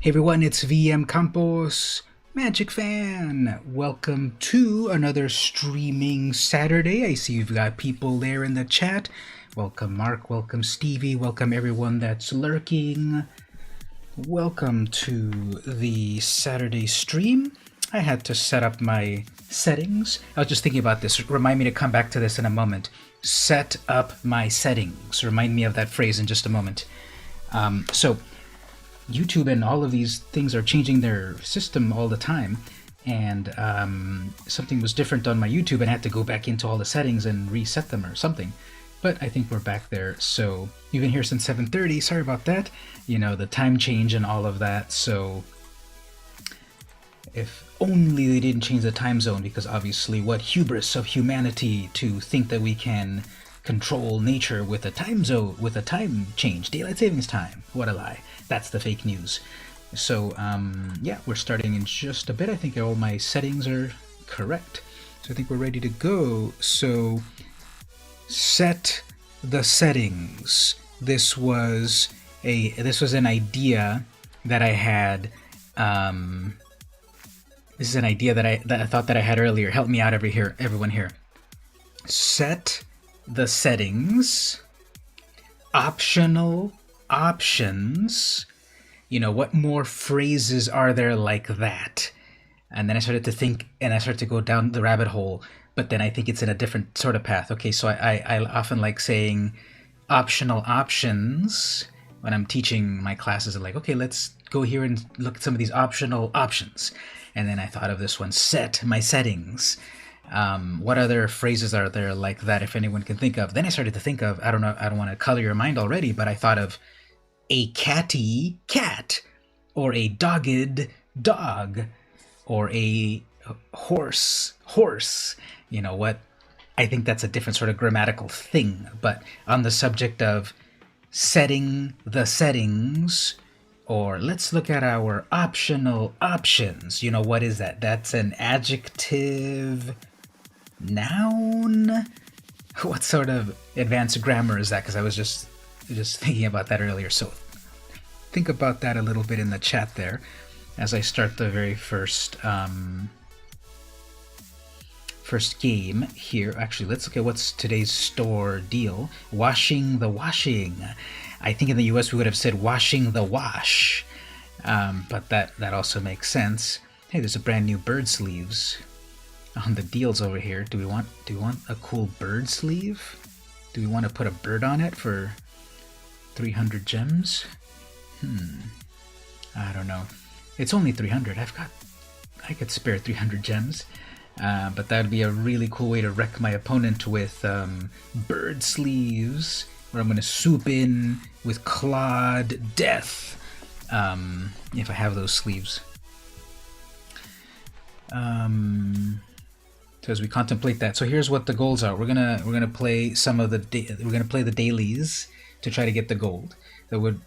Hey everyone, it's VM Campos, Magic Fan. Welcome to another streaming Saturday. I see you've got people there in the chat. Welcome Mark, welcome Stevie, welcome everyone that's lurking. Welcome to the Saturday stream. I had to set up my settings. I was just thinking about this. Remind me to come back to this in a moment. Set up my settings. Remind me of that phrase in just a moment. So YouTube and all of these things are changing their system all the time, and something was different on my YouTube and I had to go back into all the settings and reset them or something. But I think we're back there. So you've been here since 7:30. Sorry about that. You know, the time change and all of that. So if only they didn't change the time zone, because obviously what hubris of humanity to think that we can control nature with a time zone, with a time change, daylight savings time. What a lie. That's the fake news. So yeah, we're starting in just a bit. I think all my settings are correct. So I think we're ready to go. So set the settings. This was an idea that I had. This is an idea that I thought that I had earlier. Help me out everyone here. Set the settings. Optional options. You know, what more phrases are there like that? And then I started to think, and I started to go down the rabbit hole, but then I think it's in a different sort of path. Okay, so I often like saying optional options when I'm teaching my classes. I'm like, okay, let's go here and look at some of these optional options. And then I thought of this one, set my settings. What other phrases are there like that, if anyone can think of? Then I started to think of, I don't know, I don't want to color your mind already, but I thought of a catty cat, or a dogged dog, or a horse. You know what? I think that's a different sort of grammatical thing, but on the subject of setting the settings, or let's look at our optional options. You know, what is that? That's an adjective, noun. What sort of advanced grammar is that? Because I was just thinking about that earlier. So think about that a little bit in the chat there as I start the very first game here. Actually, let's look at what's today's store deal. Washing the washing. I think in the US we would have said washing the wash, but that also makes sense. Hey, there's a brand new bird sleeves on the deals over here. Do we want a cool bird sleeve? Do we want to put a bird on it for 300 gems? I don't know. It's only 300. I could spare 300 gems. But that would be a really cool way to wreck my opponent with bird sleeves, where I'm going to swoop in with clawed death, if I have those sleeves. So as we contemplate that, so here's what the goals are. We're gonna play some of the dailies to try to get the gold. When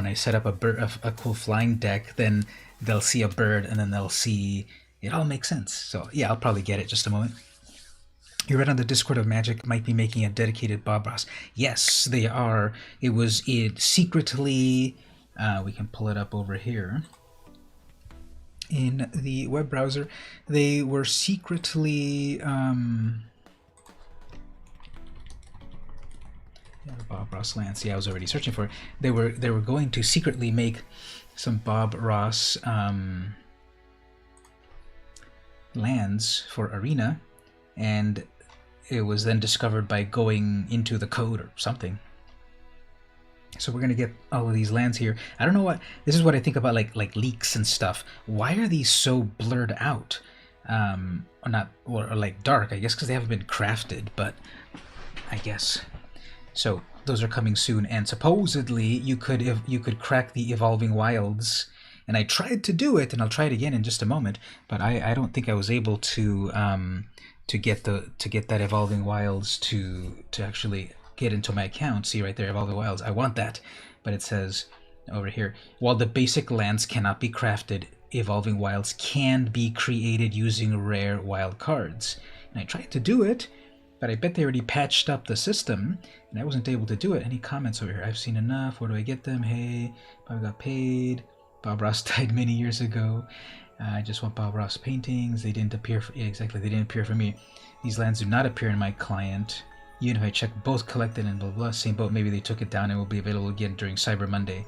I set up a cool flying deck, then they'll see a bird and then they'll see. It all makes sense. So yeah, I'll probably get it. Just a moment. You read on the Discord of Magic might be making a dedicated Bob Ross. Yes, they are. It secretly. We can pull it up over here. In the web browser, they were secretly. Bob Ross lands. Yeah, I was already searching for it. They were going to secretly make some Bob Ross lands for Arena, and it was then discovered by going into the code or something. So we're gonna get all of these lands here. I don't know what this is. What I think about like leaks and stuff. Why are these so blurred out? Or like dark? I guess because they haven't been crafted. But I guess so. Those are coming soon, and supposedly you could crack the Evolving Wilds. And I tried to do it, and I'll try it again in just a moment. But I don't think I was able to get that Evolving Wilds to actually get into my account. See right there, Evolving Wilds. I want that, but it says over here, while the basic lands cannot be crafted, Evolving Wilds can be created using rare wild cards. And I tried to do it, but I bet they already patched up the system, and I wasn't able to do it. Any comments over here? I've seen enough. Where do I get them? Hey, I got paid. Bob Ross died many years ago. I just want Bob Ross paintings. They didn't appear for, yeah, exactly, they didn't appear for me. These lands do not appear in my client. Even if I check both collected and blah blah, same boat, maybe they took it down and will be available again during Cyber Monday.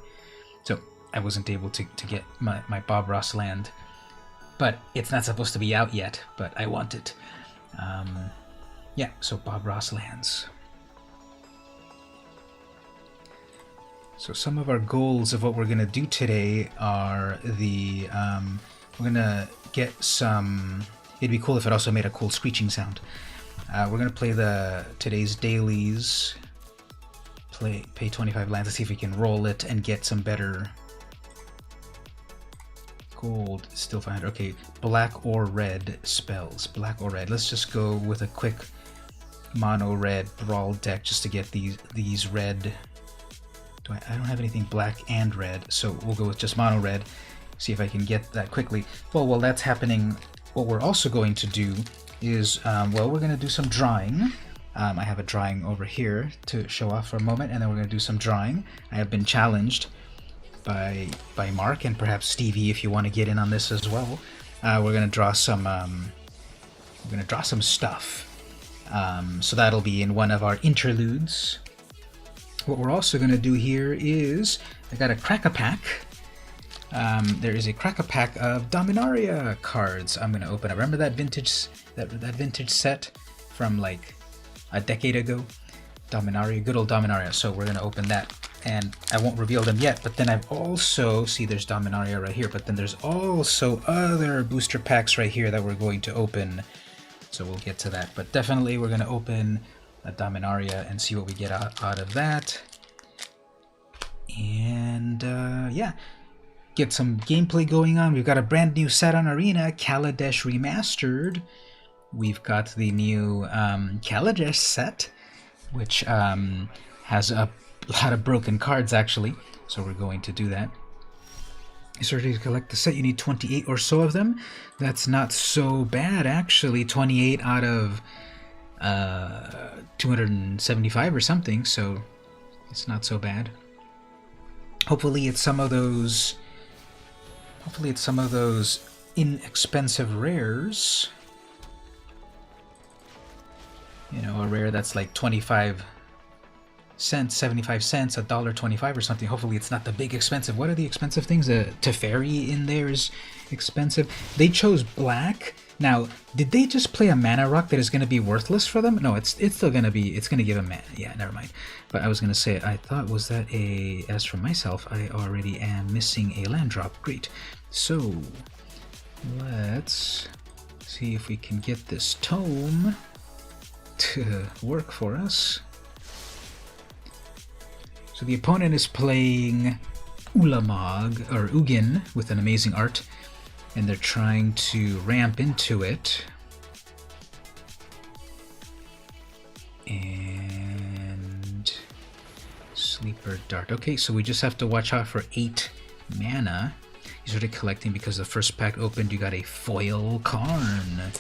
So I wasn't able to get my Bob Ross land. But it's not supposed to be out yet, but I want it. Yeah, so Bob Ross lands. So some of our goals of what we're going to do today are the... we're going to get some... It'd be cool if it also made a cool screeching sound. We're going to play today's dailies. Pay 25 lands to see if we can roll it and get some better... Gold, still 500. Okay, black or red spells. Black or red. Let's just go with a quick mono red brawl deck just to get these red... I don't have anything black and red, so we'll go with just mono red, see if I can get that quickly. Well, while that's happening, what we're also going to do is, well, we're going to do some drawing. I have a drawing over here to show off for a moment, and then we're going to do some drawing. I have been challenged by Mark and perhaps Stevie if you want to get in on this as well. We're going to draw some stuff. So that'll be in one of our interludes. What we're also going to do here is, I got a crack-a-pack. There is a crack-a-pack of Dominaria cards I'm going to open up. Remember that vintage set from like a decade ago? Dominaria, good old Dominaria. So we're going to open that, and I won't reveal them yet, but then I've also, see there's Dominaria right here, but then there's also other booster packs right here that we're going to open. So we'll get to that, but definitely we're going to open a Dominaria and see what we get out of that. And yeah, get some gameplay going on. We've got a brand new set on Arena, Kaladesh Remastered. We've got the new Kaladesh set, which has a lot of broken cards actually, so we're going to do that. In order to collect the set, you need 28 or so of them. That's not so bad actually, 28 out of 275 or something, so it's not so bad. Hopefully it's some of those inexpensive rares. You know, a rare that's like 25 cents, 75 cents, $1.25 or something. Hopefully it's not the big expensive. What are the expensive things? Teferi in there is expensive. They chose black. Now, did they just play a mana rock that is going to be worthless for them? No, it's still going to be, it's going to give a mana. Yeah, never mind. But I was going to say, I thought, was that a, as for myself, I already am missing a land drop. Great. So, let's see if we can get this tome to work for us. So the opponent is playing Ulamog, or Ugin, with an amazing art, and they're trying to ramp into it. And Sleeper Dart. Okay, so we just have to watch out for 8 mana. You started collecting because the first pack opened, you got a foil Karn.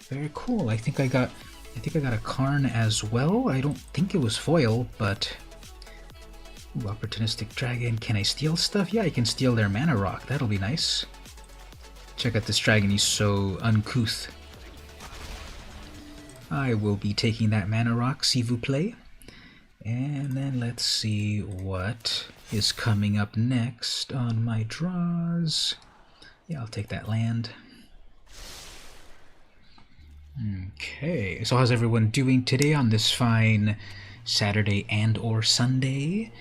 Very cool. I think I got a Karn as well. I don't think it was foil, but ooh, Opportunistic Dragon. Can I steal stuff? Yeah, I can steal their mana rock. That'll be nice. Check out this dragon, he's so uncouth. I will be taking that mana rock, s'il vous plaît. And then let's see what is coming up next on my draws. Yeah, I'll take that land. Okay, so how's everyone doing today on this fine Saturday and or Sunday?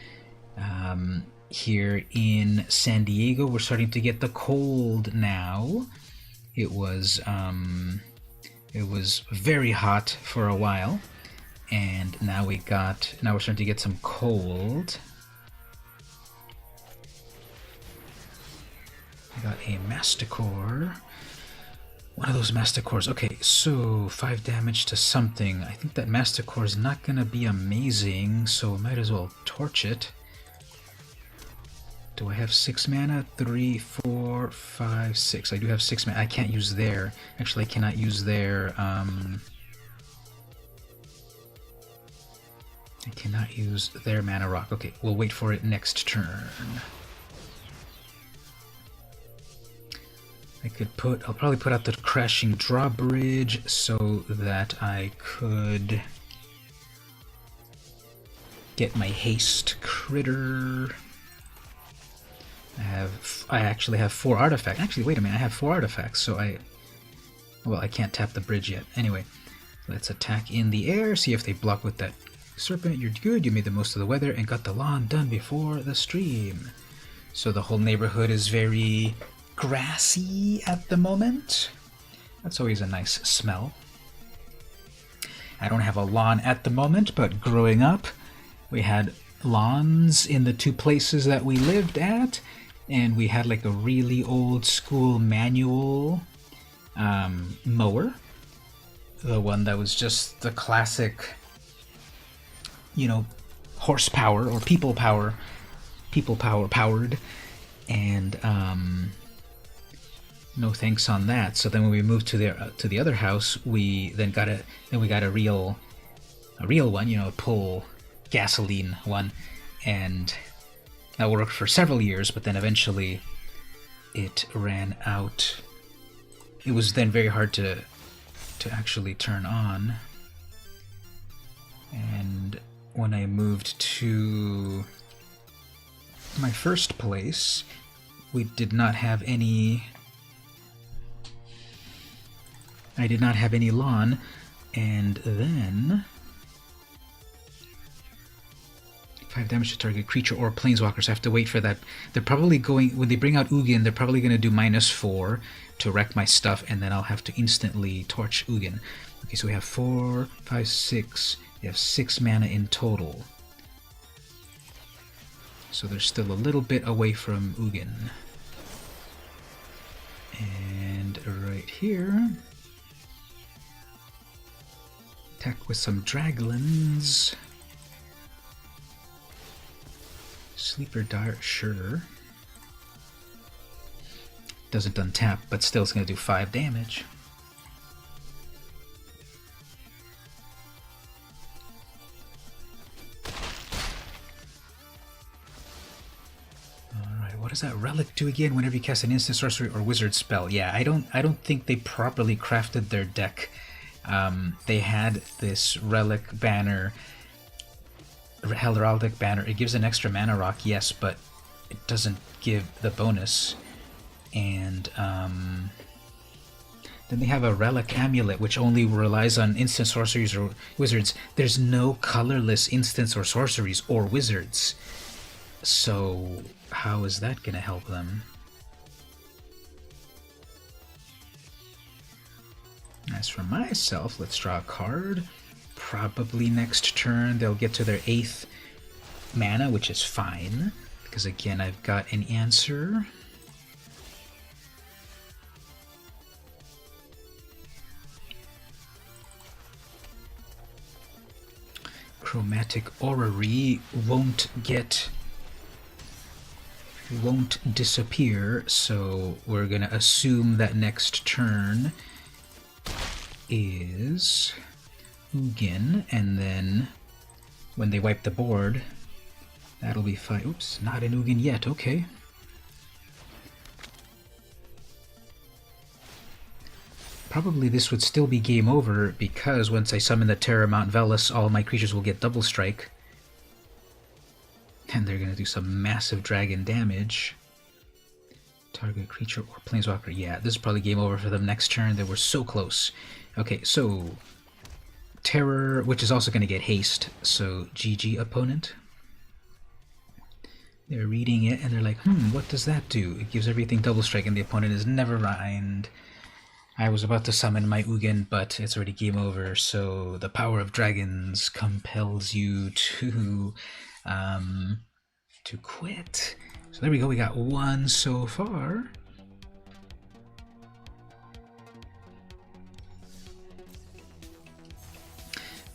Here in San Diego, we're starting to get the cold now. It was very hot for a while, and now we're starting to get some cold. I got a Masticore. One of those Masticores. Okay, so 5 damage to something. I think that Masticore is not gonna be amazing, so I might as well torch it. Do I have 6 mana? 3, 4, 5, 6. I do have 6 mana. I can't use their... Actually, I cannot use their... I cannot use their mana rock. Okay, we'll wait for it next turn. I'll probably put out the crashing drawbridge so that I could get my haste critter. I actually have 4 artifacts. Actually, wait a minute, I have 4 artifacts, so well, I can't tap the bridge yet. Anyway, let's attack in the air, see if they block with that serpent. You're good, you made the most of the weather and got the lawn done before the stream. So the whole neighborhood is very grassy at the moment. That's always a nice smell. I don't have a lawn at the moment, but growing up, we had lawns in the 2 places that we lived at, and we had like a really old school manual mower. The one that was just the classic, you know, horsepower or people power powered, and no thanks on that. So then when we moved to the other house, we got a real one, you know, a pull gasoline one, and that worked for several years, but then eventually it ran out. It was then very hard to actually turn on. And when I moved to my first place, we did not have any. I did not have any lawn, and then 5 damage to target creature or planeswalkers. I have to wait for that. They're probably going, when they bring out Ugin, they're probably going to do -4 to wreck my stuff, and then I'll have to instantly torch Ugin. Okay, so we have 4, 5, 6. We have 6 mana in total. So they're still a little bit away from Ugin. And right here, attack with some Draglins. Sleeper Dart, sure. Doesn't untap, but still it's going to do 5 damage. Alright, what does that relic do again whenever you cast an instant sorcery or wizard spell? Yeah, I don't think they properly crafted their deck. They had this relic banner, Heraldic Banner. It gives an extra mana rock, yes, but it doesn't give the bonus. And then they have a Relic Amulet, which only relies on instant sorceries or wizards. There's no colorless instants or sorceries or wizards. So how is that going to help them? As for myself, let's draw a card. Probably next turn they'll get to their 8th mana, which is fine, because again I've got an answer. Chromatic Orrery won't disappear, so we're gonna assume that next turn is Ugin, and then when they wipe the board, that'll be fine. Oops, not an Ugin yet, okay. Probably this would still be game over, because once I summon the Terror Mount Velis, all my creatures will get double strike. And they're going to do some massive dragon damage. Target creature or planeswalker. Yeah, this is probably game over for them next turn. They were so close. Okay, so Terror, which is also going to get haste, so GG opponent. They're reading it and they're like, what does that do? It gives everything double strike and the opponent is never mind. I was about to summon my Ugin, but it's already game over, so the power of dragons compels you to quit. So there we go, we got 1 so far.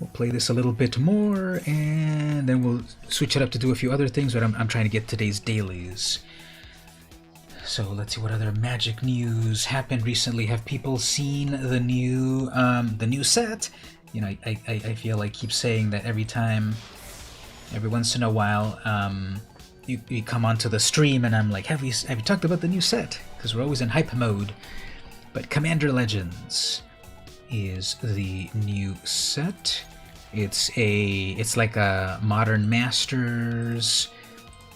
We'll play this a little bit more, and then we'll switch it up to do a few other things, but I'm trying to get today's dailies. So let's see what other Magic news happened recently. Have people seen the new set? You know, I feel like I keep saying that every once in a while, you come onto the stream, and I'm like, have you talked about the new set? because we're always in hype mode. But Commander Legends is the new set. It's like a Modern Masters.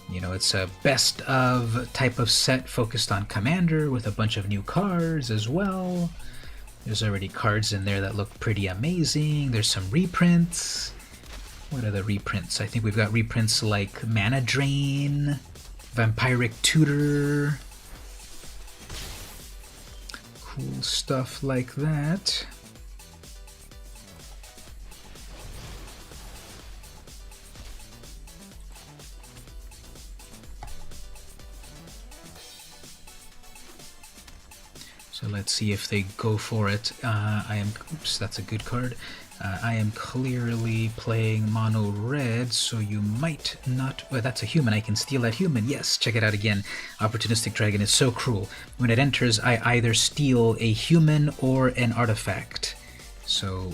You know, it's a best of type of set focused on Commander with a bunch of new cards as well. There's already cards in there that look pretty amazing. There's some reprints. What are the reprints? I think we've got reprints like Mana Drain, Vampiric Tutor, cool stuff like that. So let's see if they go for it. Oops, that's a good card. I am clearly playing mono red, so you might not. Well, that's a human. I can steal that human. Yes, check it out again. Opportunistic Dragon is so cruel. When it enters, I either steal a human or an artifact. So,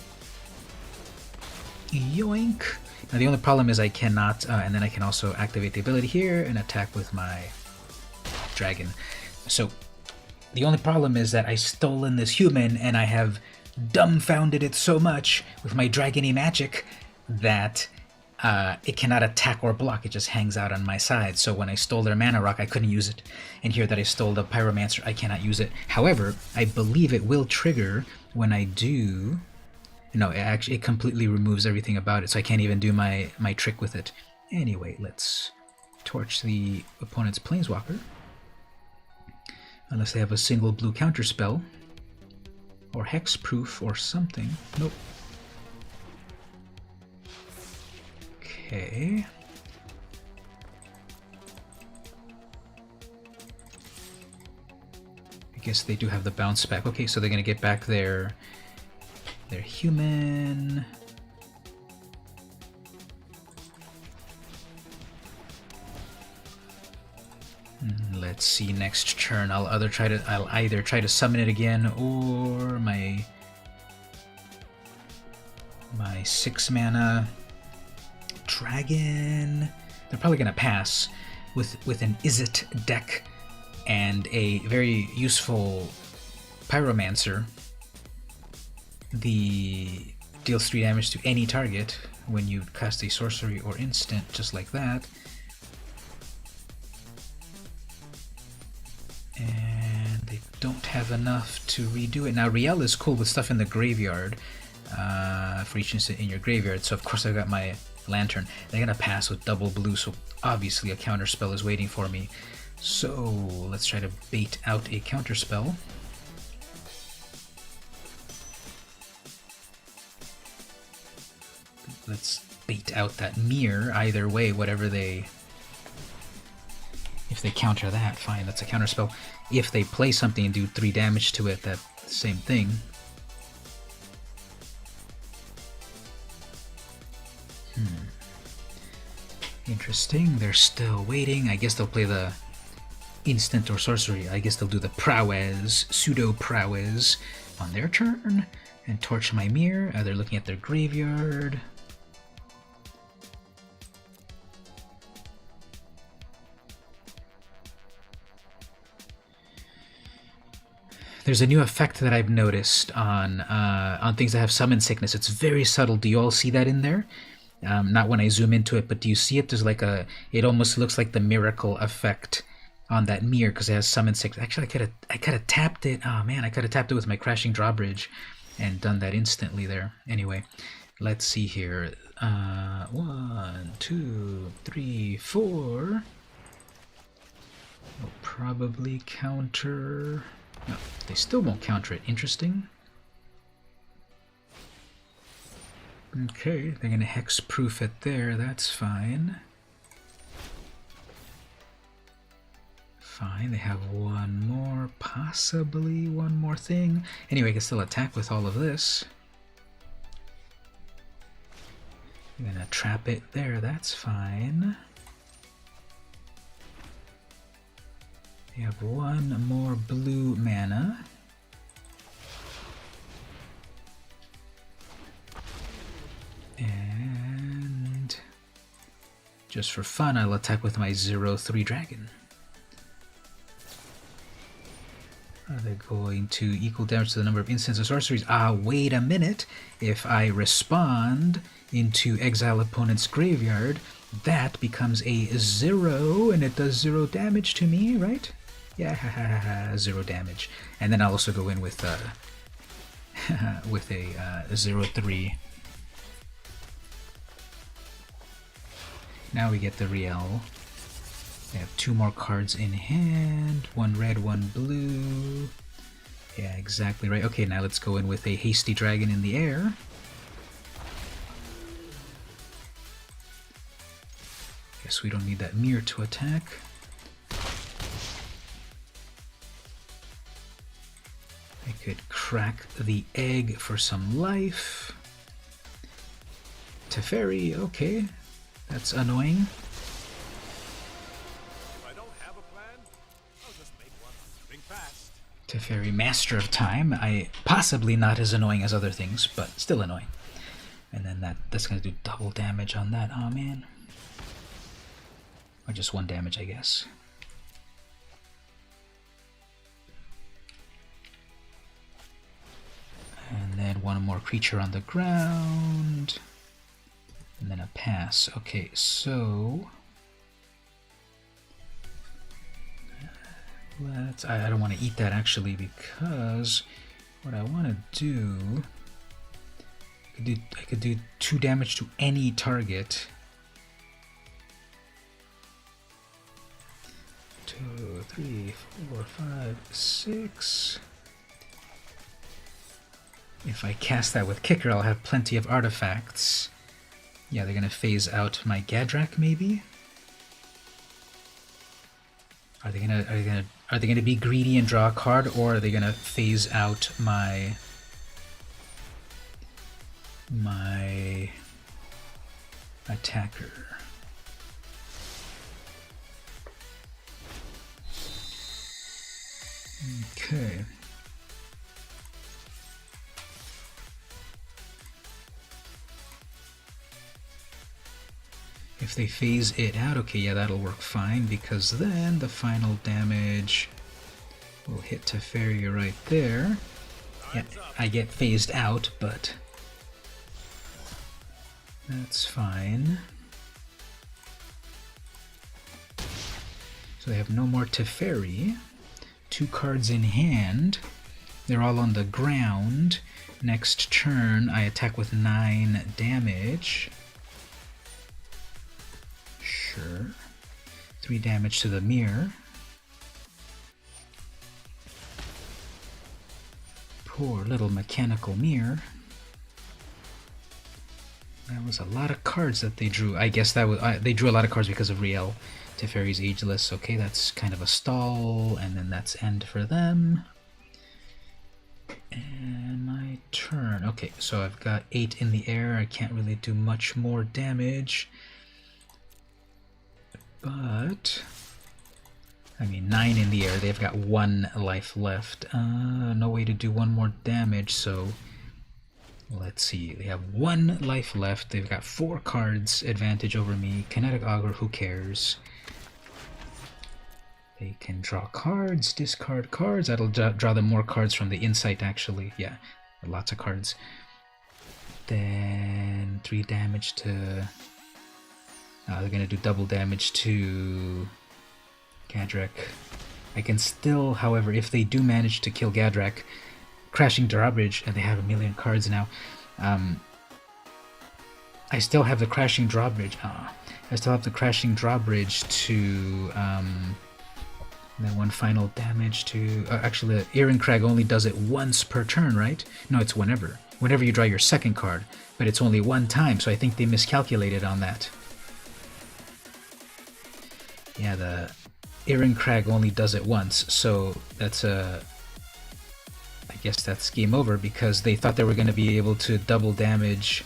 yoink. Now the only problem is I cannot, and then I can also activate the ability here and attack with my dragon. So the only problem is that I stolen this human and I have dumbfounded it so much with my dragony magic that it cannot attack or block. It just hangs out on my side. So when I stole their mana rock, I couldn't use it. And here that I stole the pyromancer, I cannot use it. However, I believe it will trigger when I do. No, it completely removes everything about it, so I can't even do my trick with it. Anyway, let's torch the opponent's planeswalker. Unless they have a single blue counterspell. Or hexproof or something. Nope. Okay. I guess they do have the bounce back. Okay, so they're gonna get back their human. Let's see next turn. I'll either try to summon it again, or my 6 mana dragon. They're probably gonna pass with an Izzet deck and a very useful pyromancer. The deals 3 damage to any target when you cast a sorcery or instant, just like that. And they don't have enough to redo it. Now, Riel is cool with stuff in the graveyard, for each instant in your graveyard, so of course I've got my Lantern. They're gonna pass with double blue, so obviously a counterspell is waiting for me. So let's try to bait out a counterspell. Let's bait out that mirror. Either way, whatever they... If they counter that, fine, that's a counterspell. If they play something and do 3 damage to it, that's the same thing. Interesting, they're still waiting. I guess they'll play the instant or sorcery. I guess they'll do the prowess, pseudo-prowess on their turn, and torch my mirror. They're looking at their graveyard. There's a new effect that I've noticed on things that have summon sickness. It's very subtle. Do you all see that in there? Not when I zoom into it, but do you see it? There's like it almost looks like the miracle effect on that mirror because it has summon sickness. Actually, I could have tapped it. Oh man, I could have tapped it with my crashing drawbridge and done that instantly there. Anyway, let's see here. 1, 2, 3, 4. Will probably counter. No, they still won't counter it. Interesting. Okay, they're going to hexproof it there. That's fine. Fine, they have one more, possibly one more thing. Anyway, I can still attack with all of this. I'm going to trap it there. That's fine. We have one more blue mana. And just for fun, I'll attack with my 0/3 dragon. they're going to equal damage to the number of instants or sorceries. Ah, wait a minute. If I respond into exile opponent's graveyard, that becomes a 0, and it does 0 damage to me, right? Yeah, 0 damage. And then I'll also go in with with a 0/3. Now we get the Riel. We have 2 more cards in hand. 1 red, 1 blue. Yeah, exactly right. Okay, now let's go in with a Hasty Dragon in the air. Guess we don't need that mirror to attack. I could crack the egg for some life. Teferi, okay. That's annoying. If I don't have a plan, I'll just make one. Think fast. Teferi, Master of Time. Possibly not as annoying as other things, but still annoying. And then that's going to do double damage on that. Oh man. Or just 1 damage, I guess. And then 1 more creature on the ground. And then a pass. Okay, so I don't want to eat that actually, because what I want to do, I could do 2 damage to any target. 2, 3, 4, 5, 6. If I cast that with Kicker, I'll have plenty of artifacts. Yeah, they're gonna phase out my Gadrak, maybe. Are they gonna be greedy and draw a card, or are they gonna phase out my attacker? Okay. If they phase it out, okay, yeah, that'll work fine, because then the final damage will hit Teferi right there. Yeah, I get phased out, but that's fine. So they have no more Teferi. 2 cards in hand. They're all on the ground. Next turn, I attack with 9 damage. Sure. 3 damage to the mirror. Poor little mechanical mirror. That was a lot of cards that they drew. I guess that was they drew a lot of cards because of Riel. Teferi's Ageless. Okay, that's kind of a stall, and then that's end for them. And my turn. Okay, so I've got 8 in the air. I can't really do much more damage. But I mean, 9 in the air. They've got 1 life left. No way to do 1 more damage, so let's see. They have 1 life left. They've got 4 cards advantage over me. Kinetic Augur, who cares? They can draw cards, discard cards. That'll draw them more cards from the Insight, actually. Yeah, lots of cards. Then 3 damage to... they're going to do double damage to Gadrak. I can still, however, if they do manage to kill Gadrak, Crashing Drawbridge, and they have a million cards now, I still have the Crashing Drawbridge. I still have the Crashing Drawbridge to... then 1 final damage to... actually, the Ehrencrag only does it once per turn, right? No, it's whenever. Whenever you draw your second card, but it's only 1 time, so I think they miscalculated on that. Yeah, the Ehrencrag only does it once, so that's a... I guess that's game over, because they thought they were going to be able to double damage...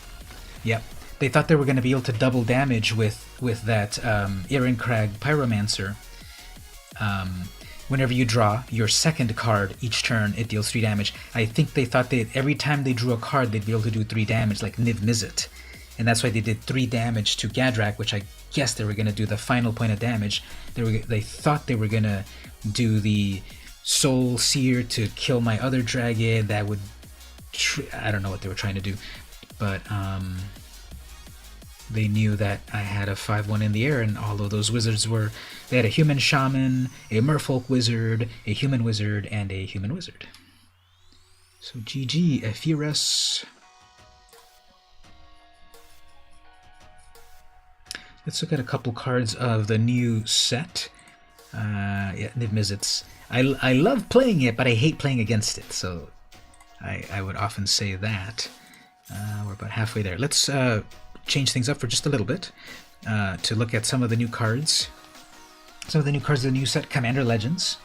Yep, they thought they were going to be able to double damage with that Ehrencrag Pyromancer. Whenever you draw your second card each turn, it deals 3 damage. I think they thought that every time they drew a card, they'd be able to do 3 damage, like Niv Mizzet. And that's why they did 3 damage to Gadrak, which I guess they were going to do the final point of damage. They thought they were going to do the Soul Seer to kill my other dragon. That would, I don't know what they were trying to do, but they knew that I had a 5/1 in the air, and all of those wizards were. They had a human shaman, a merfolk wizard, a human wizard, and a human wizard. So GG, Epheras. Let's look at a couple cards of the new set. Yeah, Niv Mizzets. I love playing it, but I hate playing against it, so I would often say that. We're about halfway there. Let's change things up for just a little bit to look at some of the new cards. Some of the new cards of the new set, Commander Legends.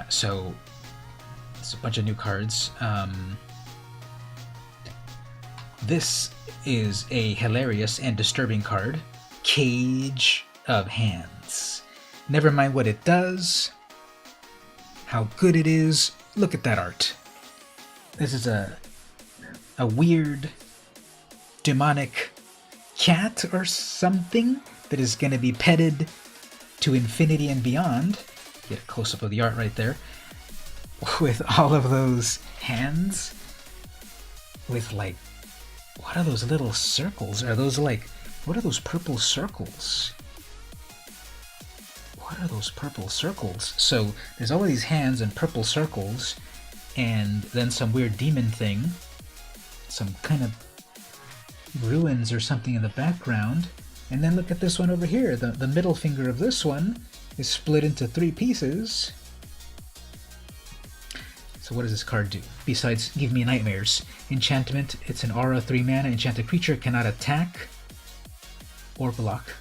So it's a bunch of new cards. This is a hilarious and disturbing card, Cage of Hands. Never mind what it does, how good it is. Look at that art. This is a weird demonic cat or something that is going to be petted to infinity and beyond. Get a close-up of the art right there. With all of those hands. With like, what are those little circles? Are those like, what are those purple circles? What are those purple circles? So there's all of these hands and purple circles, and then some weird demon thing. Some kind of ruins or something in the background. And then look at this one over here. The middle finger of this one is split into 3 pieces. So what does this card do? Besides give me nightmares. Enchantment, it's an aura, 3 mana. Enchanted creature cannot attack or block.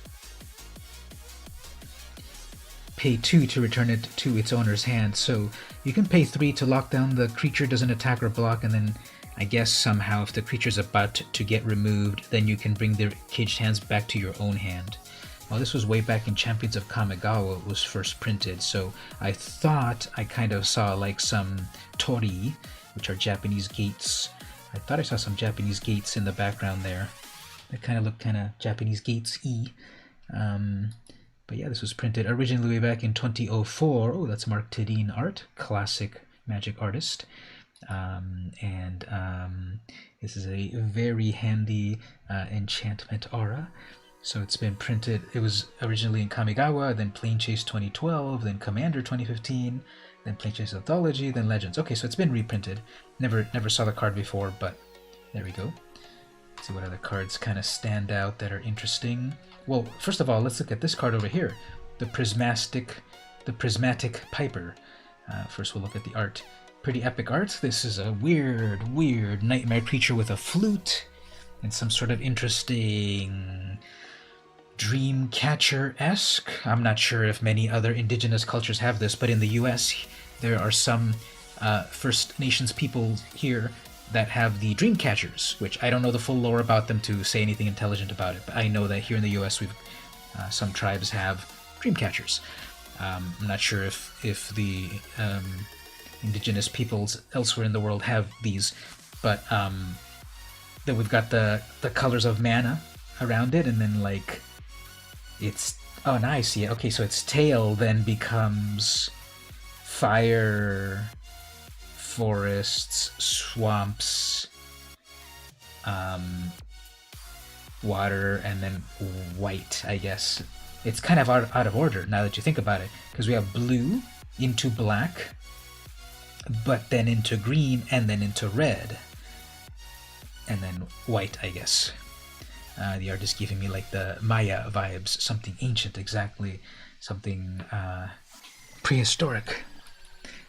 Pay 2 to return it to its owner's hand. So you can pay 3 to lock down the creature doesn't attack or block, and then I guess somehow if the creature's about to get removed, then you can bring the caged hands back to your own hand. Well, this was way back in Champions of Kamigawa, it was first printed, so I thought I kind of saw like some tori, which are Japanese gates. I thought I saw some Japanese gates in the background there. They kind of look kind of Japanese gates-y. But yeah, this was printed originally way back in 2004. Oh, that's Mark Tedin art, classic Magic artist. This is a very handy enchantment aura. So it's been printed, it was originally in Kamigawa, then Plane Chase 2012, then Commander 2015, then Plane Chase Anthology, then Legends. Okay, so it's been reprinted. Never saw the card before, but there we go. Let's see what other cards kind of stand out that are interesting. Well, first of all, let's look at this card over here, the Prismatic Piper. First we'll look at the art. Pretty epic art. This is a weird nightmare creature with a flute and some sort of interesting Dreamcatcher-esque. I'm not sure if many other indigenous cultures have this, but in the US there are some First Nations people here that have the Dreamcatchers, which I don't know the full lore about them to say anything intelligent about it, but I know that here in the US we've some tribes have Dreamcatchers. I'm not sure if the indigenous peoples elsewhere in the world have these, but then we've got the colors of mana around it, and then like it's, oh now I see it. Okay, so its tail then becomes fire, forests, swamps, water, and then white, I guess. It's kind of out of order now that you think about it, because we have blue into black, but then into green, and then into red, and then white, I guess. The art is giving me like the Maya vibes, something ancient exactly, something prehistoric.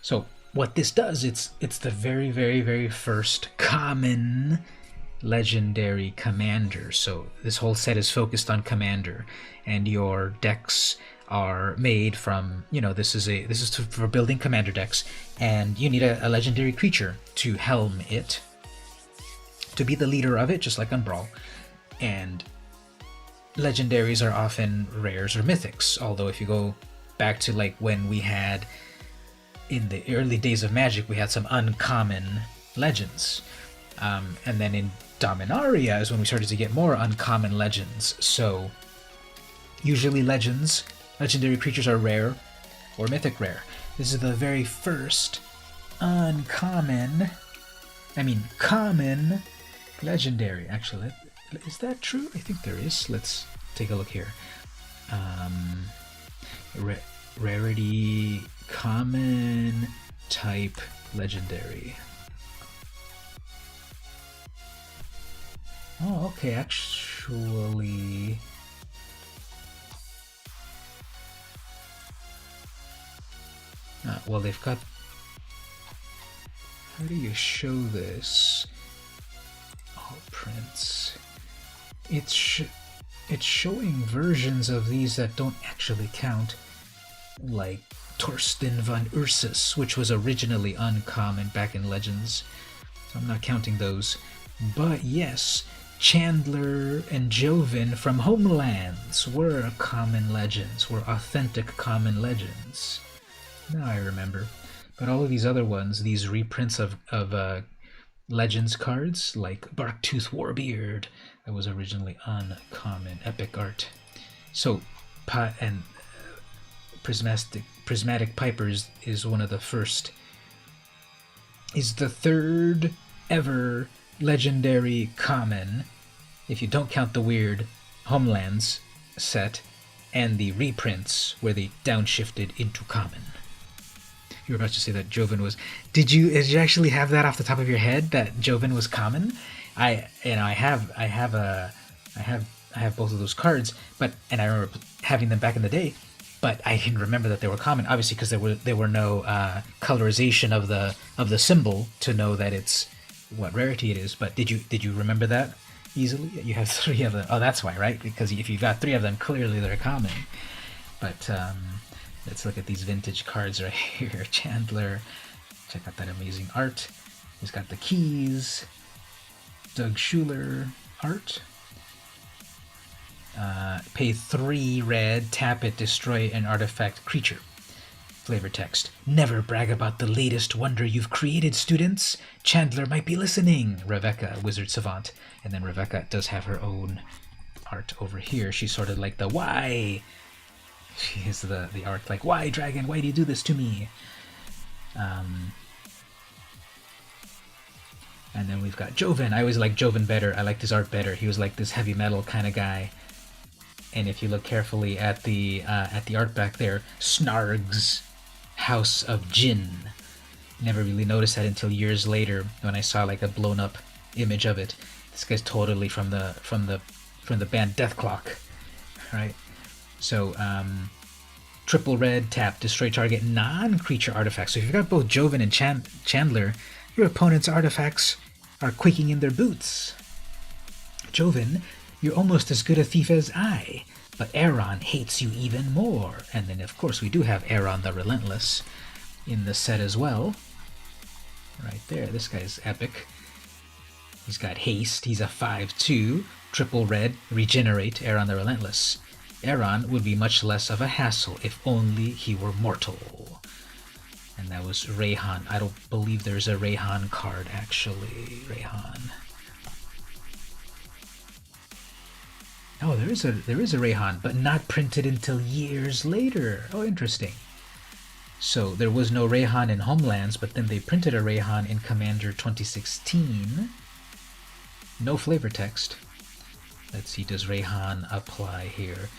So what this does, it's the very first common legendary commander. So this whole set is focused on commander, and your decks are made from, you know, this is for building commander decks, and you need a legendary creature to helm it, to be the leader of it, just like on Brawl. And legendaries are often rares or mythics, although if you go back to like when we had in the early days of Magic, we had some uncommon legends, and then in Dominaria is when we started to get more uncommon legends. So usually legendary creatures are rare or mythic rare, This is the very first uncommon, common legendary. Actually, is that true? I think there is. Let's take a look here. Rarity, common, type, legendary. Oh, okay, actually... well, they've got... How do you show this? All prints. It's showing versions of these that don't actually count, like Torsten van Ursus, which was originally uncommon back in Legends. So I'm not counting those. But yes, Chandler and Joven from Homelands were common legends, were authentic common legends. Now I remember. But all of these other ones, these reprints of Legends cards, like Barktooth Warbeard, that was originally uncommon, epic art. So, Prismatic Pipers is one of the first, is the third ever legendary common, if you don't count the weird Homelands set and the reprints where they downshifted into common. You were about to say that Joven was. Did you actually have that off the top of your head that Joven was common? I have both of those cards, and I remember having them back in the day, but I didn't remember that they were common. Obviously, because there were no colorization of the symbol to know that it's what rarity it is. But did you remember that easily? You have 3 of them. Oh, that's why, right? Because if you've got 3 of them, clearly they're common. But let's look at these vintage cards right here. Chandler, check out that amazing art. He's got the keys. Doug Schuler art. Pay 3 red, tap it, destroy an artifact creature. Flavor text. Never brag about the latest wonder you've created, students. Chandler might be listening. Rebecca, wizard savant. And then Rebecca does have her own art over here. She's sort of like the why. She is the art like, why, dragon? Why do you do this to me? And then we've got Joven. I always liked Joven better. I liked his art better. He was like this heavy metal kind of guy. And if you look carefully at the art back there, Snarg's House of Jin. Never really noticed that until years later when I saw like a blown up image of it. This guy's totally from the band Deathclock, right? So triple red, tap, destroy target non-creature artifacts. So if you've got both Joven and Chandler, your opponent's artifacts are quaking in their boots. Joven, you're almost as good a thief as I, but Aaron hates you even more. And then, of course, we do have Aaron the Relentless in the set as well. Right there, this guy's epic. He's got haste, he's a 5/2, triple red, regenerate, Aaron the Relentless. Aaron would be much less of a hassle if only he were mortal. And that was Rayhan. I don't believe there's a Rayhan card, actually. Rayhan. Oh, there is a Rayhan, but not printed until years later. Oh, interesting. So there was no Rayhan in Homelands, but then they printed a Rayhan in Commander 2016. No flavor text. Let's see, does Rayhan apply here?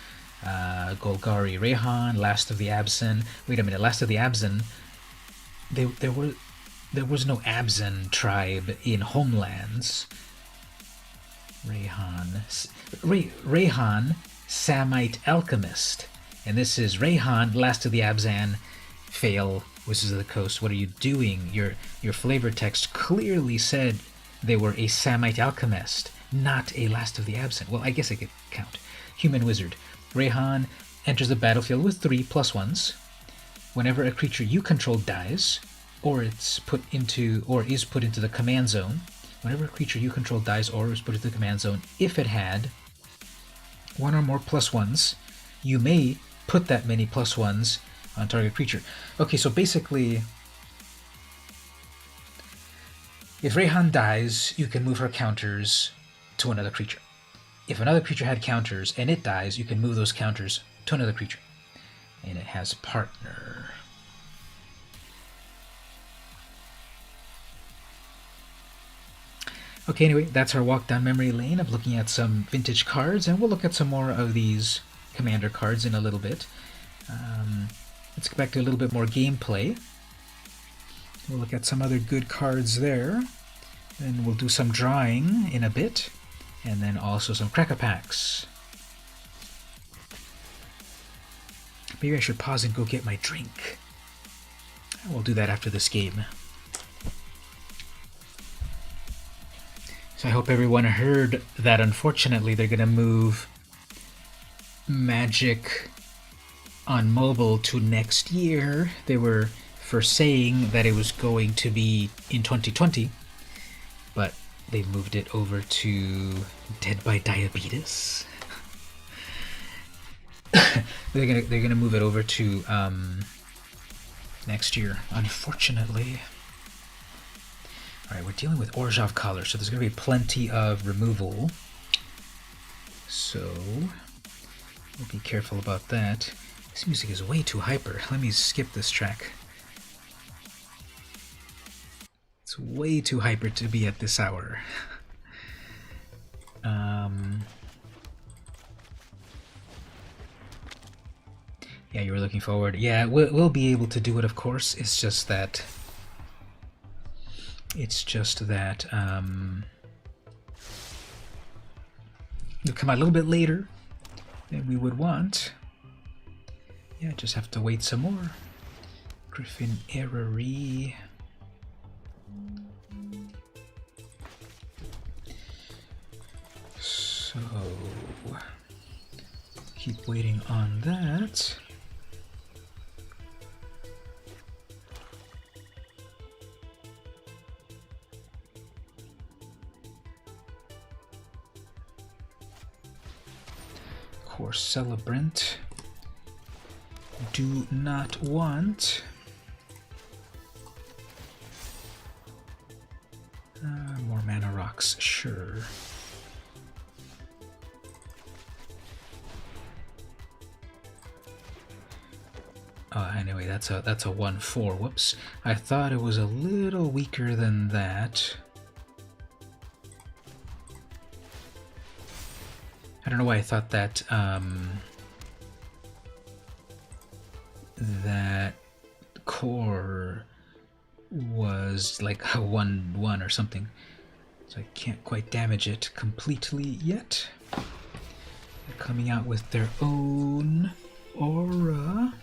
Golgari Rayhan, Last of the Abzan. Wait a minute, Last of the Abzan. There was no Abzan tribe in Homelands. Rayhan, Samite Alchemist. And this is Rayhan, Last of the Abzan, Fail, Wizards of the Coast. What are you doing? Your flavor text clearly said they were a Samite Alchemist, not a Last of the Abzan. Well, I guess I could count. Human Wizard. Rayhan enters the battlefield with 3+1s. Whenever a creature you control dies, or is put into the command zone, whenever a creature you control dies or is put into the command zone, if it had 1 or more +1s, you may put that many +1s on target creature. Okay, so basically, if Rayhan dies, you can move her counters to another creature. If another creature had counters and it dies, you can move those counters to another creature. And it has partner. Okay, anyway, that's our walk down memory lane of looking at some vintage cards, and we'll look at some more of these commander cards in a little bit. Let's get back to a little bit more gameplay. We'll look at some other good cards there, and we'll do some drawing in a bit, and then also some cracker packs. Maybe I should pause and go get my drink. We'll do that after this game. So I hope everyone heard that unfortunately they're going to move Magic on mobile to next year. They were first saying that it was going to be in 2020, but they moved it over to Dead by Diabetes. they're gonna move it over to next year, unfortunately. Alright, we're dealing with Orzhov Collar, so there's going to be plenty of removal. So, we'll be careful about that. This music is way too hyper. Let me skip this track. It's way too hyper to be at this hour. Yeah, you were looking forward. Yeah, we'll be able to do it, of course. It's just that it'll come out a little bit later than we would want. Yeah, just have to wait some more. Griffin Erroree. So, keep waiting on that. Core Celebrant. Do not want. More mana rocks, sure. Anyway, that's a 1/4. Whoops. I thought it was a little weaker than that. I don't know why I thought that that core was like a 1/1 or something. So I can't quite damage it completely yet. They're coming out with their own aura.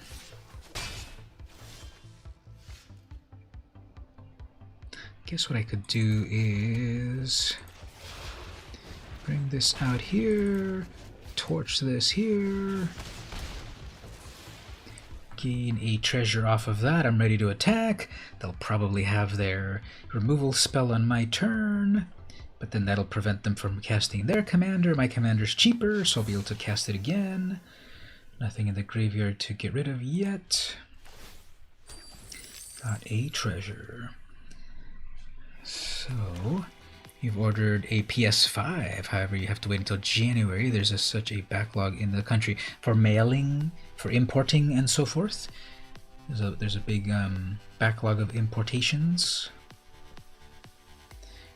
Guess what I could do is bring this out here, torch this here, gain a treasure off of that. I'm ready to attack. They'll probably have their removal spell on my turn, but then that'll prevent them from casting their commander. My commander's cheaper, so I'll be able to cast it again. Nothing in the graveyard to get rid of yet. Got a treasure. So, you've ordered a PS5, however you have to wait until January. There's such a backlog in the country for mailing, for importing, and so forth. There's a big backlog of importations.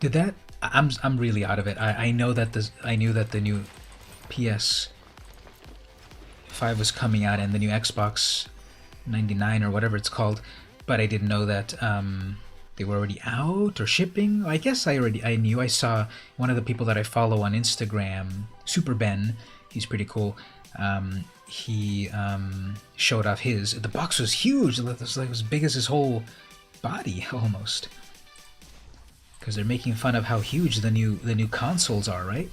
Did that? I'm really out of it. I know that I knew that the new PS5 was coming out and the new Xbox 99 or whatever it's called, but I didn't know that they were already out or shipping. I guess I knew. I saw one of the people that I follow on Instagram, Super Ben. He's pretty cool. He showed off his. The box was huge. It was like as big as his whole body almost. Because they're making fun of how huge the new consoles are, right?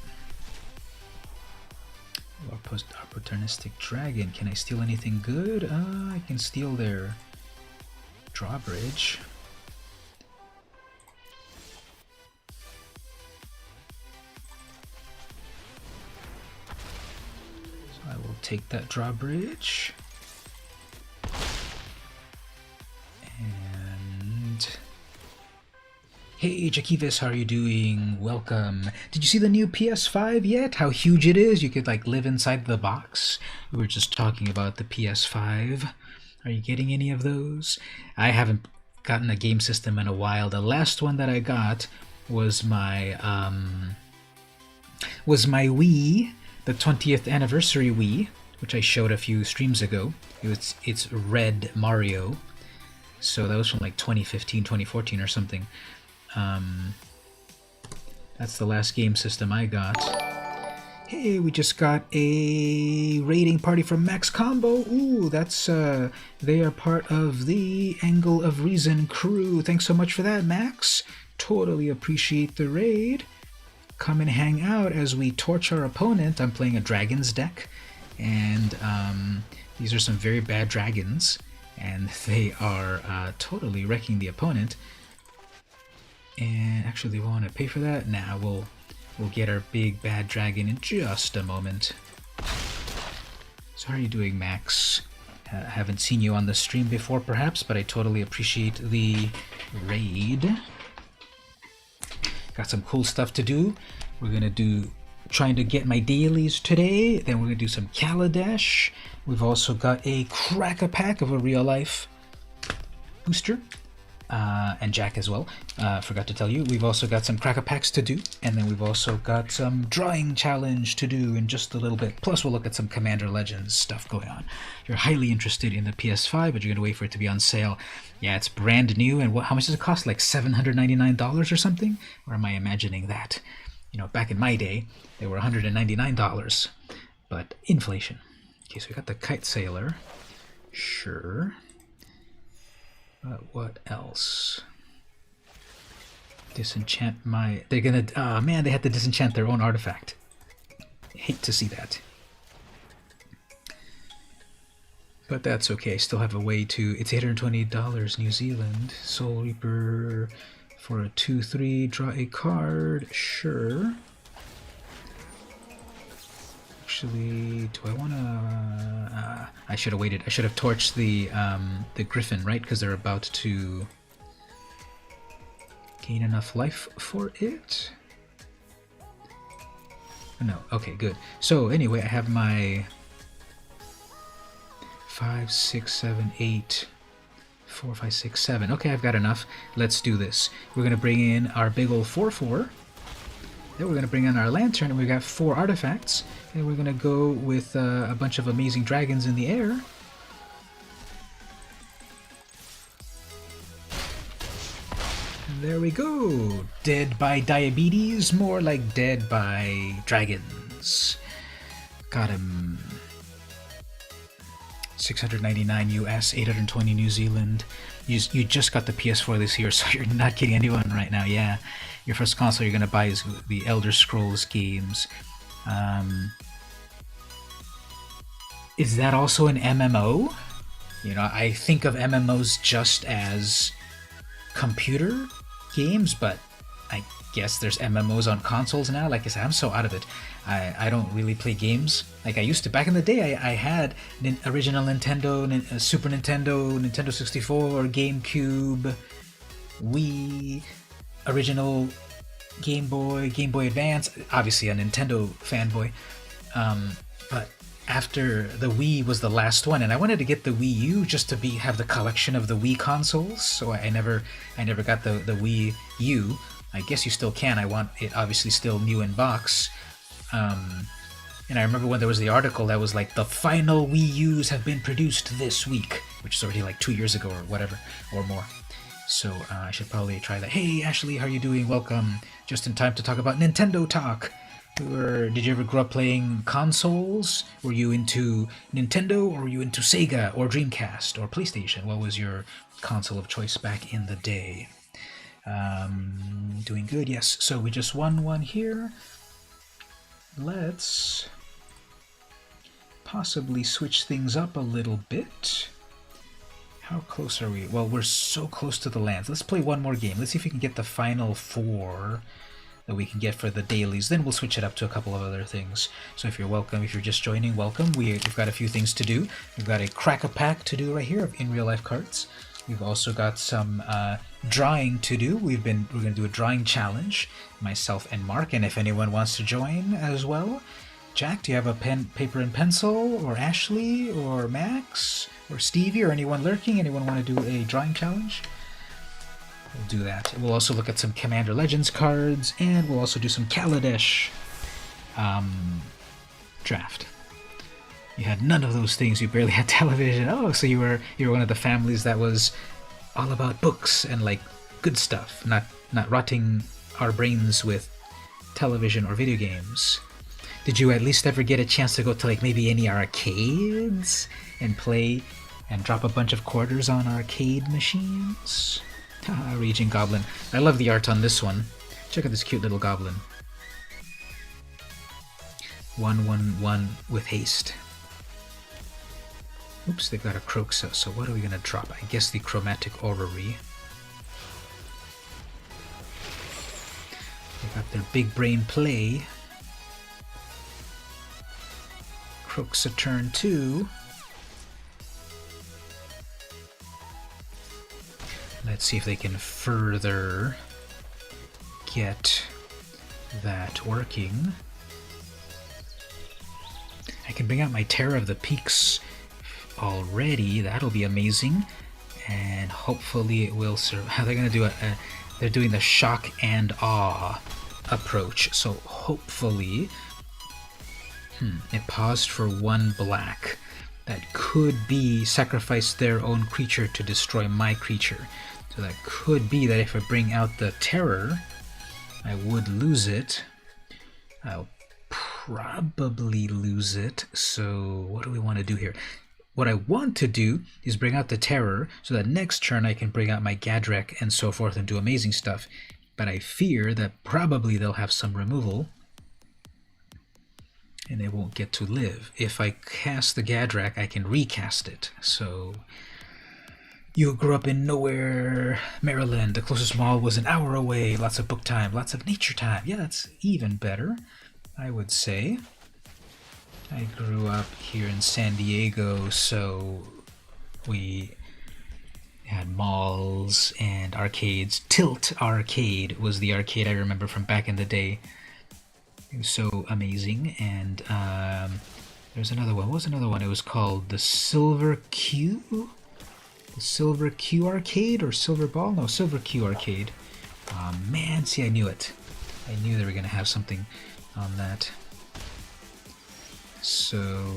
Opportunistic Dragon. Can I steal anything good? I can steal their drawbridge. I will take that drawbridge. And hey Jakivis, how are you doing? Welcome. Did you see the new PS5 yet? How huge it is? You could like live inside the box. We were just talking about the PS5. Are you getting any of those? I haven't gotten a game system in a while. The last one that I got was my Wii, the 20th anniversary Wii, which I showed a few streams ago. It's Red Mario, so that was from like 2015, 2014 or something. That's the last game system I got. Hey, we just got a raiding party from Max Combo. Ooh, that's they are part of the Angle of Reason crew. Thanks so much for that, Max. Totally appreciate the raid. Come and hang out as we torch our opponent. I'm playing a dragons deck, and these are some very bad dragons, and they are totally wrecking the opponent. And actually, we want to pay for that? Nah, we'll get our big bad dragon in just a moment. So how are you doing, Max? Haven't seen you on the stream before, perhaps, but I totally appreciate the raid. Got some cool stuff to do. We're gonna do trying to get my dailies today. Then we're gonna do some Kaladesh. We've also got a crack-a-pack of a real-life booster. And Jack as well. Forgot to tell you, we've also got some cracker packs to do, and then we've also got some drawing challenge to do in just a little bit. Plus, we'll look at some Commander Legends stuff going on. If you're highly interested in the PS5, but you're gonna wait for it to be on sale. Yeah, it's brand new, and how much does it cost? Like $799 or something? Or am I imagining that? You know, back in my day, they were $199, but inflation. Okay, so we got the Kite Sailor. Sure. What else? Disenchant my... They're gonna... Ah, man, they had to disenchant their own artifact. Hate to see that. But that's okay. Still have a way to... It's $820 New Zealand. Soul Reaper for a 2/3. Draw a card. Sure. Actually, do I want to... I should have waited. I should have torched the Griffin, right? Because they're about to gain enough life for it. No. Okay, good. So anyway, I have my 5, 6, 7, 8, 4, 5, 6, 7. Okay, I've got enough. Let's do this. We're going to bring in our big old 4/4. Then we're going to bring in our lantern, and we've got 4 artifacts. And we're going to go with a bunch of amazing dragons in the air. And there we go. Dead by diabetes, more like dead by dragons. Got him. 699 US, 820 New Zealand. You just got the PS4 this year, so you're not kidding anyone right now. Yeah, your first console you're gonna buy is the Elder Scrolls games. Is that also an MMO? You know, I think of MMOs just as computer games, but I guess there's MMOs on consoles now. Like I said, I'm so out of it. I don't really play games like I used to. Back in the day, I had original Nintendo, Super Nintendo, Nintendo 64, GameCube, Wii, original Game Boy Advance. Obviously a Nintendo fanboy. But after the Wii was the last one, and I wanted to get the Wii U just to have the collection of the Wii consoles. So I never got the Wii U. I guess you still can. I want it obviously still new in box. And I remember when there was the article that was like, the final Wii U's have been produced this week, which is already like 2 years ago or whatever, or more. So I should probably try that. Hey, Ashley, how are you doing? Welcome. Just in time to talk about Nintendo talk. Did you ever grow up playing consoles? Were you into Nintendo, or were you into Sega, or Dreamcast, or PlayStation? What was your console of choice back in the day? Doing good, yes. So we just won one here. Let's possibly switch things up a little bit. How close are we? Well, we're so close to the lands. Let's play one more game. Let's see if we can get the final 4 that we can get for the dailies. Then we'll switch it up to a couple of other things. So if you're welcome, if you're just joining, welcome. We've got a few things to do. We've got a crack-a-pack to do right here of in real-life cards. We've also got some drawing to do. We're going to do a drawing challenge, myself and Mark, and if anyone wants to join as well. Jack, do you have a pen, paper, and pencil? Or Ashley? Or Max? Or Stevie? Or anyone lurking? Anyone want to do a drawing challenge? We'll do that. We'll also look at some Commander Legends cards, and we'll also do some Kaladesh draft. You had none of those things. You barely had television. Oh, so you were one of the families that was all about books and like good stuff, not rotting our brains with television or video games. Did you at least ever get a chance to go to like maybe any arcades and play and drop a bunch of quarters on arcade machines? Raging Goblin. I love the art on this one. Check out this cute little goblin. 1/1/1 with haste. Oops, they've got a Croxa, so what are we gonna drop? I guess the Chromatic Orrery. They got their big brain play. Croxa turn 2. Let's see if they can further get that working. I can bring out my Terror of the Peaks already. That'll be amazing. And hopefully it will serve. How they're going to do it? They're doing the shock and awe approach. So hopefully it paused for 1 black. That could be sacrifice their own creature to destroy my creature. So that could be that if I bring out the Terror, I would lose it. I'll probably lose it. So what do we want to do here? What I want to do is bring out the Terror so that next turn I can bring out my Gadrek and so forth and do amazing stuff. But I fear that probably they'll have some removal and they won't get to live. If I cast the Gadrek, I can recast it. So you grew up in nowhere, Maryland. The closest mall was an hour away. Lots of book time, lots of nature time. Yeah, that's even better, I would say. I grew up here in San Diego, so we had malls and arcades. Tilt Arcade was the arcade I remember from back in the day. It was so amazing. And there's another one. What was another one? It was called the Silver Q? The Silver Q Arcade or Silver Ball? No, Silver Q Arcade. Man, see, I knew it. I knew they were going to have something on that. So,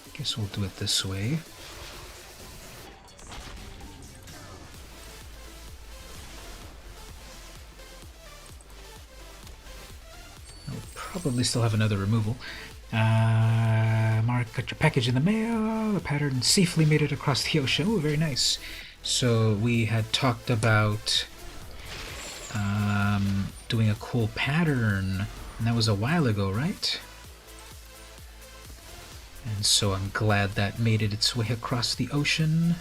I guess we'll do it this way. I'll probably still have another removal. Mark, got your package in the mail. The pattern safely made it across the ocean. Oh, very nice. So we had talked about doing a cool pattern, and that was a while ago, right? And so I'm glad that made it its way across the ocean.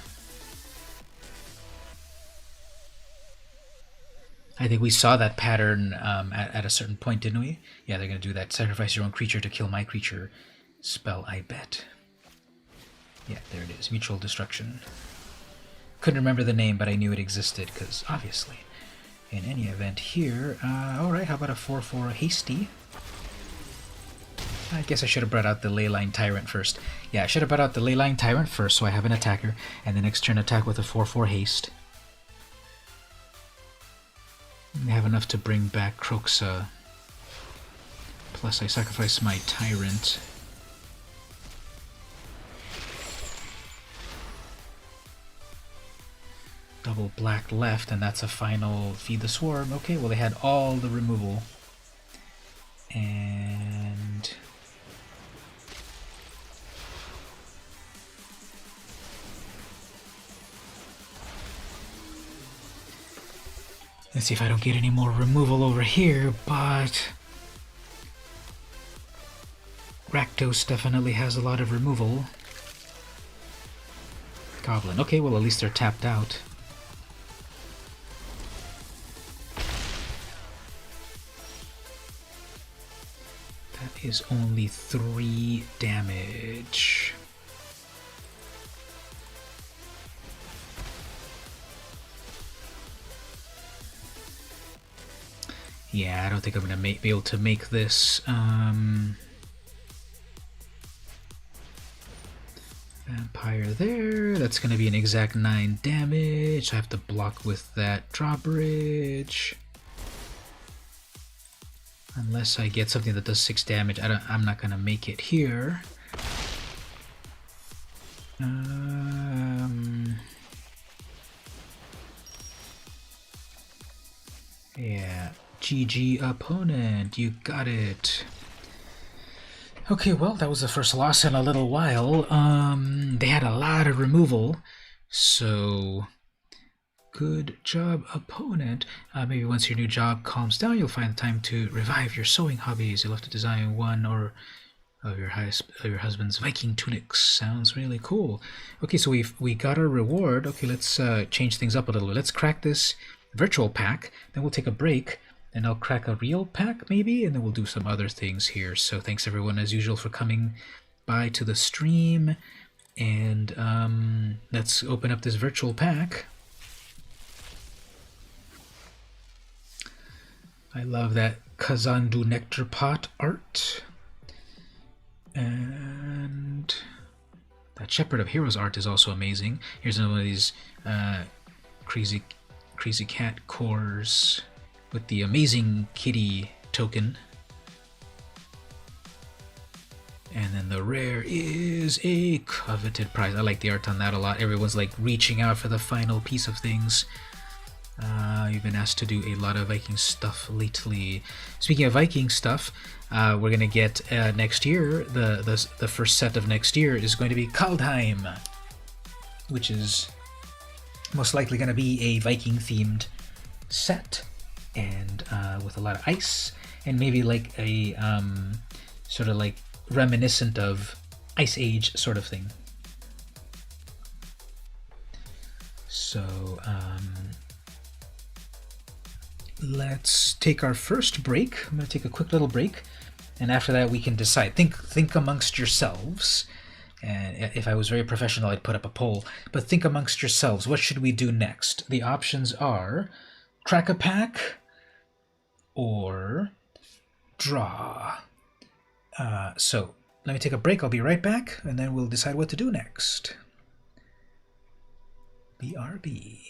I think we saw that pattern at a certain point, didn't we? Yeah, they're going to do that. Sacrifice your own creature to kill my creature spell, I bet. Yeah, there it is. Mutual Destruction. Couldn't remember the name, but I knew it existed, because obviously. In any event here, alright, how about a 4/4 Hasty? I guess I should have brought out the Leyline Tyrant first. Yeah, I should have brought out the Leyline Tyrant first, so I have an attacker, and the next turn attack with a 4/4 Haste. I have enough to bring back Croxa. Plus I sacrifice my Tyrant. Double black left, and that's a final Feed the Swarm. Okay, well they had all the removal. And let's see if I don't get any more removal over here, but Rakdos definitely has a lot of removal. Goblin. Okay, well at least they're tapped out. That is only 3 damage. Yeah, I don't think I'm going to be able to make this. Vampire Higher there. That's going to be an exact 9 damage. I have to block with that drawbridge. Unless I get something that does 6 damage, I'm not going to make it here. Yeah. GG opponent. You got it. Okay, well, that was the first loss in a little while. They had a lot of removal, so good job, opponent. Maybe once your new job calms down, you'll find time to revive your sewing hobbies. You'll have to design one or of your husband's Viking tunics. Sounds really cool. Okay, so we got our reward. Okay, let's change things up a little bit. Let's crack this virtual pack. Then we'll take a break. And I'll crack a real pack, maybe, and then we'll do some other things here. So thanks, everyone, as usual, for coming by to the stream. And let's open up this virtual pack. I love that Kazandu Nectar Pot art. And that Shepherd of Heroes art is also amazing. Here's one of these crazy cat cores with the amazing kitty token. And then the rare is a coveted prize. I like the art on that a lot. Everyone's like reaching out for the final piece of things. You've been asked to do a lot of Viking stuff lately. Speaking of Viking stuff, we're gonna get next year, the first set of next year is going to be Kaldheim, which is most likely gonna be a Viking themed set. And with a lot of ice, and maybe like a sort of like reminiscent of Ice Age sort of thing. So let's take our first break. I'm going to take a quick little break, and after that we can decide. Think amongst yourselves. And if I was very professional, I'd put up a poll. But think amongst yourselves. What should we do next? The options are crack a pack or draw. So let me take a break. I'll be right back, and then we'll decide what to do next. BRB.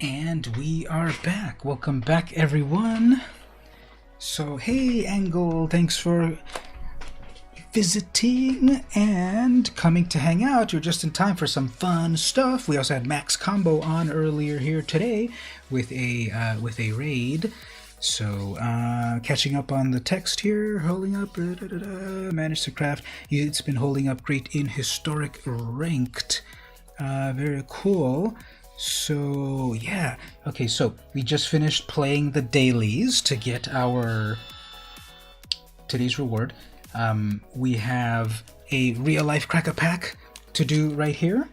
And we are back. Welcome back, everyone. So, hey, Angle, thanks for visiting and coming to hang out. You're just in time for some fun stuff. We also had Max Combo on earlier here today with a raid. So, catching up on the text here, holding up, managed to craft. It's been holding up great in historic ranked. Very cool. So, yeah. Okay, so we just finished playing the dailies to get our today's reward. We have a real-life crack-a-pack to do right here,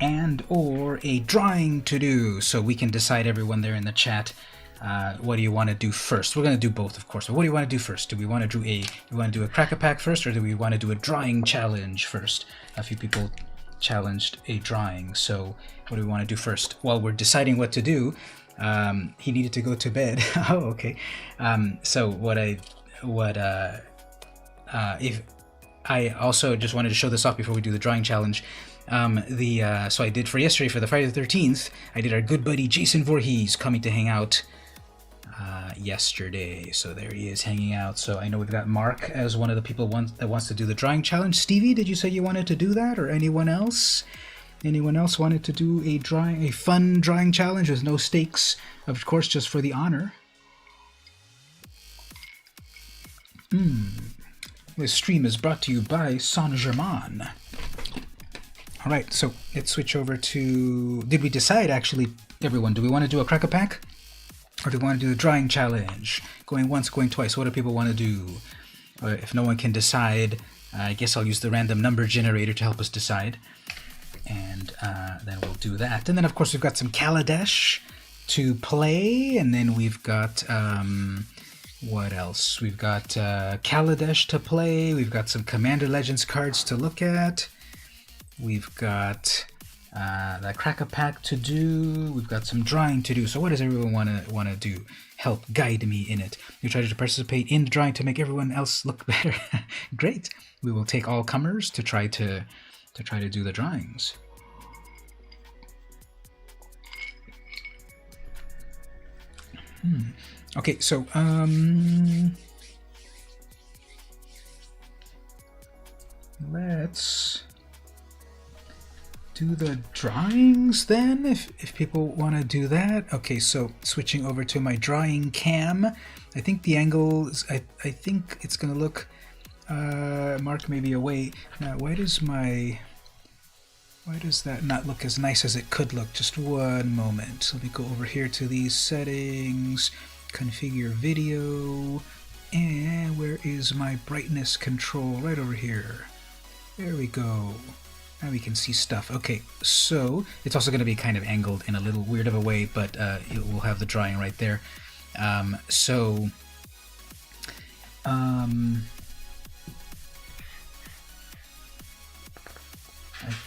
and or a drawing to do, so we can decide, everyone there in the chat, what do you want to do first? We're going to do both, of course, but what do you want to do first? Do we want to do a crack-a-pack first, or do we want to do a drawing challenge first? A few people challenged a drawing, so what do we want to do first? While we're deciding what to do, he needed to go to bed. Oh, okay. So if I also just wanted to show this off before we do the drawing challenge. So I did for yesterday, for the Friday the 13th, I did our good buddy Jason Voorhees coming to hang out yesterday. So there he is hanging out. So I know we've got Mark as one of the people that wants to do the drawing challenge. Stevie, did you say you wanted to do that, or anyone else? Anyone else wanted to do a fun drawing challenge with no stakes, of course, just for the honor? This stream is brought to you by Saint-Germain. All right, so let's switch over to... Did we decide, actually, everyone? Do we want to do a crack-a-pack? Or do we want to do a drawing challenge? Going once, going twice. What do people want to do? If no one can decide, I guess I'll use the random number generator to help us decide. And then we'll do that. And then, of course, we've got some Kaladesh to play. And then we've got... what else? We've got Kaladesh to play. We've got some Commander Legends cards to look at. We've got the Crack-a-Pack to do. We've got some drawing to do. So what does everyone want to do? Help guide me in it. You try to participate in the drawing to make everyone else look better. Great. We will take all comers to try to do the drawings. Okay, so let's do the drawings then, if people want to do that. Okay, so switching over to my drawing cam. I think the angle is, I think it's gonna look Mark may be away. Now why does that not look as nice as it could look? Just one moment. Let me go over here to these settings, configure video, and where is my brightness control? Right over here. There we go. Now we can see stuff. Okay, so it's also going to be kind of angled in a little weird of a way, but we'll have the drawing right there. I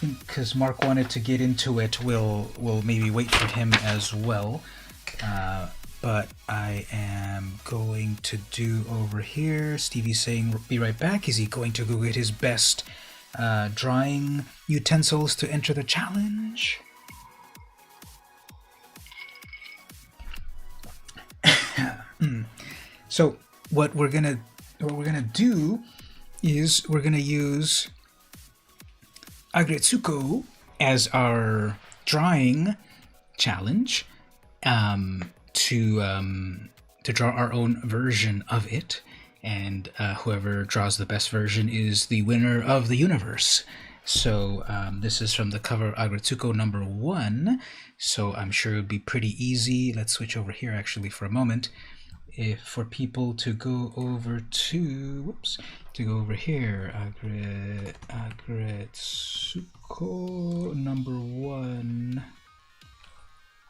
think because Mark wanted to get into it, we'll maybe wait for him as well. But I am going to do over here. Stevie's saying be right back. Is he going to go get his best drawing utensils to enter the challenge? So what we're gonna do is we're gonna use Agretsuko as our drawing challenge, to draw our own version of it, and whoever draws the best version is the winner of the universe. So this is from the cover of Agretsuko number 1, so I'm sure it would be pretty easy. Let's switch over here actually for a moment. If for people to go over to, to go over here, Agretsuko number 1.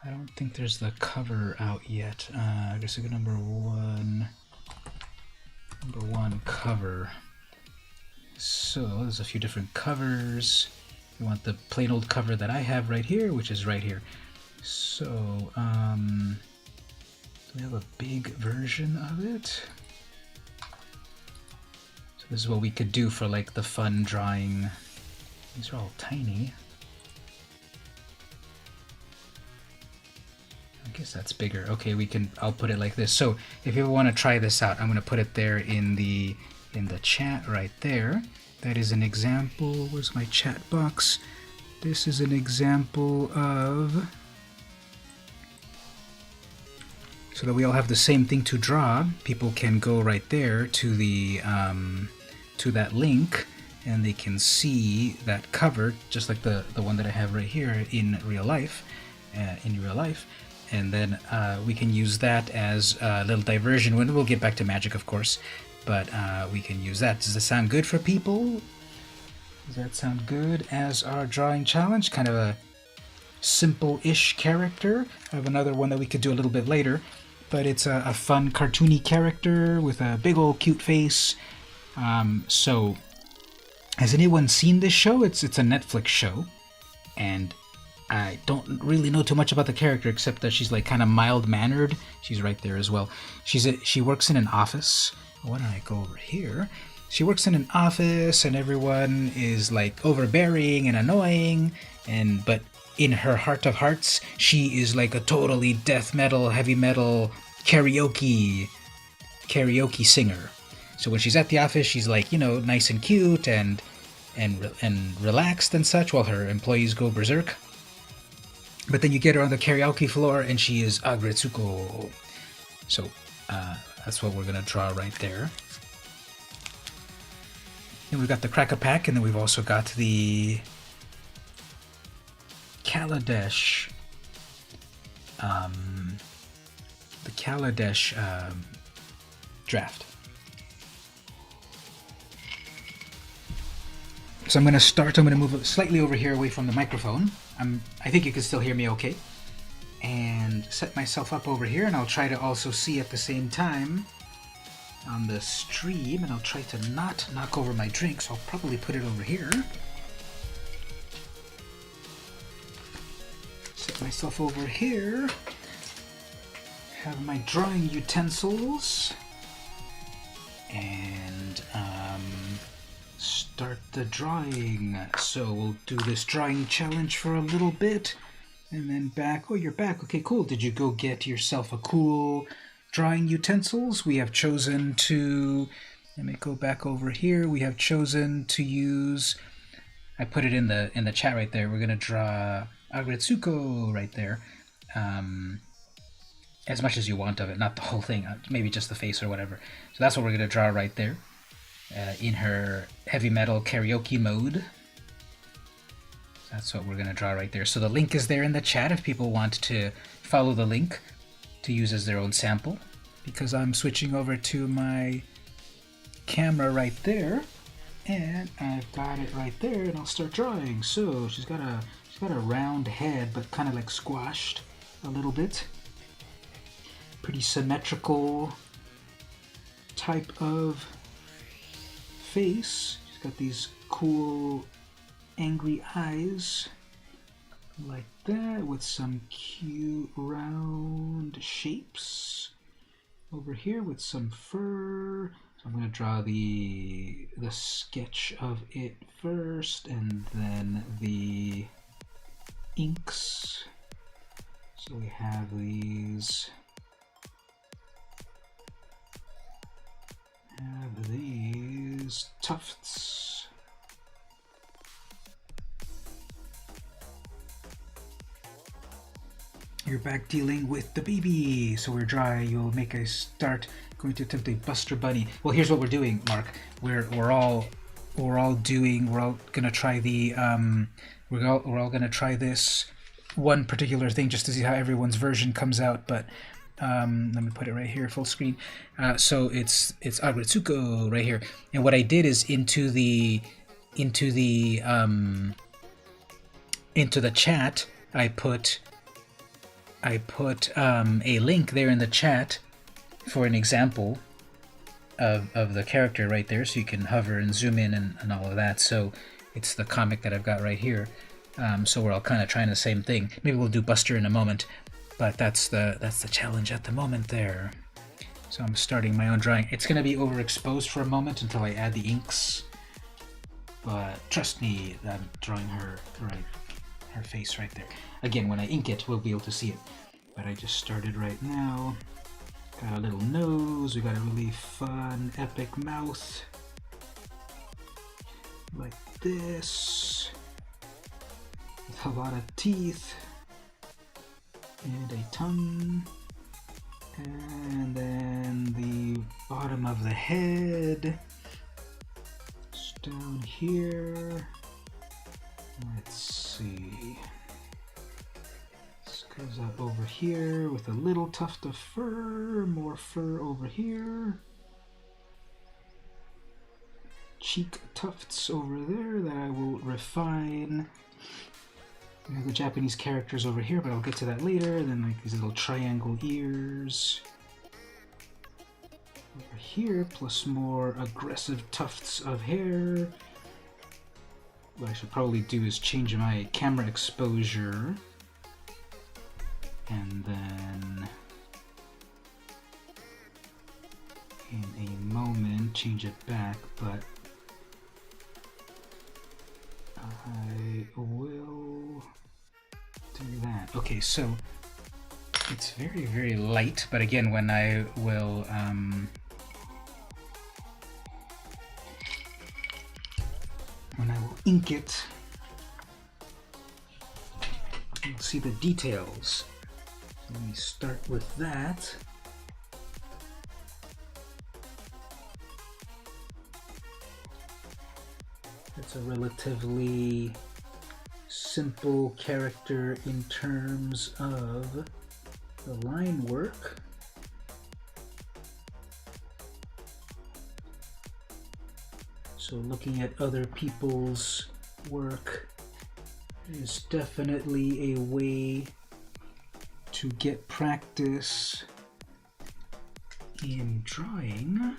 I don't think there's the cover out yet. Agretsuko number 1 cover. So there's a few different covers. You want the plain old cover that I have right here, which is right here. So do we have a big version of it? So this is what we could do for like the fun drawing. These are all tiny. guess that's bigger. Okay, I'll put it like this. So if you want to try this out, I'm going to put it there in the chat right there. That is an example. Where's my chat box? This is an example of, so that we all have the same thing to draw. People can go right there to the to that link, and they can see that cover, just like the one that I have right here in real life. And then we can use that as a little diversion. When we'll get back to magic, of course, but we can use that. Does that sound good for people? Does that sound good as our drawing challenge? Kind of a simple-ish character. I have another one that we could do a little bit later, but it's a fun cartoony character with a big old cute face. So has anyone seen this show? It's a Netflix show, and I don't really know too much about the character except that she's like kind of mild-mannered. She's right there as well. She works in an office. Why don't I go over here? She works in an office, and everyone is like overbearing and annoying, but in her heart of hearts, she is like a totally death metal, heavy metal karaoke singer. So when she's at the office, she's like, nice and cute and relaxed and such, while her employees go berserk. But then you get her on the karaoke floor, and she is Agretsuko. So that's what we're gonna draw right there. And we've got the Crack-a-Pack, and then we've also got the Kaladesh. The Kaladesh draft. So I'm going to move slightly over here away from the microphone. I think you can still hear me okay. And set myself up over here, and I'll try to also see at the same time on the stream, and I'll try to not knock over my drink, so I'll probably put it over here. Set myself over here. Have my drawing utensils. And start the drawing. So we'll do this drawing challenge for a little bit, and then back. Oh, you're back. Okay, cool. Did you go get yourself a cool drawing utensils? We have chosen to, let me go back over here. We have chosen to use, I put it in the chat right there. We're gonna draw Agretsuko right there. As much as you want of it, not the whole thing, maybe just the face or whatever. So that's what we're gonna draw right there. In her heavy metal karaoke mode. That's what we're going to draw right there. So the link is there in the chat if people want to follow the link to use as their own sample. Because I'm switching over to my camera right there, and I've got it right there, and I'll start drawing. So she's got a round head, but kind of like squashed a little bit. Pretty symmetrical type of face. She's got these cool angry eyes like that, with some cute round shapes over here with some fur. So I'm going to draw the sketch of it first, and then the inks. So we have these tufts. You're back dealing with the baby. So we're dry. You'll make a start. Going to attempt a Buster Bunny. Well, here's what we're doing, Mark. We're all gonna try the we're all gonna try this one particular thing just to see how everyone's version comes out. But let me put it right here, full screen. So it's Agretsuko right here. And what I did is into the chat, I put a link there in the chat for an example of the character right there, so you can hover and zoom in and all of that. So it's the comic that I've got right here. So we're all kind of trying the same thing. Maybe we'll do Buster in a moment, but that's the challenge at the moment there. So I'm starting my own drawing. It's going to be overexposed for a moment until I add the inks, but trust me, I'm drawing her face right there. Again, when I ink it, we'll be able to see it. but I just started right now. Got a little nose, we got a really fun, epic mouth. Like this. With a lot of teeth. And a tongue. And then the bottom of the head. It's down here. Let's see. This goes up over here with a little tuft of fur. More fur over here. Cheek tufts over there that I will refine. We have the Japanese characters over here, but I'll get to that later. Then like these little triangle ears over here, plus more aggressive tufts of hair. What I should probably do is change my camera exposure, and then in a moment change it back, but I will do that. Okay, so it's very, very light, but again, when I will ink it, you'll see the details. So let me start with that. It's a relatively simple character in terms of the line work. So looking at other people's work is definitely a way to get practice in drawing.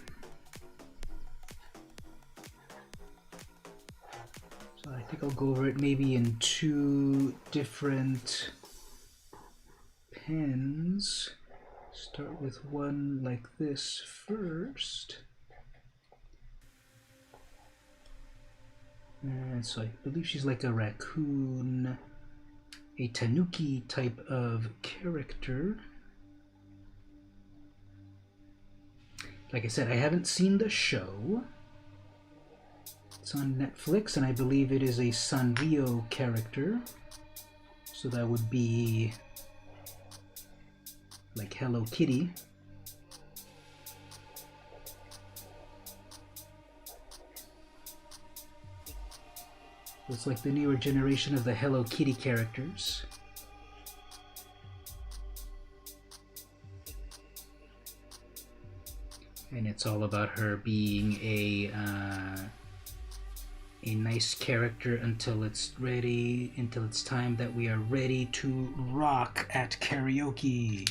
So I think I'll go over it maybe in 2 different pens. Start with one like this first. And so I believe she's like a raccoon, a tanuki type of character. Like I said, I haven't seen the show. It's on Netflix, and I believe it is a Sanrio character. So that would be like Hello Kitty. It's like the newer generation of the Hello Kitty characters. And it's all about her being a nice character until it's time that we are ready to rock at karaoke.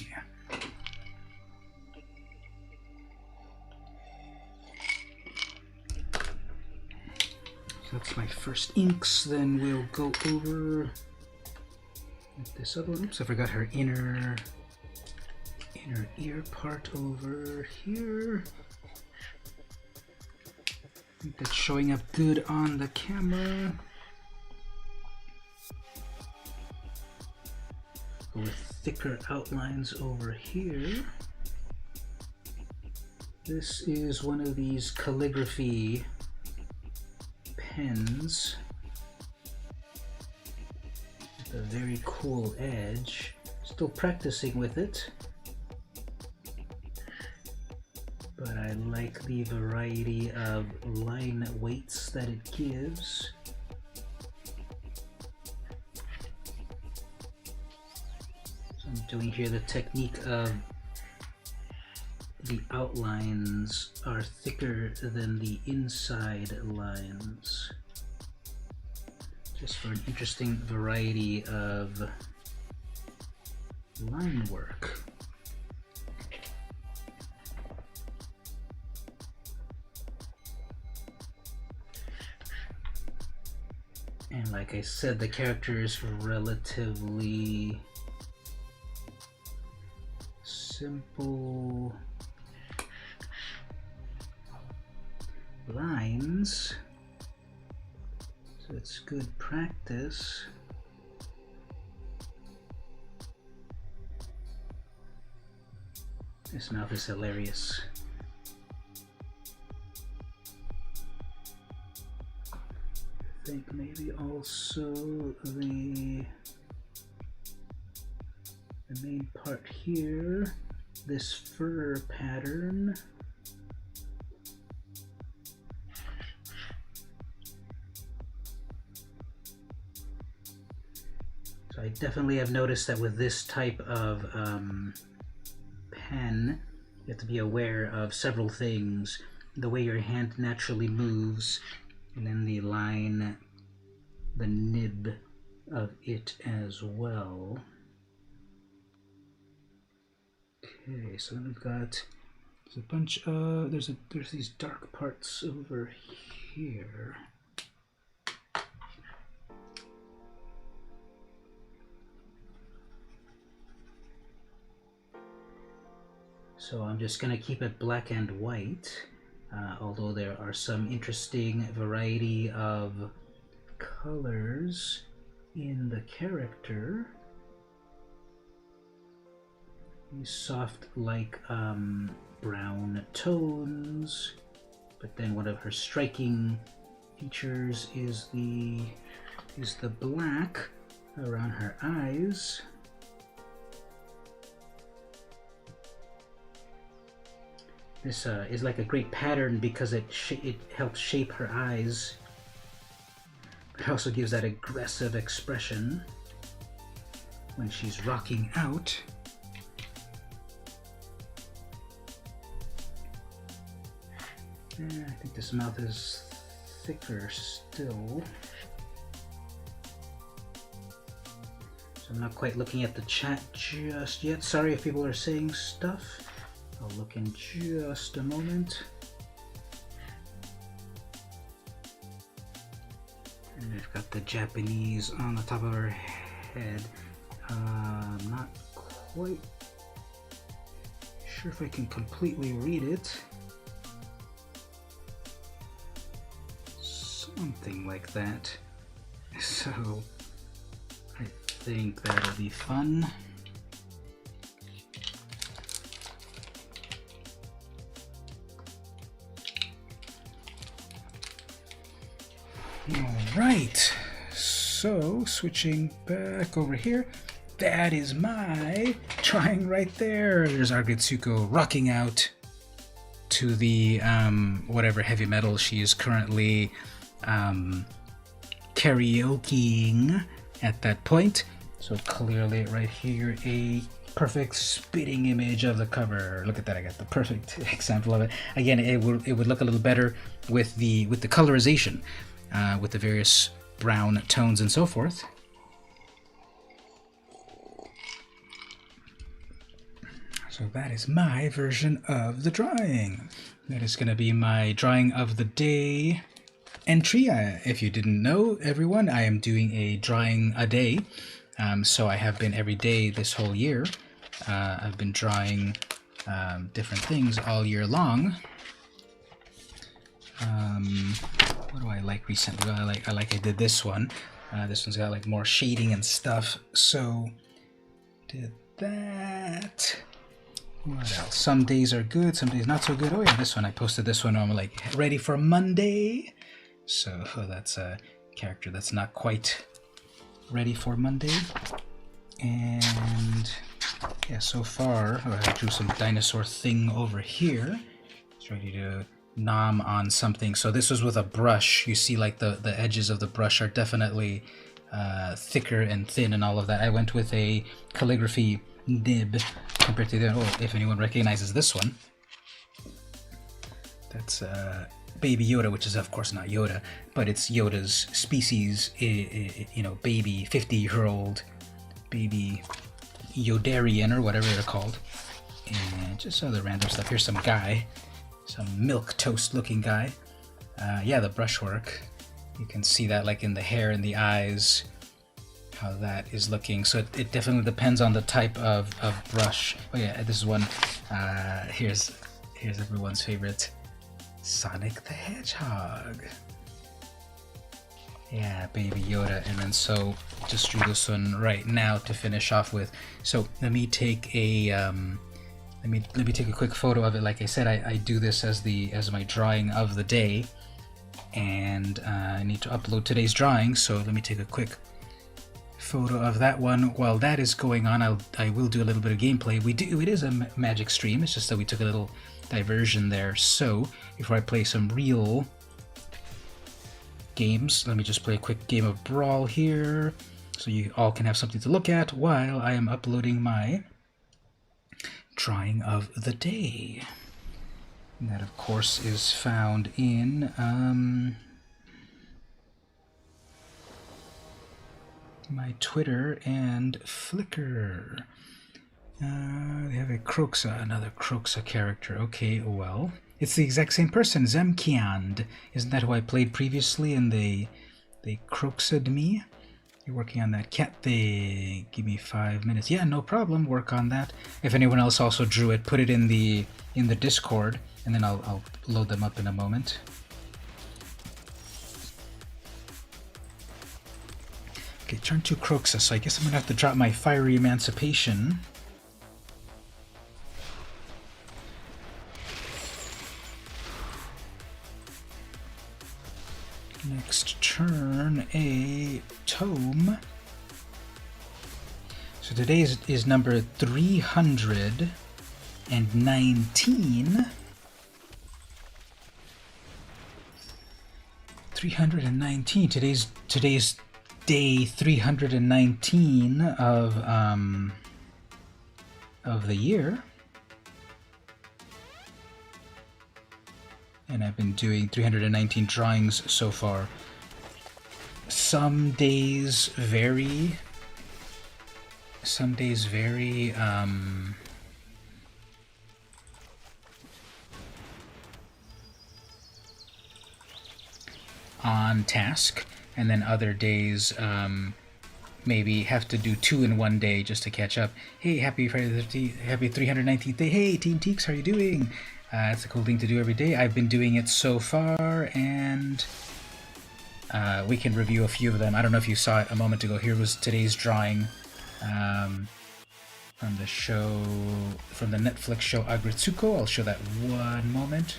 So that's my first inks. Then we'll go over this other one. Oops, I forgot her inner ear part over here. I think that's showing up good on the camera. Go with thicker outlines over here. This is one of these calligraphy pens with a very cool edge. Still practicing with it, but I like the variety of line weights that it gives. So I'm doing here the technique of the outlines are thicker than the inside lines, just for an interesting variety of line work. And like I said, the character is relatively simple lines, so it's good practice. This mouth is hilarious. I think maybe also the main part here, this fur pattern. So I definitely have noticed that with this type of pen, you have to be aware of several things. The way your hand naturally moves, and then the line, the nib of it as well. Okay, so then we've got a bunch of there's these dark parts over here. So I'm just gonna keep it black and white, although there are some interesting variety of colors in the character. These soft, like brown tones, but then one of her striking features is the black around her eyes. This is like a great pattern because it helps shape her eyes. It also gives that aggressive expression when she's rocking out. I think this mouth is thicker still. So I'm not quite looking at the chat just yet. Sorry if people are saying stuff. I'll look in just a moment. And we've got the Japanese on the top of her head. I'm not quite sure if I can completely read it. Something like that. So I think that'll be fun. Alright, so switching back over here, that is my drawing right there. There's Argetsuko rocking out to the whatever heavy metal she is currently karaokeing at that point. So clearly right here, a perfect spitting image of the cover. Look at that, I got the perfect example of it. Again, it would look a little better with the colorization. With the various brown tones and so forth. So that is my version of the drawing. That is going to be my drawing of the day entry. If you didn't know, everyone, I am doing a drawing a day. So I have been every day this whole year. I've been drawing different things all year long. What do I like recently? I did this one. This one's got like more shading and stuff. So did that. What else? Some days are good, some days not so good. Oh yeah, this one, I posted this one. I'm like ready for Monday. So that's a character that's not quite ready for Monday. And yeah, so far I drew some dinosaur thing over here. It's ready to nom on something. So this was with a brush. You see like the edges of the brush are definitely thicker and thin and all of that. I went with a calligraphy nib compared to the, oh, if anyone recognizes this one, that's Baby Yoda, which is of course not Yoda, but it's Yoda's species, you know, baby, 50-year-old baby Yodarian or whatever they're called. And just other random stuff. Here's some guy, some milk toast looking guy. Yeah, the brushwork, you can see that like in the hair and the eyes, how that is looking. So it definitely depends on the type of brush. Oh yeah, this is one. Here's everyone's favorite, Sonic the Hedgehog. Yeah, Baby Yoda. And then so just drew this one right now to finish off with. So let me take a Let me take a quick photo of it. Like I said, I do this as my drawing of the day, and I need to upload today's drawing. So let me take a quick photo of that one. While that is going on, I will do a little bit of gameplay. It is a magic stream. It's just that we took a little diversion there. So before I play some real games, let me just play a quick game of Brawl here, so you all can have something to look at while I am uploading my drawing of the day. And that, of course, is found in my Twitter and Flickr. They have a Croxa, another Croxa character. Okay, well, it's the exact same person, Zemkiand. Isn't that who I played previously, and they Croxa'd me? You're working on that cat thing. Give me 5 minutes. Yeah, no problem. Work on that. If anyone else also drew it, put it in the Discord, and then I'll load them up in a moment. Okay, turn to Croxa, so I guess I'm gonna have to drop my Fiery Emancipation. Next turn, a tome. So today is number 319. 319. Today's day 319 of the year. And I've been doing 319 drawings so far. Some days vary. On task, and then other days maybe have to do 2 in one day just to catch up. Hey, happy Friday the 13th, happy 319th day. Hey, Team Teeks, how are you doing? It's a cool thing to do every day. I've been doing it so far, and we can review a few of them. I don't know if you saw it a moment ago. Here was today's drawing from the Netflix show Agretsuko. I'll show that one moment.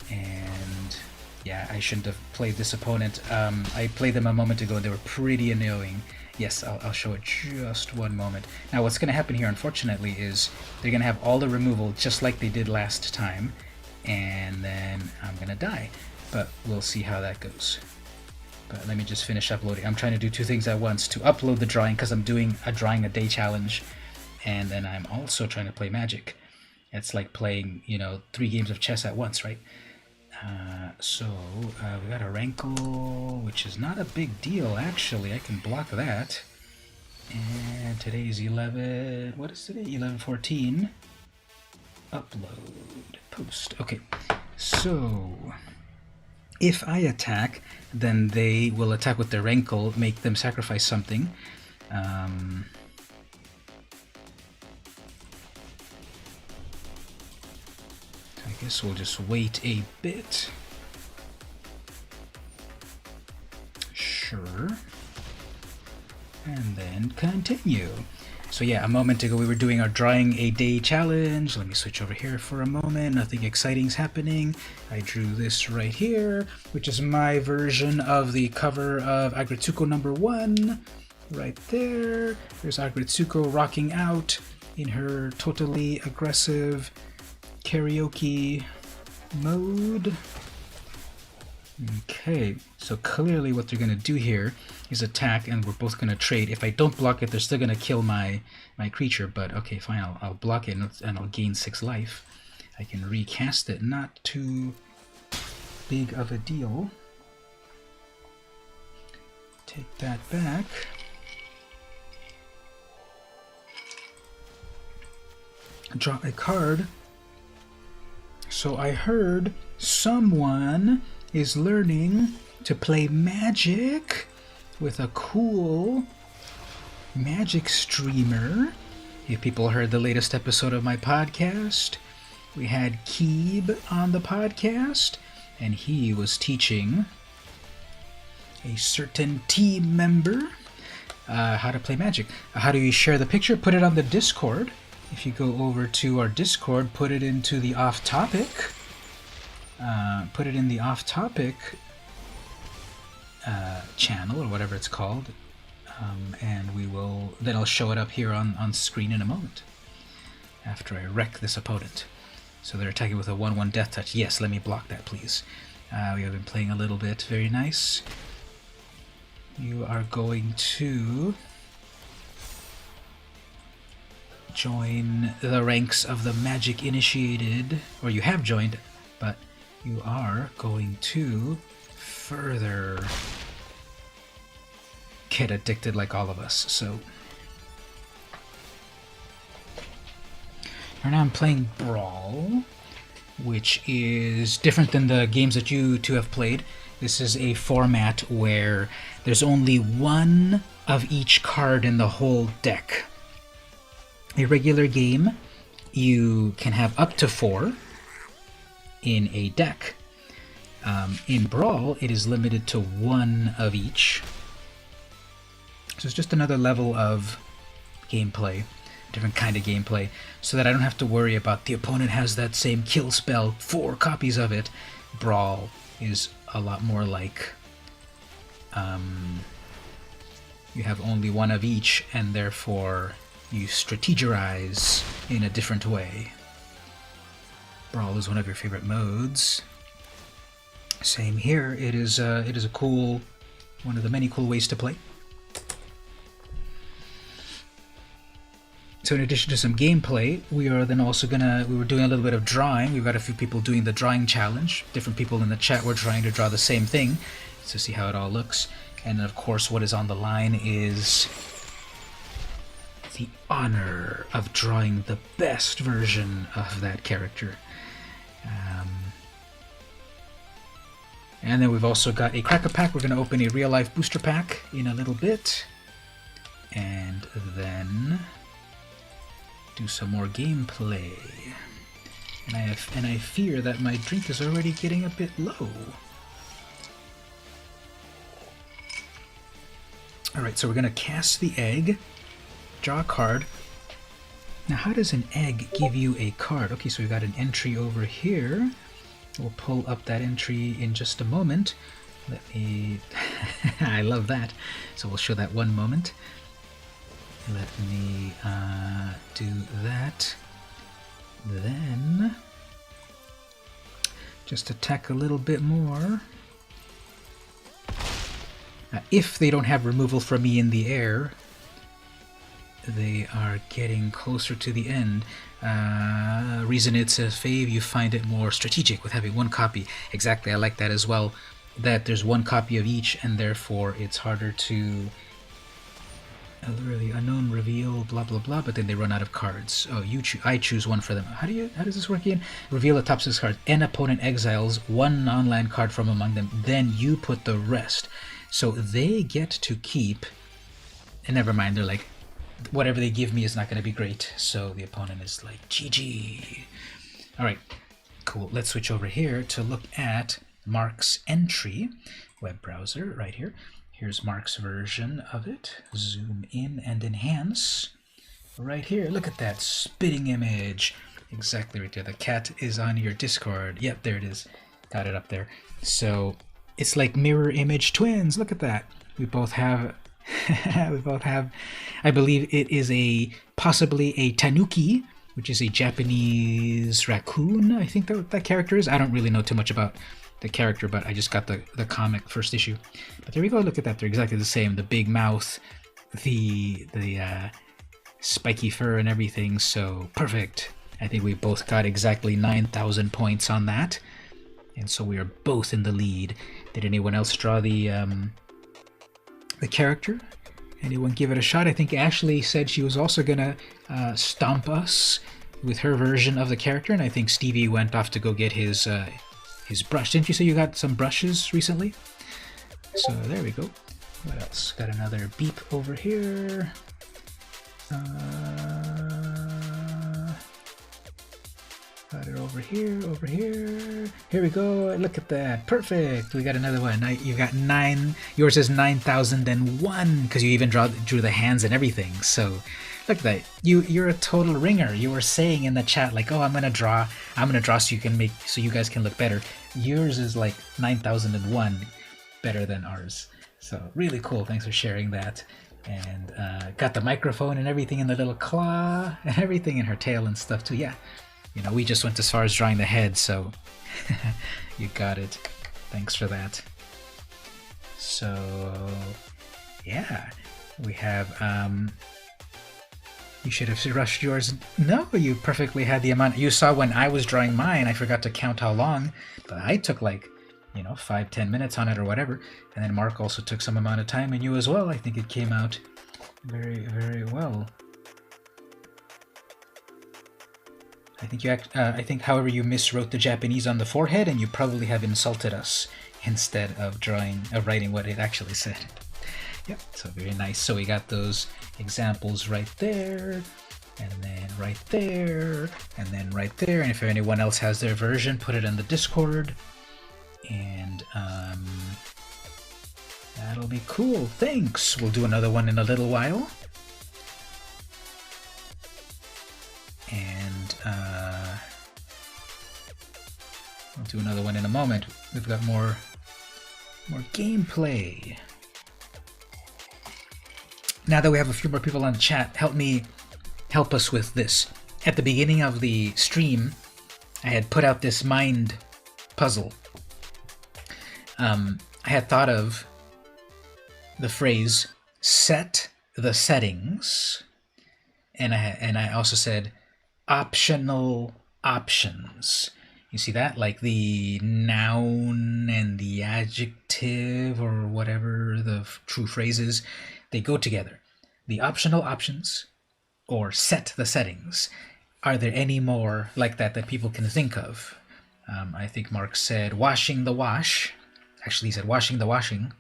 And yeah, I shouldn't have played this opponent. I played them a moment ago, and they were pretty annoying. Yes, I'll show it just one moment. Now, what's going to happen here, unfortunately, is they're going to have all the removal just like they did last time, and then I'm going to die. But we'll see how that goes. But let me just finish uploading. I'm trying to do 2 things at once: to upload the drawing, because I'm doing a drawing a day challenge, and then I'm also trying to play Magic. It's like playing, 3 games of chess at once, right? We got a Rankle, which is not a big deal, actually. I can block that. And today's 11... What is today? 11:14. Upload. Post. Okay. So, if I attack, then they will attack with their Rankle, make them sacrifice something. I guess we'll just wait a bit. Sure. And then continue. So yeah, a moment ago we were doing our drawing a day challenge. Let me switch over here for a moment. Nothing exciting's happening. I drew this right here, which is my version of the cover of Agretsuko #1. Right there. There's Agretsuko rocking out in her totally aggressive karaoke mode. Okay, so clearly what they're going to do here is attack, and we're both going to trade. If I don't block it, they're still going to kill my creature, but okay, fine, I'll block it, and I'll gain 6 life. I can recast it, not too big of a deal. Take that back. Draw a card. So I heard someone is learning to play Magic with a cool Magic streamer. If people heard the latest episode of my podcast, we had Keeb on the podcast, and he was teaching a certain team member how to play Magic. How do you share the picture? Put it on the Discord. if you go over to our Discord, put it into the off-topic. Put it in the off-topic channel, or whatever it's called, and then I'll show it up here on screen in a moment, after I wreck this opponent. So they're attacking with a 1/1 death touch. Yes, let me block that, please. We have been playing a little bit. Very nice. You are going to join the ranks of the magic initiated, or you have joined, but you are going to further get addicted like all of us. So right now I'm playing Brawl, which is different than the games that you two have played. This is a format where there's only one of each card in the whole deck. A regular game, you can have up to 4 in a deck. In Brawl, it is limited to 1 of each. So it's just another level of gameplay, different kind of gameplay, so that I don't have to worry about the opponent has that same kill spell, 4 copies of it. Brawl is a lot more like you have only 1 of each, and therefore you strategize in a different way. Brawl is one of your favorite modes. Same here. It is a cool, one of the many cool ways to play. So in addition to some gameplay, we are then also we were doing a little bit of drawing. We've got a few people doing the drawing challenge. Different people in the chat were trying to draw the same thing to see how it all looks. And of course, what is on the line is the honor of drawing the best version of that character. And then we've also got a cracker pack. We're going to open a real-life booster pack in a little bit. And then do some more gameplay. And I fear that my drink is already getting a bit low. Alright, so we're going to cast the egg, draw a card. Now, how does an egg give you a card? Okay, so we've got an entry over here. We'll pull up that entry in just a moment. Let me... I love that. So we'll show that one moment. Let me do that. Then, just attack a little bit more. If they don't have removal from me in the air, they are getting closer to the end. Reason it says fave, you find it more strategic with having 1 copy. Exactly, I like that as well. That there's 1 copy of each, and therefore it's harder to... Literally unknown reveal, blah blah blah, but then they run out of cards. Oh, I choose 1 for them. How does this work again? Reveal the top 6 cards. An opponent exiles 1 non-land card from among them. Then you put the rest. So they get to keep. And never mind, they're like, whatever they give me is not going to be great. So the opponent is like, GG. All right, cool. Let's switch over here to look at Mark's entry. Web browser right here. Here's Mark's version of it. Zoom in and enhance. Right here, look at that spitting image. Exactly right there. The cat is on your Discord. Yep, there it is. Got it up there. So it's like mirror image twins. Look at that. We both have, I believe it is possibly a tanuki, which is a Japanese raccoon, I think that character is. I don't really know too much about the character, but I just got the comic first issue. But there we go, look at that, they're exactly the same. The big mouth, the spiky fur and everything, so perfect. I think we both got exactly 9,000 points on that. And so we are both in the lead. Did anyone else draw the character? Anyone give it a shot? I think Ashley said she was also gonna stomp us with her version of the character, and I think Stevie went off to go get his brush. Didn't you say you got some brushes recently? So there we go. What else? Got another beep over here. Got it over here, over here. Here we go. Look at that. Perfect. We got another one. You got 9. Yours is 9,001 because you even drew the hands and everything. So Look at that. You're a total ringer. You were saying in the chat like, "Oh, I'm gonna draw so you can make so you guys can look better." Yours is like 9001 better than ours. So really cool. Thanks for sharing that. And got the microphone and everything in the little claw and everything in her tail and stuff too. Yeah, you know, we just went as far as drawing the head, so you got it. Thanks for that. So yeah, we have you should have rushed yours. No, you perfectly had the amount. You saw when I was drawing mine, I forgot to count how long, but I took like, you know, 5-10 minutes on it or whatever. And then Mark also took some amount of time, and you as well. I think it came out very, very well. I think, however, you miswrote the Japanese on the forehead, and you probably have insulted us instead of writing what it actually said. Yep, so very nice. So we got those examples right there, and then right there, and then right there. And if anyone else has their version, put it in the Discord. And that'll be cool. Thanks. We'll do another one in a little while. And we'll do another one in a moment. We've got more gameplay. Now that we have a few more people on the chat, help us with this. At the beginning of the stream, I had put out this mind puzzle. I had thought of the phrase "set the settings," and I also said optional options. You see that? Like the noun and the adjective or whatever the true phrase is, they go together. The optional options or set the settings. Are there any more like that people can think of? I think Mark said washing the wash. Actually, he said washing the washing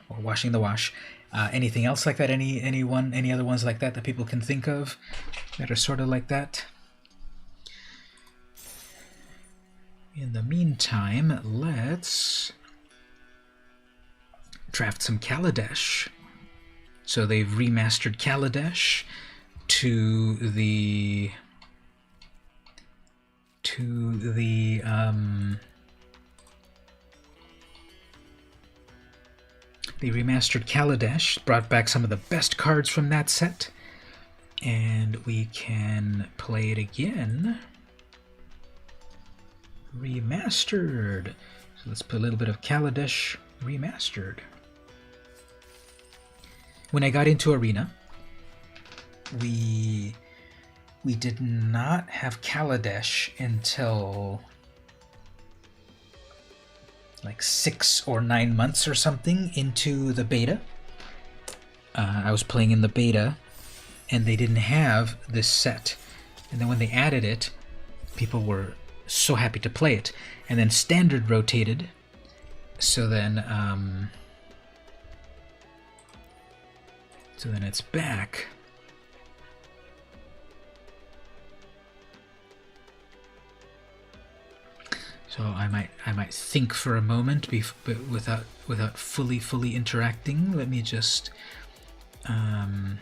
or washing the wash. Anything else like that? Any other ones like that people can think of that are sort of like that? In the meantime, let's draft some Kaladesh. So they've remastered Kaladesh to the they remastered Kaladesh, brought back some of the best cards from that set, and we can play it again. Remastered. So let's put a little bit of Kaladesh Remastered. When I got into Arena, we did not have Kaladesh until like 6 or 9 months or something into the beta. I was playing in the beta, and they didn't have this set. And then when they added it, people were so happy to play it. And then Standard rotated, so then it's back. So I might think for a moment, but without fully interacting. Let me just kind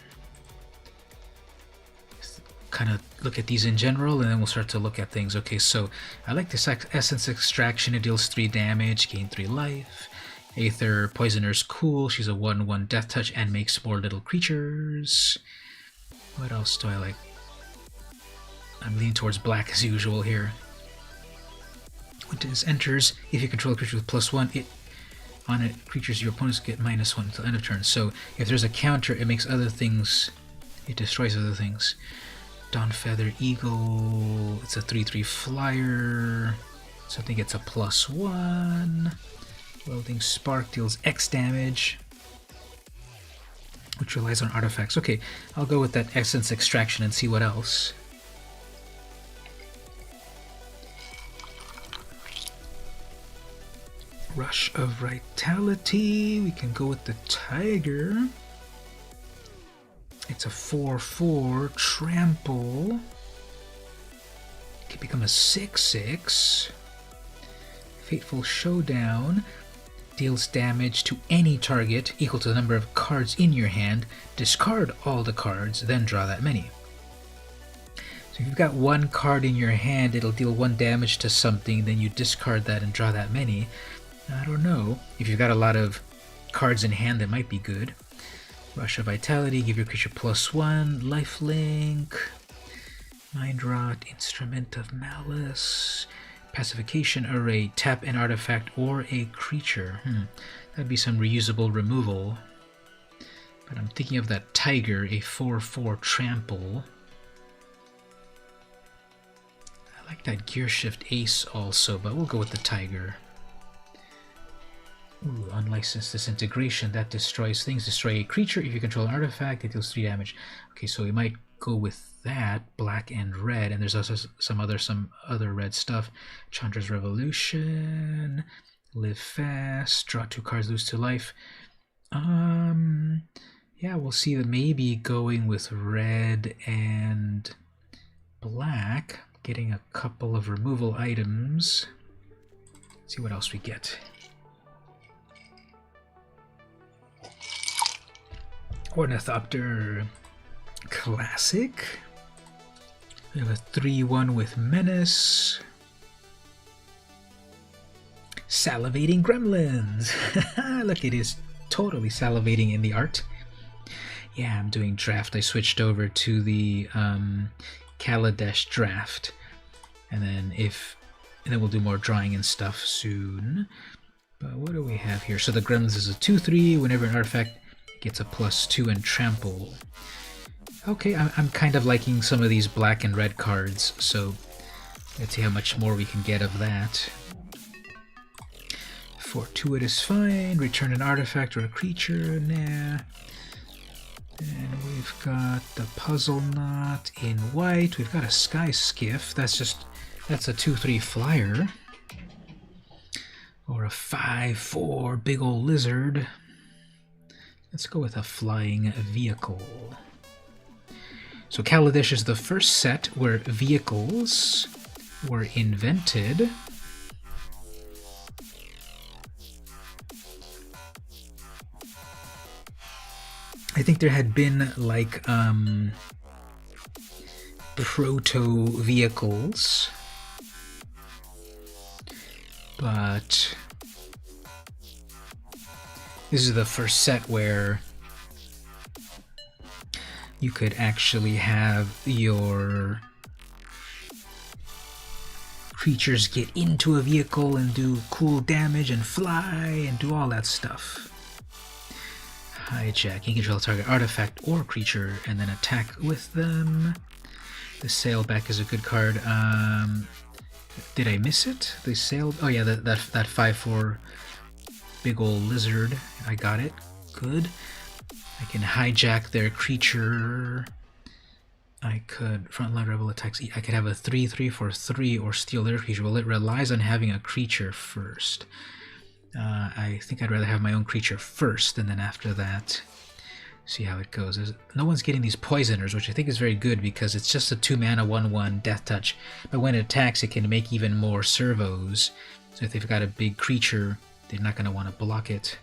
of look at these in general, and then we'll start to look at things. Okay, so I like this Essence Extraction. It deals 3 damage, gain 3 life. Aether Poisoner's cool. She's a 1/1 death touch and makes more little creatures. What else do I like? I'm leaning towards black as usual here. What is enters? If you control a creature with +1, on it creatures your opponents get -1 until end of turn. So if there's a counter, it makes other things. It destroys other things. Dawnfeather Eagle. It's a 3/3 flyer. So I think it's a +1. Welding Spark deals X damage, which relies on artifacts. Okay, I'll go with that Essence Extraction and see what else. Rush of Vitality. We can go with the Tiger. It's a 4/4 Trample. It can become a 6/6. Fateful Showdown. deals damage to any target equal to the number of cards in your hand. Discard all the cards, then draw that many. So if you've got one card in your hand, it'll deal 1 damage to something, then you discard that and draw that many. I don't know. If you've got a lot of cards in hand, that might be good. Rush of Vitality, give your creature +1. Lifelink. Mind Rot, Instrument of Malice. Pacification Array, tap an artifact or a creature. That'd be some reusable removal. But I'm thinking of that Tiger, a 4/4 trample. I like that Gear Shift Ace also, but we'll go with the Tiger. Ooh, Unlicensed Disintegration, that destroys things. Destroy a creature. If you control an artifact, it deals 3 damage. Okay, so we might go with that, black and red, and there's also some other red stuff. Chandra's Revolution, live fast, draw 2 cards, lose 2 life. Yeah, we'll see that maybe going with red and black, getting a couple of removal items. Let's see what else we get. Ornithopter Classic. We have a 3/1 with Menace. Salivating Gremlins. Look, it is totally salivating in the art. Yeah, I'm doing draft. I switched over to the Kaladesh draft, and then we'll do more drawing and stuff soon. But what do we have here? So the Gremlins is a 2/3. Whenever an artifact gets a +2 and trample. Okay, I'm kind of liking some of these black and red cards, so let's see how much more we can get of that. Fortuitous Find, return an artifact or a creature, nah. And we've got the Puzzle Knot in white, we've got a Sky Skiff, that's a 2/3 flyer. Or a 5/4 big ol' lizard. Let's go with a flying vehicle. So Kaladesh is the first set where vehicles were invented. I think there had been like proto-vehicles, but this is the first set where you could actually have your creatures get into a vehicle and do cool damage and fly and do all that stuff. Hijack. You can control a target artifact or creature and then attack with them. The Sailback is a good card. Did I miss it? The sail. Oh yeah, that 5/4 big ol' lizard. I got it. Good. I can hijack their creature. I could frontline rebel attacks. I could have a 3/3 for 3 or steal their creature. Well, it relies on having a creature first. I think I'd rather have my own creature first, and then after that, see how it goes. No one's getting these poisoners, which I think is very good because it's just a 2-mana 1/1 death touch. But when it attacks, it can make even more servos. So if they've got a big creature, they're not going to want to block it.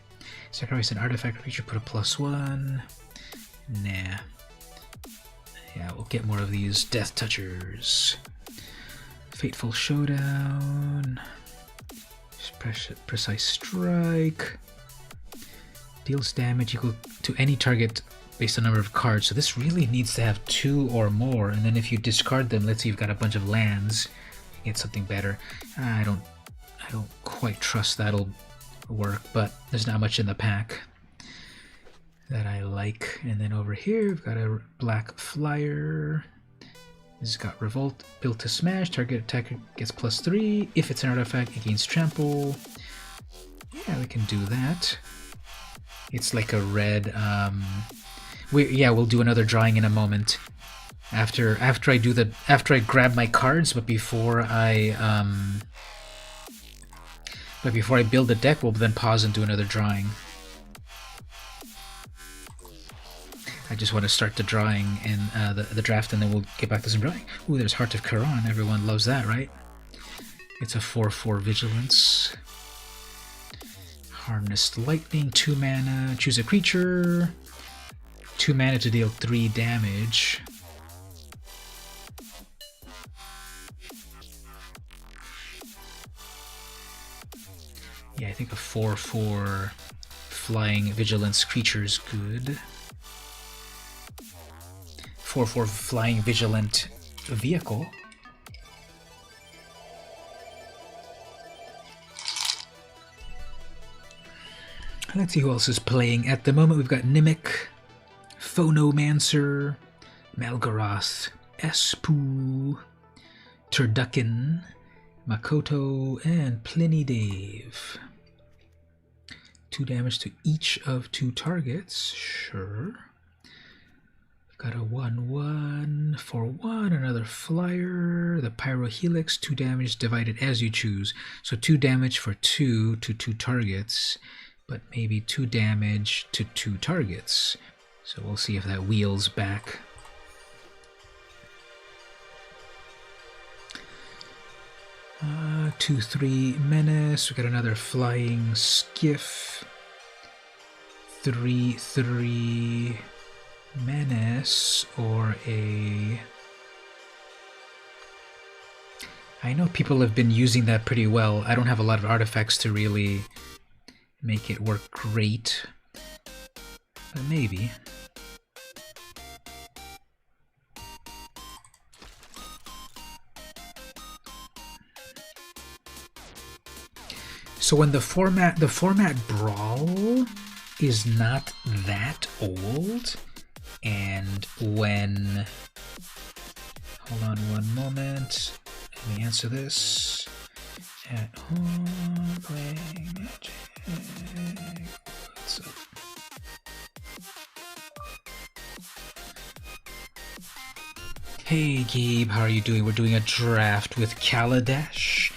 Sacrifice an artifact creature, put a +1. Nah. Yeah, we'll get more of these death touchers. Fateful Showdown. Precise Strike. Deals damage equal to any target based on number of cards. So this really needs to have 2 or more. And then if you discard them, let's say you've got a bunch of lands, you get something better. I don't quite trust that'll work, but there's not much in the pack that I like. And then over here we've got a black flyer. This has got Revolt, built to smash. Target attacker gets +3. If it's an artifact, it gains trample. Yeah, we can do that. It's like a red. We'll do another drawing in a moment. After I grab my cards, but before I build the deck, we'll then pause and do another drawing. I just want to start the drawing and the draft, and then we'll get back to some drawing. Ooh, there's Heart of Quran. Everyone loves that, right? It's a 4/4 vigilance. Harnessed Lightning, 2 mana. Choose a creature. 2 mana to deal 3 damage. Yeah, I think a 4/4 flying vigilance creature is good. 4/4 flying vigilant vehicle. Let's see who else is playing. At the moment, we've got Nimic, Phonomancer, Malgaroth, Espoo, Turducken, Makoto, and Pliny Dave. 2 damage to each of 2 targets. Sure. We've got a 1/1 for 1, another flyer. The Pyrohelix, 2 damage divided as you choose. So 2 damage for 2 to 2 targets, but maybe 2 damage to 2 targets. So we'll see if that wheels back. Uh, 2/3 Menace. We got another Flying Skiff. 3/3 Menace, or a... I know people have been using that pretty well. I don't have a lot of artifacts to really make it work great, but maybe. So when the format Brawl is not that old, and when... Hold on one moment. Let me answer this. At home playing Magic. What's up? Hey Gabe, how are you doing? We're doing a draft with Kaladesh.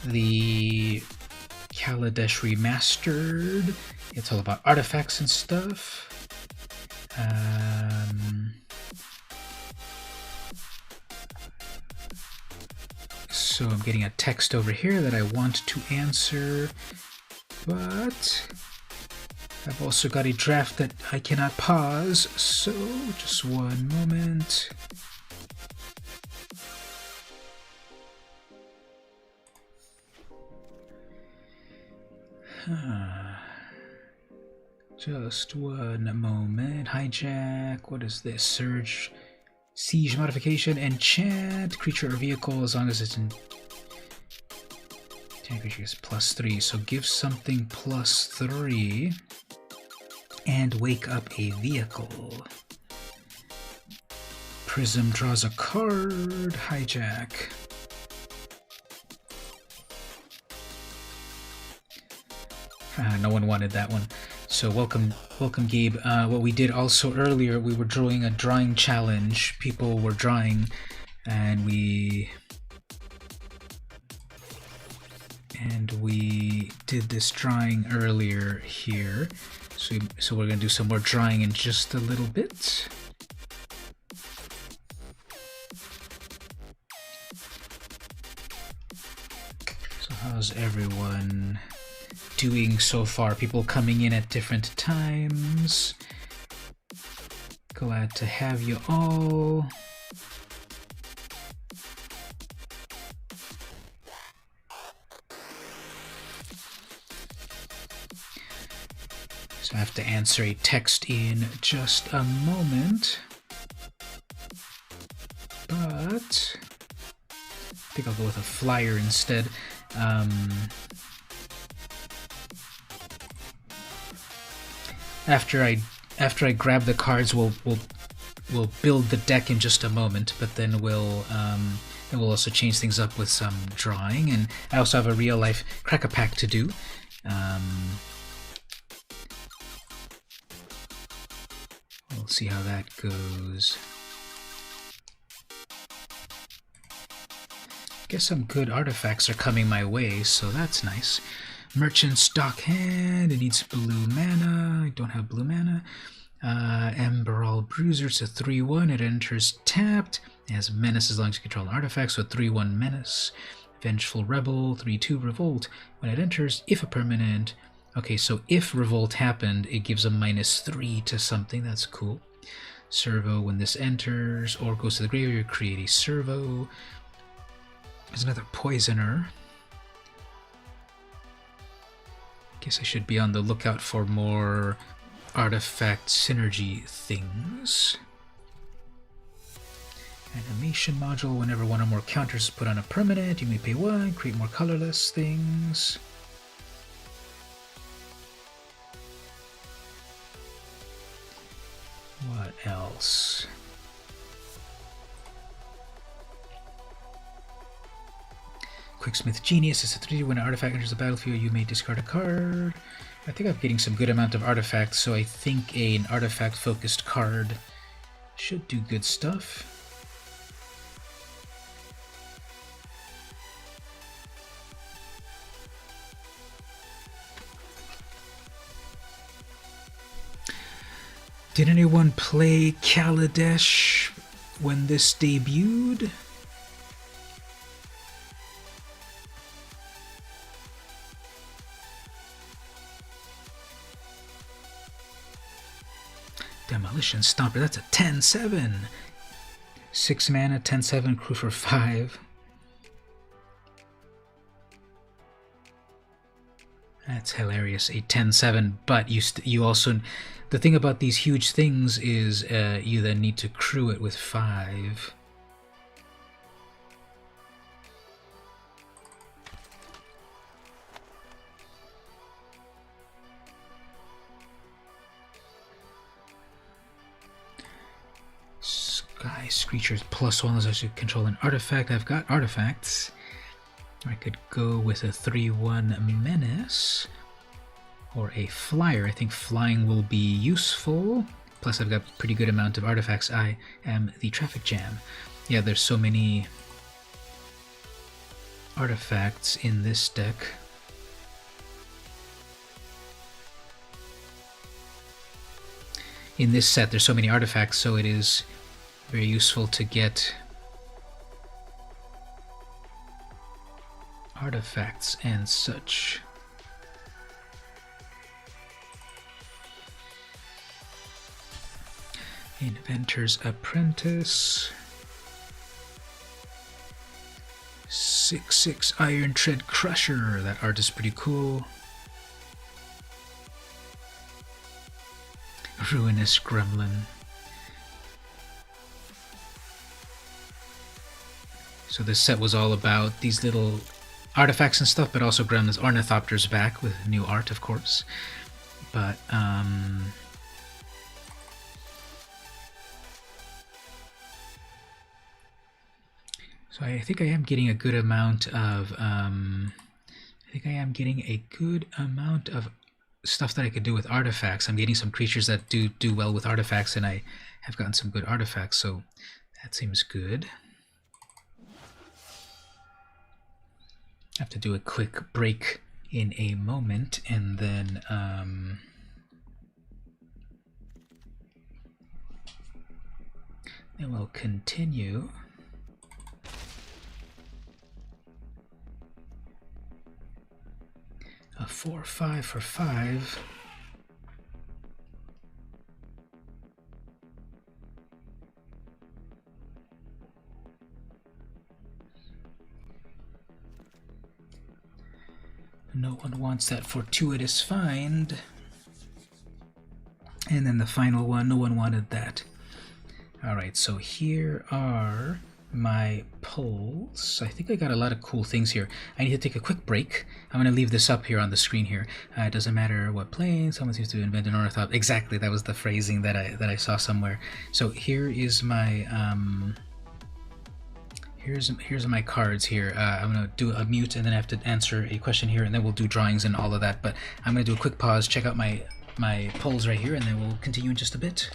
The Kaladesh Remastered. It's all about artifacts and stuff. So I'm getting a text over here that I want to answer, but I've also got a draft that I cannot pause, so just one moment. Just one moment. Hijack. What is this? Surge. Siege modification. Enchant. Creature or vehicle as long as it's in... 10 creatures +3. So give something +3. And wake up a vehicle. Prism draws a card. Hijack. No one wanted that one. So welcome Gabe. What we did also earlier, we were doing a drawing challenge. People were drawing, and we did this drawing earlier here. So we're gonna do some more drawing in just a little bit. So how's everyone doing so far? People coming in at different times. Glad to have you all. So I have to answer a text in just a moment. But I think I'll go with a flyer instead. After I grab the cards, we'll build the deck in just a moment. But then we'll also change things up with some drawing, and I also have a real life crack-a-pack to do. We'll see how that goes. Guess some good artifacts are coming my way, so that's nice. Merchant Stock Hand, it needs blue mana. I don't have blue mana. Emberal Bruiser, it's a 3/1. It enters tapped. It has Menace as long as you control an artifact, so 3/1 Menace. Vengeful Rebel, 3/2 Revolt. When it enters, if a permanent, Okay, so if revolt happened, it gives a -3 to something. That's cool. Servo, when this enters or goes to the graveyard, create a servo. There's another poisoner. Guess I should be on the lookout for more artifact synergy things. Animation module, whenever one or more counters is put on a permanent, you may pay 1, create more colorless things. What else? Quicksmith Genius is a 3D. When an artifact enters the battlefield, you may discard a card. I think I'm getting some good amount of artifacts, so I think an artifact-focused card should do good stuff. Did anyone play Kaladesh when this debuted? Demolition Stomper, that's a 10-7. 6 mana, 10-7, crew for 5. That's hilarious, a 10-7, but you also... The thing about these huge things is you then need to crew it with 5. Sky Screechers +1 allows us to control an artifact. I've got artifacts. I could go with a 3/1 Menace or a Flyer. I think flying will be useful. Plus I've got a pretty good amount of artifacts. I am the Traffic Jam. Yeah, there's so many artifacts in this deck. In this set, there's so many artifacts, so it is very useful to get artifacts and such. Inventor's Apprentice. 6/6 Iron Tread Crusher. That art is pretty cool. Ruinous Gremlin. So this set was all about these little artifacts and stuff, but also Gremlin's Ornithopter's back with new art, of course. But so I think I am getting a good amount of stuff that I could do with artifacts. I'm getting some creatures that do well with artifacts, and I have gotten some good artifacts, so that seems good. I have to do a quick break in a moment, and then we'll continue. A 4/5 for 5. No one wants that fortuitous find. And then the final one, no one wanted that. Alright, so here are my pulls. I think I got a lot of cool things here. I need to take a quick break. I'm going to leave this up here on the screen here. It doesn't matter what plane, someone seems to invent an ornithop. Exactly, that was the phrasing that I saw somewhere. So here is my here's my cards here. I'm going to do a mute, and then I have to answer a question here, and then we'll do drawings and all of that. But I'm going to do a quick pause, check out my polls right here, and then we'll continue in just a bit.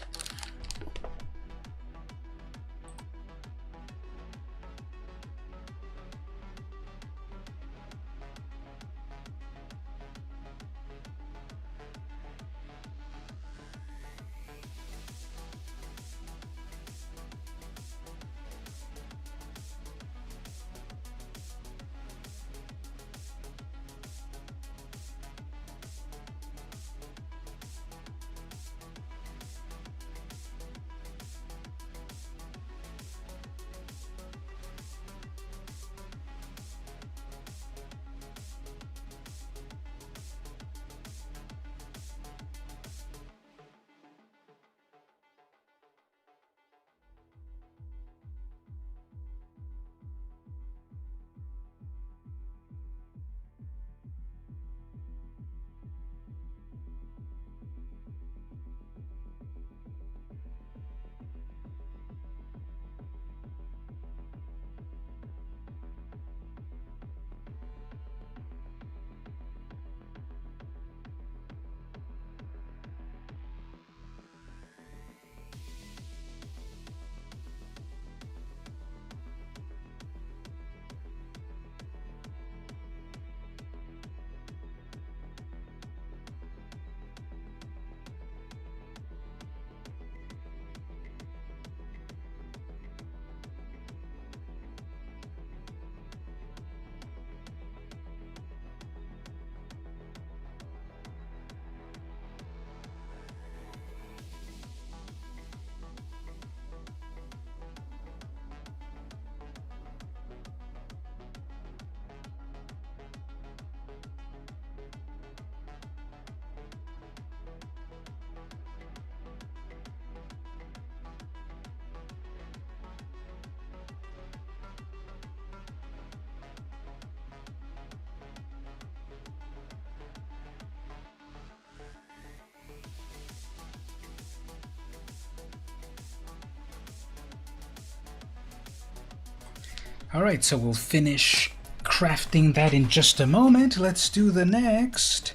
Alright, so we'll finish crafting that in just a moment. Let's do the next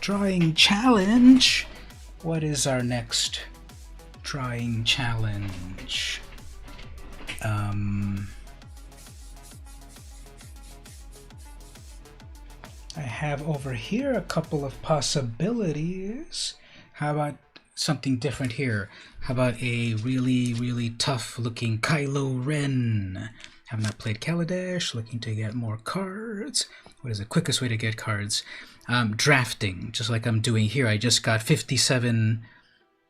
drawing challenge. What is our next drawing challenge? I have over here a couple of possibilities. How about something different here? How about a really tough looking Kylo Ren? Have not played Kaladesh, looking to get more cards. What is the quickest way to get cards? Drafting, just like I'm doing here. I just got 57,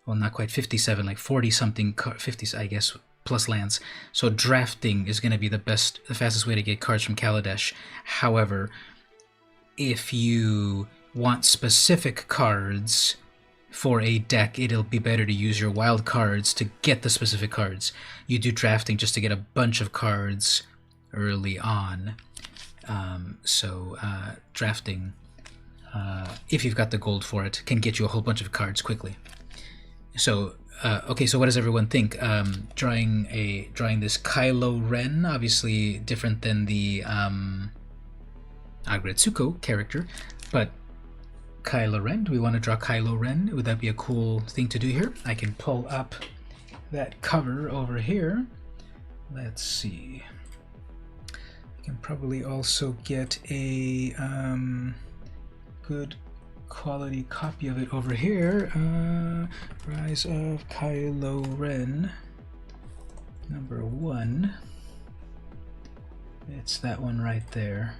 well, not quite 57, like 40 something, 50, I guess, plus lands. So drafting is going to be the fastest way to get cards from Kaladesh. However, if you want specific cards for a deck, it'll be better to use your wild cards to get the specific cards. You do drafting just to get a bunch of cards early on. Drafting, if you've got the gold for it, can get you a whole bunch of cards quickly. So, okay, so what does everyone think? Drawing this Kylo Ren, obviously different than the Agretsuko character, but Kylo Ren. Do we want to draw Kylo Ren? Would that be a cool thing to do here? I can pull up that cover over here. Let's see. I can probably also get a good quality copy of it over here. Rise of Kylo Ren, #1. It's that one right there.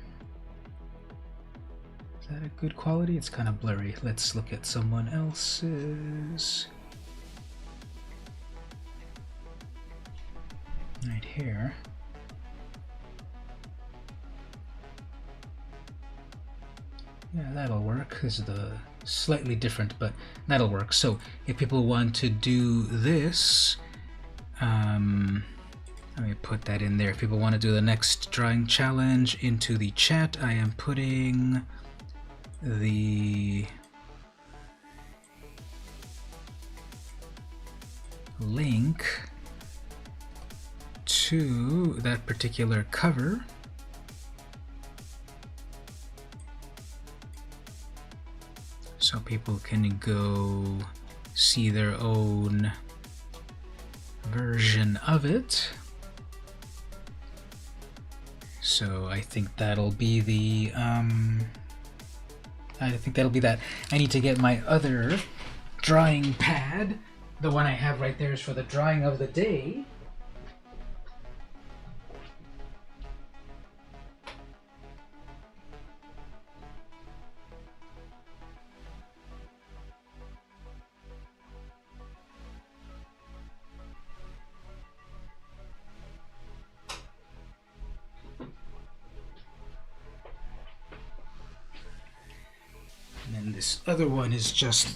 Is that a good quality? It's kind of blurry. Let's look at someone else's. Right here. Yeah, that'll work. This is the slightly different, but that'll work. So if people want to do this, let me put that in there. If people want to do the next drawing challenge into the chat, I am putting the link to that particular cover. So people can go see their own version of it. So I think that'll be the that. I need to get my other drawing pad. The one I have right there is for the drawing of the day. This other one is just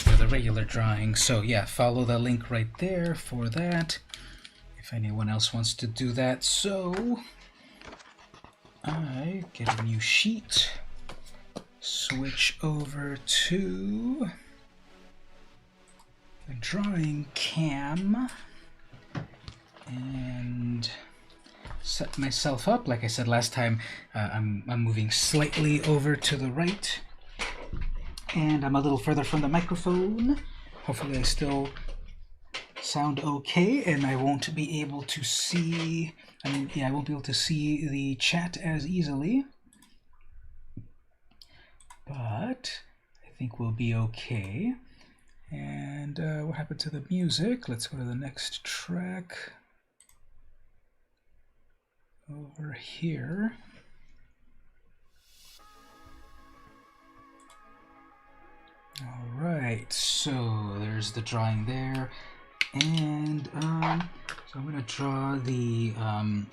for the regular drawing. So yeah, follow the link right there for that if anyone else wants to do that. So I get a new sheet, switch over to the drawing cam, and set myself up. Like I said last time, I'm moving slightly over to the right, and I'm a little further from the microphone. Hopefully I still sound okay, and I won't be able to see, I won't be able to see the chat as easily, but I think we'll be okay. And what happened to the music? Let's go to the next track. Over here. All right, so there's the drawing there, and so I'm going to draw the.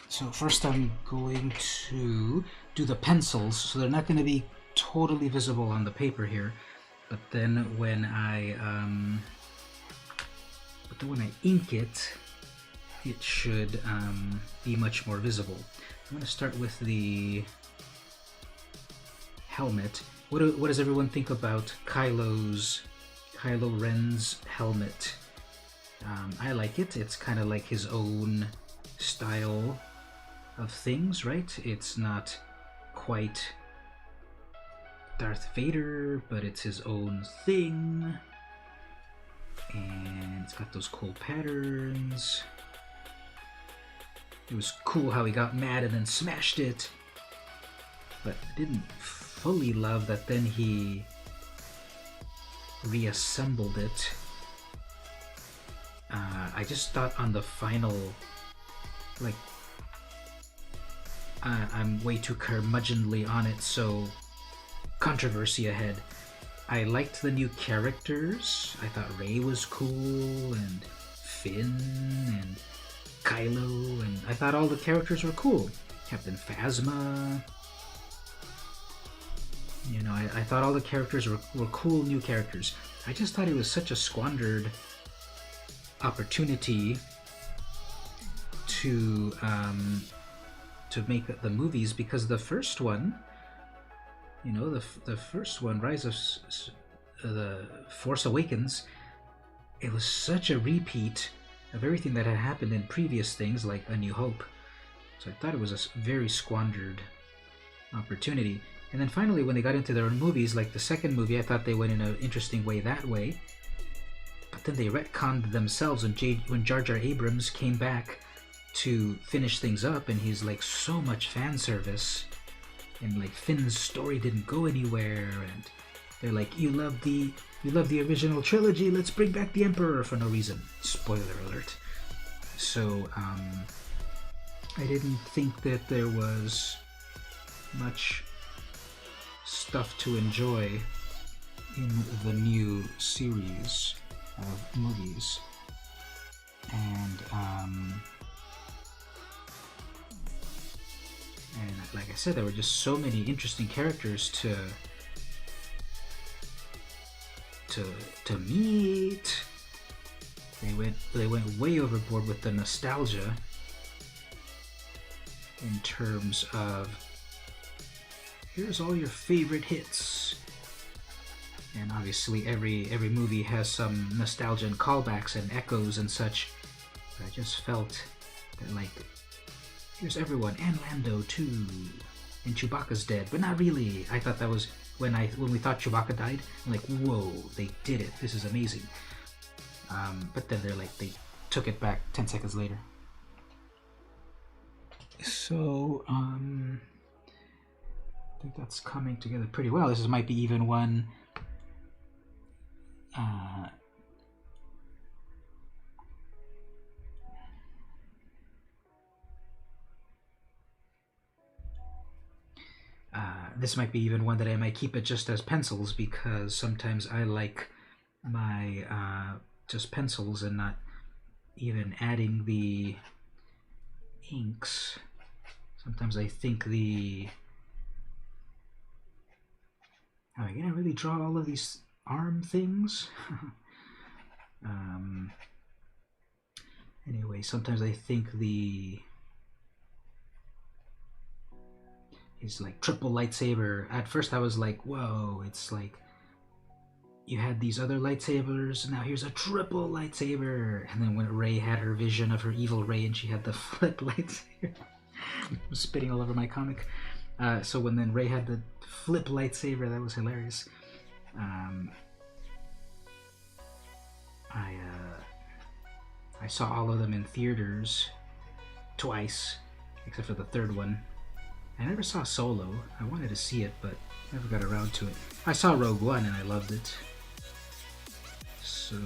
So first, I'm going to do the pencils, so they're not going to be totally visible on the paper here, but then when I ink it, it should be much more visible. I'm going to start with the helmet. What does everyone think about Kylo Ren's helmet? I like it. It's kind of like his own style of things, right? It's not quite Darth Vader, but it's his own thing. And it's got those cool patterns. It was cool how he got mad and then smashed it. But I didn't fully love that then he reassembled it. I just thought on the final, like, I'm way too curmudgeonly on it, so controversy ahead. I liked the new characters. I thought Rey was cool, and Finn, and Kylo, and I thought all the characters were cool. Captain Phasma. You know, I thought all the characters were cool new characters. I just thought it was such a squandered opportunity to make the movies, because the first one, you know, the first one, Rise of the Force Awakens, it was such a repeat of everything that had happened in previous things like A New Hope. So I thought it was a very squandered opportunity. And then finally, when they got into their own movies, like the second movie, I thought they went in an interesting way that way. But then they retconned themselves when Jar Jar Abrams came back to finish things up, and he's like so much fan service, and like Finn's story didn't go anywhere, and they're like, you love the original trilogy, let's bring back the Emperor for no reason. Spoiler alert. So I didn't think that there was much stuff to enjoy in the new series of movies. And like I said, there were just so many interesting characters to meet. They went way overboard with the nostalgia in terms of, here's all your favorite hits. And obviously every movie has some nostalgia and callbacks and echoes and such. But I just felt that, like, here's everyone, and Lando too, and Chewbacca's dead, but not really. I thought that was when we thought Chewbacca died. I'm like, whoa, they did it. This is amazing. But then they took it back 10 seconds later. So I think that's coming together pretty well. This might be even one. This might be even one that I might keep it just as pencils, because sometimes I like my just pencils and not even adding the inks. Sometimes I think am I gonna really draw all of these arm things? Anyway, sometimes I think is like triple lightsaber. At first I was like, whoa, it's like you had these other lightsabers, and now here's a triple lightsaber. And then when Rey had her vision of her evil Rey and she had the flip lightsaber, I'm spitting all over my comic. So when then Rey had the flip lightsaber, that was hilarious. I saw all of them in theaters twice, except for the third one. I never saw Solo. I wanted to see it, but never got around to it. I saw Rogue One and I loved it. So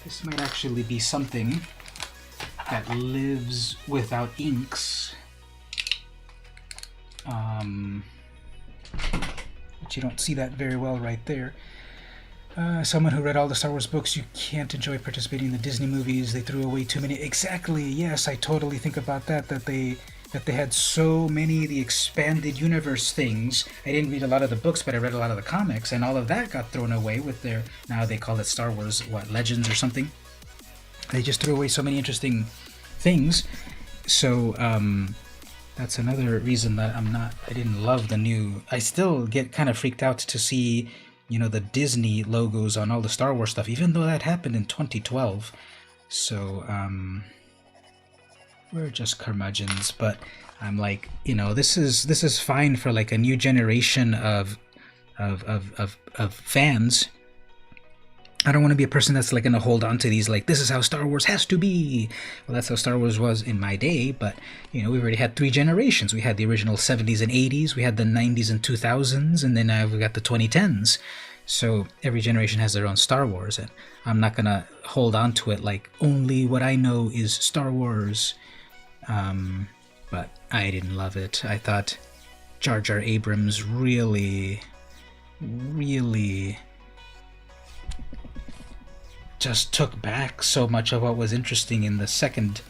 this might actually be something that lives without inks. But you don't see that very well right there. Someone who read all the Star Wars books, you can't enjoy participating in the Disney movies. They threw away too many. Exactly, yes, I totally think about that they had so many of the expanded universe things. I didn't read a lot of the books, but I read a lot of the comics, and all of that got thrown away with their, now they call it Star Wars, Legends or something. They just threw away so many interesting things. So that's another reason that I didn't love the new. I still get kind of freaked out to see you know, the Disney logos on all the Star Wars stuff, even though that happened in 2012. So, we're just curmudgeons, but I'm like, you know, this is fine for like a new generation of fans. I don't want to be a person that's like gonna hold on to these like this is how Star Wars has to be. Well, that's how Star Wars was in my day, but you know we've already had 3 generations. We had the original 70s and 80s, we had the 90s and 2000s, and then we got the 2010s. So every generation has their own Star Wars, and I'm not gonna hold on to it like only what I know is Star Wars. But I didn't love it. I thought Jar Jar Abrams really just took back so much of what was interesting in the second.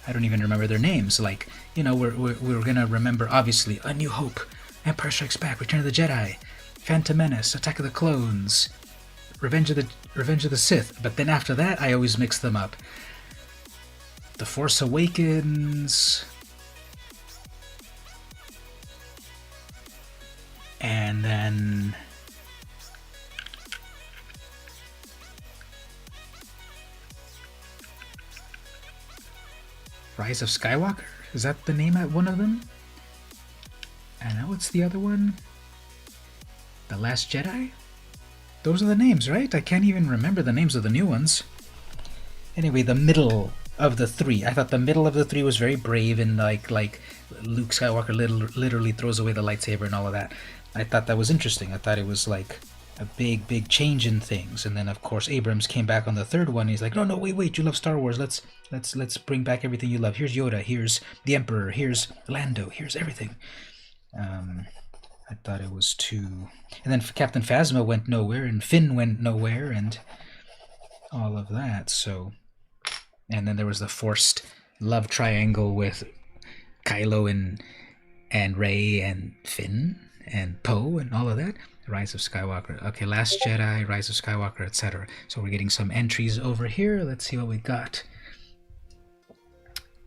I don't even remember their names. Like, you know, we're gonna remember obviously A New Hope, Empire Strikes Back, Return of the Jedi, Phantom Menace, Attack of the Clones, Revenge of the Sith. But then after that, I always mix them up. The Force Awakens, and then Rise of Skywalker? Is that the name at one of them? And now what's the other one? The Last Jedi? Those are the names, right? I can't even remember the names of the new ones. Anyway, the middle of the three. I thought the middle of the three was very brave, and like Luke Skywalker literally throws away the lightsaber and all of that. I thought that was interesting. I thought it was like a big change in things. And then of course Abrams came back on the third one. He's like, no, wait, you love Star Wars. Let's bring back everything you love. Here's Yoda. Here's the Emperor. Here's Lando. Here's everything. I thought it was too. And then Captain Phasma went nowhere, and Finn went nowhere, and all of that. So, and then there was the forced love triangle with Kylo and Rey and Finn and Poe and all of that. Rise of Skywalker. Okay, Last Jedi, Rise of Skywalker, etc. So we're getting some entries over here. Let's see what we got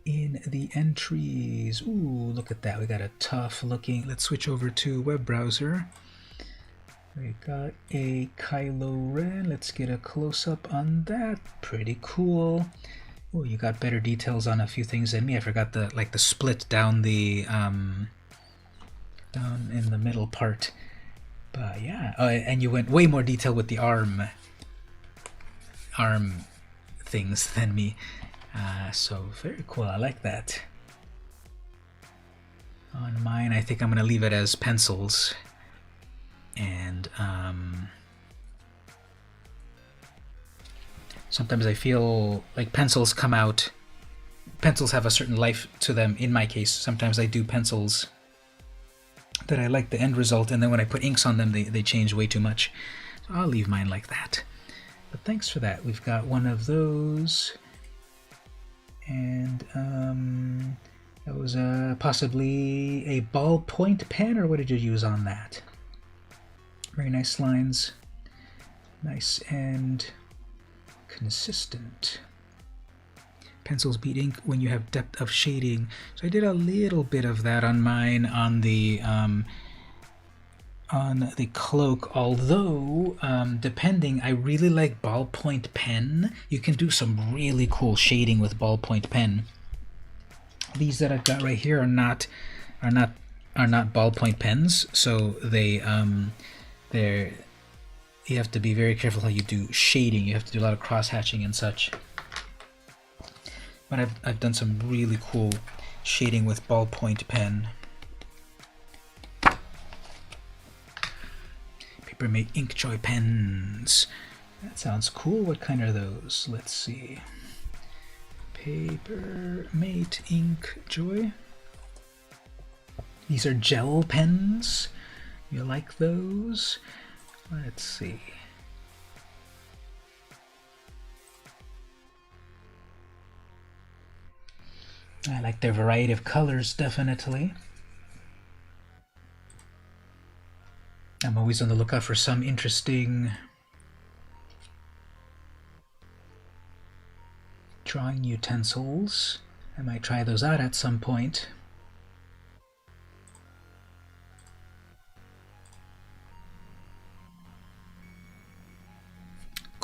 in the entries. Ooh, look at that. We got a tough looking. Let's switch over to web browser. We got a Kylo Ren. Let's get a close-up on that. Pretty cool. Oh, you got better details on a few things than me. I forgot the split down the down in the middle part. But yeah, and you went way more detail with the arm things than me. So very cool. I like that. On mine, I think I'm gonna leave it as pencils, and sometimes I feel like pencils come out. Pencils have a certain life to them. In my case, sometimes I do pencils that I like the end result, and then when I put inks on them, they change way too much. So I'll leave mine like that. But thanks for that. We've got one of those, and that was possibly a ballpoint pen, or what did you use on that? Very nice lines, nice and consistent. Pencils beat ink when you have depth of shading. So I did a little bit of that on mine on the cloak, although depending, I really like ballpoint pen. You can do some really cool shading with ballpoint pen. These that I've got right here are not ballpoint pens, so they're you have to be very careful how you do shading. You have to do a lot of cross hatching and such. But I've done some really cool shading with ballpoint pen. Papermate Inkjoy pens. That sounds cool. What kind are those? Let's see. Papermate Inkjoy. These are gel pens. You like those? Let's see. I like their variety of colors, definitely. I'm always on the lookout for some interesting drawing utensils. I might try those out at some point.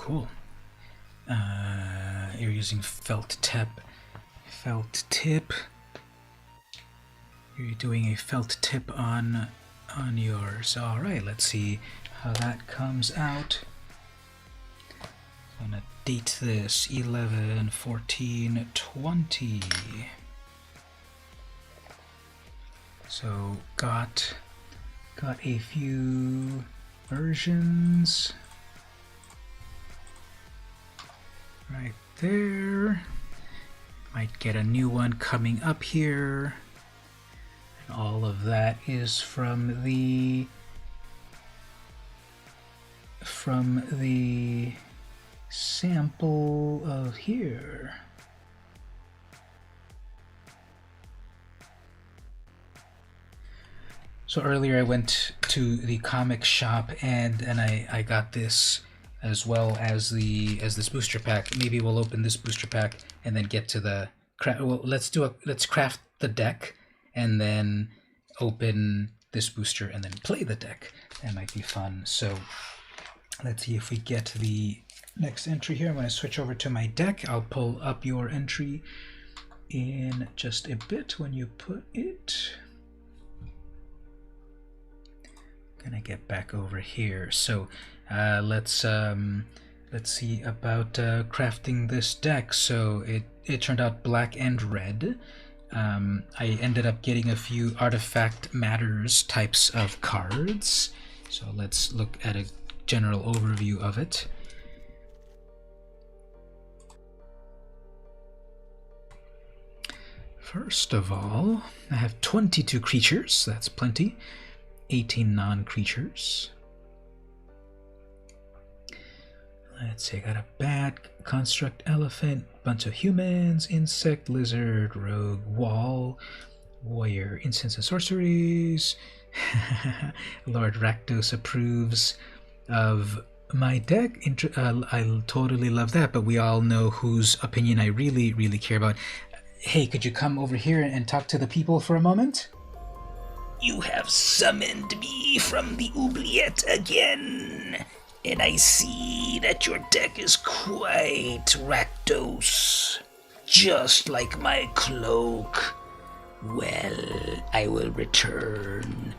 cool. You're using felt tip. Felt tip. You're doing a felt tip on yours. All right, let's see how that comes out. I'm gonna date this 11/14/20. So got a few versions right there. Might get a new one coming up here. And all of that is from the sample of here. So earlier I went to the comic shop and I got this as well as this booster pack. Maybe we'll open this booster pack and then get to the well, let's craft the deck and then open this booster and then play the deck. That might be fun. So let's see if we get to the next entry here. I'm going to switch over to my deck. I'll pull up your entry in just a bit when you put it. Gonna get back over here. So let's see about crafting this deck. So it turned out black and red. I ended up getting a few artifact matters types of cards. So let's look at a general overview of it. First of all, I have 22 creatures. That's plenty. 18 non-creatures. Let's see, I got a bat, construct, elephant, bunch of humans, insect, lizard, rogue, wall, warrior, instants and sorceries. Lord Rakdos approves of my deck. I totally love that, but we all know whose opinion I really, really care about. Hey, could you come over here and talk to the people for a moment? You have summoned me from the oubliette again, and I see that your deck is quite Rakdos, just like my cloak. Well, I will return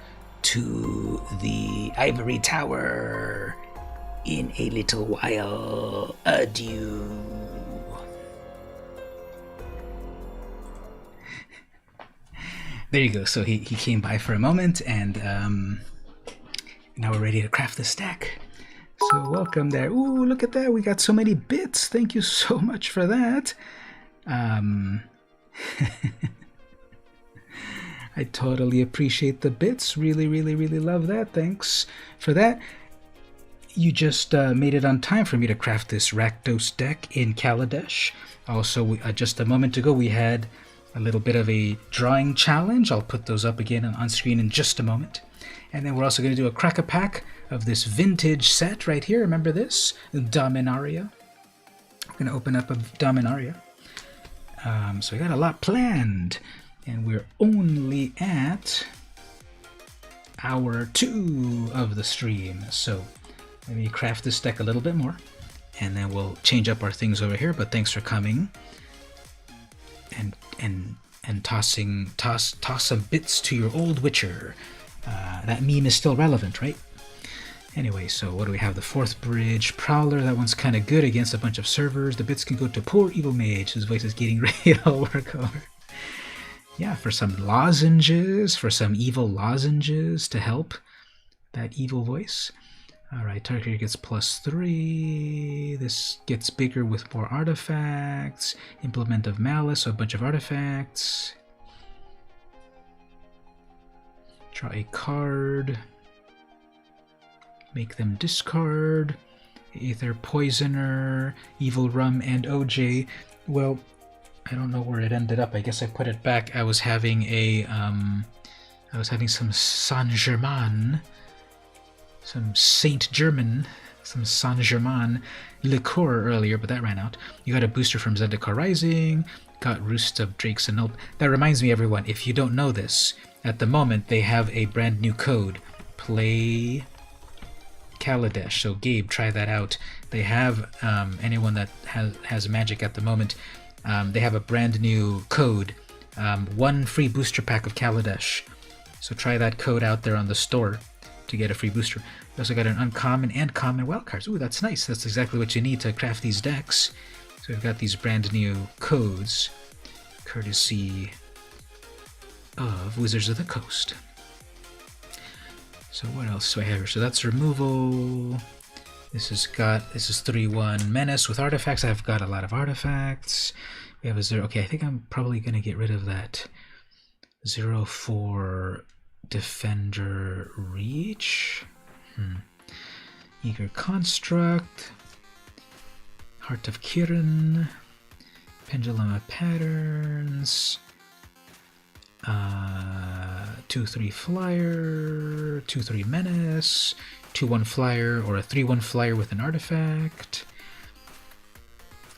to the ivory tower in a little while. Adieu. There you go. So he came by for a moment, and now we're ready to craft this deck. So welcome there. Ooh, look at that. We got so many bits. Thank you so much for that. I totally appreciate the bits. Really, really, really love that. Thanks for that. You just made it on time for me to craft this Rakdos deck in Kaladesh. Also, just a moment ago, we had a little bit of a drawing challenge. I'll put those up again on screen in just a moment. And then we're also going to do a crack-a-pack of this vintage set right here. Remember this? Dominaria. We're going to open up a Dominaria. So we got a lot planned. And we're only at hour 2 of the stream. So let me craft this deck a little bit more. And then we'll change up our things over here. But thanks for coming. And toss some bits to your old Witcher. That meme is still relevant, right? Anyway, so what do we have? The 4th Bridge Prowler. That one's kind of good against a bunch of servers. The bits can go to poor evil mage whose voice is getting ready to work over. Yeah, for some lozenges, for some evil lozenges to help that evil voice. Alright, target gets +3. This gets bigger with more artifacts. Implement of Malice, so a bunch of artifacts. Draw a card. Make them discard. Aether Poisoner, Evil Rum, and OJ. Well, I don't know where it ended up. I guess I put it back. I was having some Saint-Germain. Some Saint-Germain, some Saint-Germain liqueur earlier, but that ran out. You got a booster from Zendikar Rising, got Roost of Drakes and Nope. That reminds me, everyone, if you don't know this, at the moment they have a brand new code. Play Kaladesh. So Gabe, try that out. They have anyone that has magic at the moment. They have a brand new code, 1 free booster pack of Kaladesh. So try that code out there on the store to get a free booster. We also got an uncommon and common wildcards. Ooh, that's nice. That's exactly what you need to craft these decks. So we've got these brand new codes, courtesy of Wizards of the Coast. So what else do I have here? So that's removal. This is 3/1 menace with artifacts. I've got a lot of artifacts. We have a 0. Okay, I think I'm probably gonna get rid of that 0/4 defender reach. Eager construct. Heart of Kirin. Pendulum of patterns. 2/3 flyer, 2/3 menace, 2/1 flyer, or a 3/1 flyer with an artifact.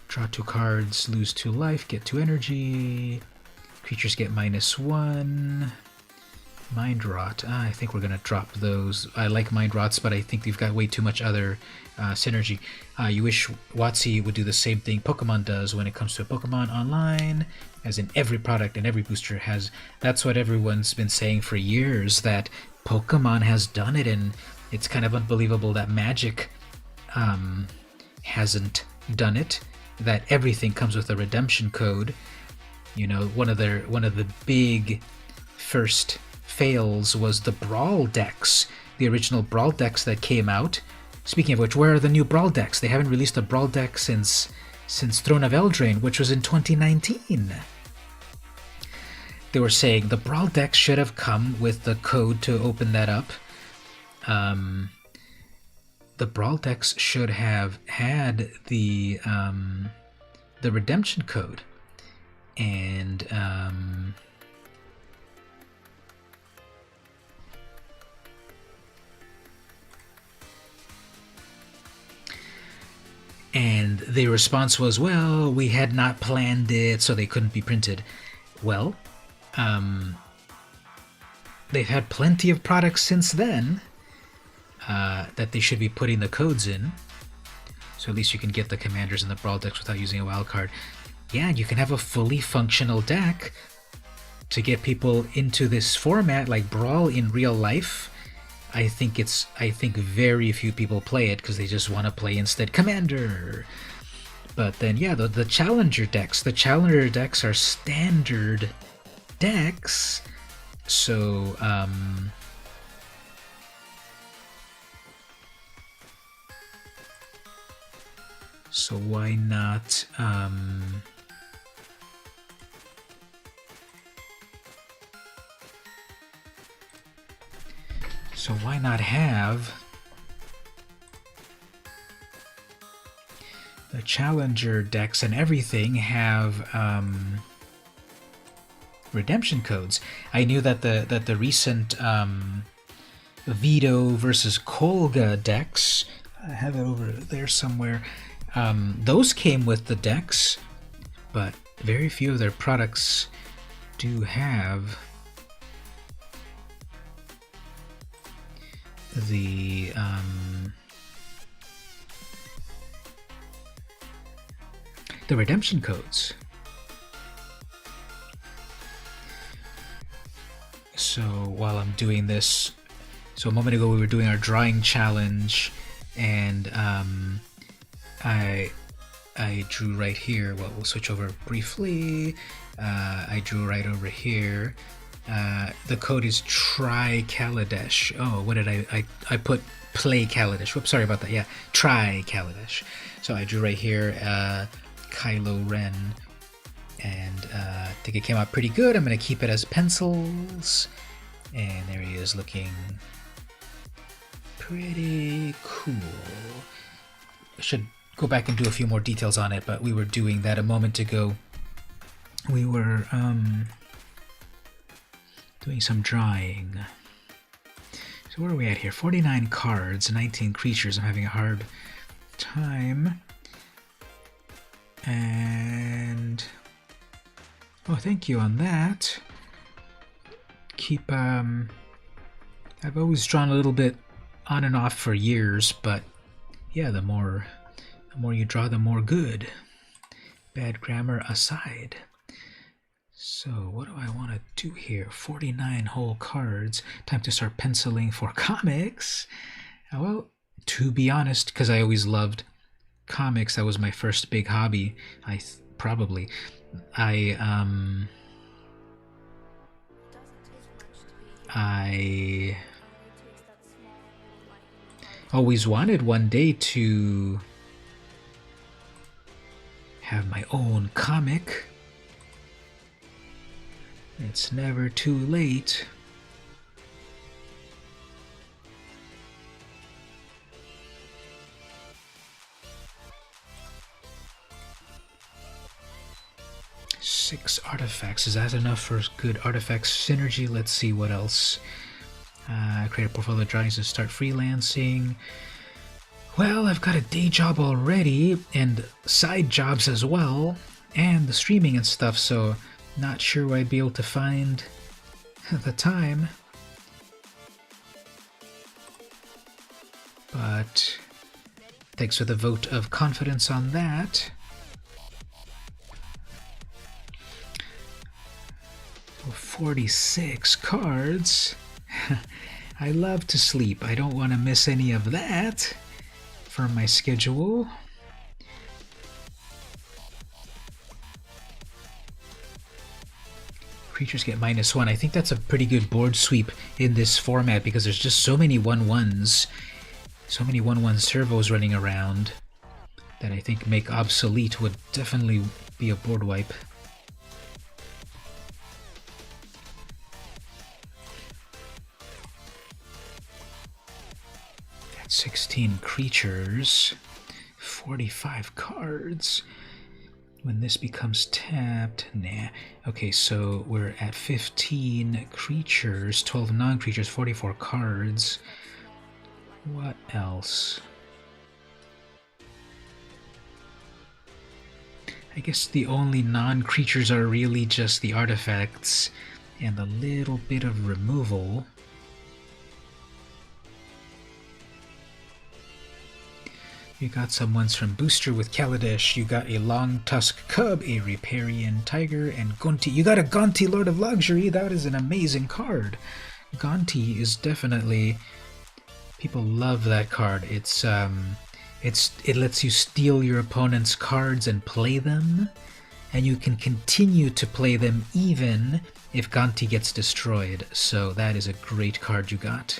Draw 2 cards, lose 2 life, get 2 energy. Creatures get -1. Mind Rot. I think we're going to drop those. I like Mind Rots, but I think they've got way too much other synergy. You wish WotC would do the same thing Pokemon does when it comes to Pokemon Online, as in every product and every booster has. That's what everyone's been saying for years, that Pokemon has done it, and it's kind of unbelievable that Magic hasn't done it, that everything comes with a redemption code. You know, one of the big first fails was the Brawl decks, the original Brawl decks that came out. Speaking of which, where are the new Brawl decks? They haven't released a Brawl deck since Throne of Eldraine, which was in 2019. They were saying the Brawl decks should have come with the code to open that up. The Brawl decks should have had the redemption code, and and the response was, well, we had not planned it, so they couldn't be printed. Well, they've had plenty of products since then that they should be putting the codes in, so at least you can get the commanders and the Brawl decks without using a wild card. Yeah, you can have a fully functional deck to get people into this format, like Brawl in real life. I think very few people play it because they just want to play instead Commander. But then, yeah, the Challenger decks. The Challenger decks are standard decks. So, so why not, so why not have the Challenger decks and everything have redemption codes? I knew that the recent Vito versus Kolga decks, I have it over there somewhere, those came with the decks, but very few of their products do have the redemption codes. So while I'm doing this, so a moment ago we were doing our drawing challenge, and I drew right here. Well, we'll switch over briefly. I drew right over here. The code is try Kaladesh. Oh, what did I put play Kaladesh. Whoops, sorry about that. Yeah, try Kaladesh. So I drew right here Kylo Ren, and I think it came out pretty good. I'm going to keep it as pencils, and there he is looking pretty cool. I should go back and do a few more details on it, but we were doing that a moment ago. We were doing some drawing. So where are we at here? 49 cards, 19 creatures. I'm having a hard time. And oh, thank you on that. Keep I've always drawn a little bit on and off for years, but yeah, the more you draw, the more good. Bad grammar aside. So what do I want to do here? 49 whole cards. Time to start penciling for comics. Well, to be honest, because I always loved comics, that was my first big hobby. I always wanted one day to have my own comic. It's never too late. Six artifacts. Is that enough for good artifact synergy? Let's see what else. Create a portfolio of drawings and start freelancing. Well, I've got a day job already, and side jobs as well, and the streaming and stuff, so not sure I'd be able to find the time. But thanks for the vote of confidence on that. 46 cards. I love to sleep. I don't want to miss any of that from my schedule. Creatures get -1. I think that's a pretty good board sweep in this format because there's just so many 1/1s, so many 1/1 servos running around that I think make obsolete would definitely be a board wipe. 16 creatures, 45 cards. When this becomes tapped, nah. Okay, so we're at 15 creatures, 12 non-creatures, 44 cards. What else? I guess the only non-creatures are really just the artifacts and a little bit of removal. You got some ones from Booster with Kaladesh. You got a Long Tusk Cub, a Riparian Tiger, and Gonti. You got a Gonti Lord of Luxury. That is an amazing card. Gonti is definitely... people love that card. It lets you steal your opponent's cards and play them, and you can continue to play them even if Gonti gets destroyed. So that is a great card you got.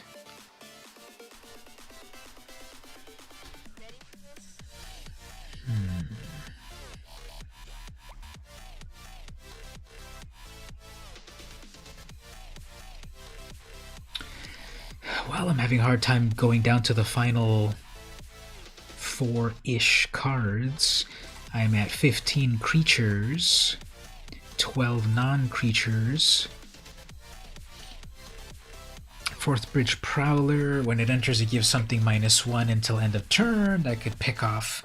Well, I'm having a hard time going down to the final 4-ish cards. I'm at 15 creatures, 12 non-creatures. Fourth Bridge Prowler, when it enters it gives something -1 until end of turn. That could pick off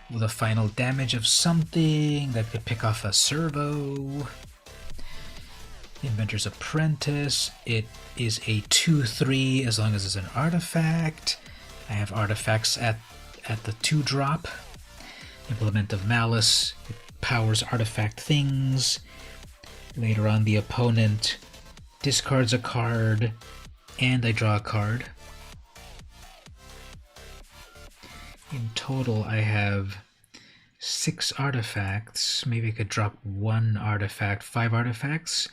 the final damage of something. That could pick off a servo. Inventor's Apprentice. It is a 2/3 as long as it's an artifact. I have artifacts at the 2-drop. Implement of Malice. It powers artifact things. Later on, the opponent discards a card, and I draw a card. In total, I have 6 artifacts. Maybe I could drop 1 artifact, 5 artifacts.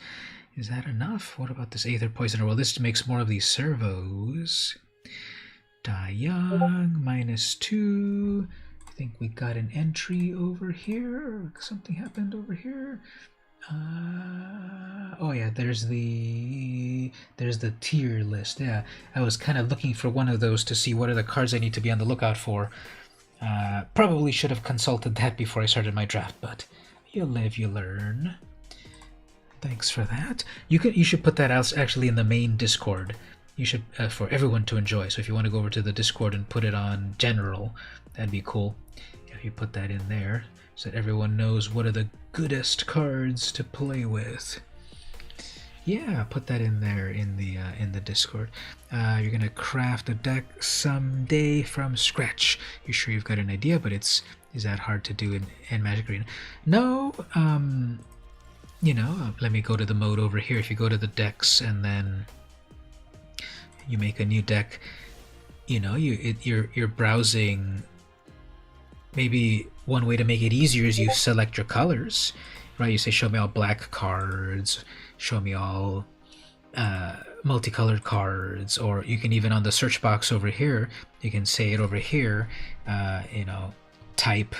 Is that enough? What about this Aether Poisoner? Well, this makes more of these servos. Die Young, -2. I think we got an entry over here. Something happened over here. Oh yeah, there's the tier list. Yeah, I was kind of looking for one of those to see what are the cards I need to be on the lookout for. Probably should have consulted that before I started my draft, but you live, you learn. Thanks for that. You should put that out actually in the main Discord. You should for everyone to enjoy. So if you want to go over to the Discord and put it on general, that'd be cool. If you put that in there, so that everyone knows what are the goodest cards to play with. Yeah, put that in there in the Discord. You're gonna craft a deck someday from scratch. You sure you've got an idea? But is that hard to do in Magic Arena? No. Let me go to the mode over here. If you go to the decks and then you make a new deck, you're browsing. Maybe one way to make it easier is you select your colors, right? You say, show me all black cards, show me all multicolored cards, or you can even on the search box over here, you can say it over here, type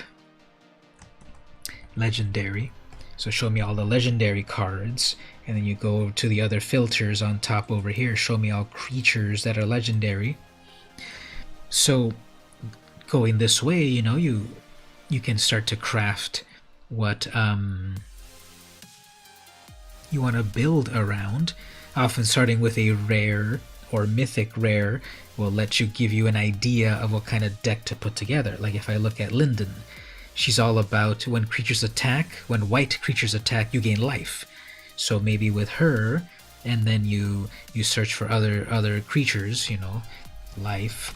legendary. So show me all the legendary cards, and then you go to the other filters on top over here, show me all creatures that are legendary. So going this way, you can start to craft what you want to build around. Often starting with a rare or mythic rare will give you an idea of what kind of deck to put together. Like if I look at Linden, she's all about when white creatures attack, you gain life. So maybe with her, and then you search for other creatures, life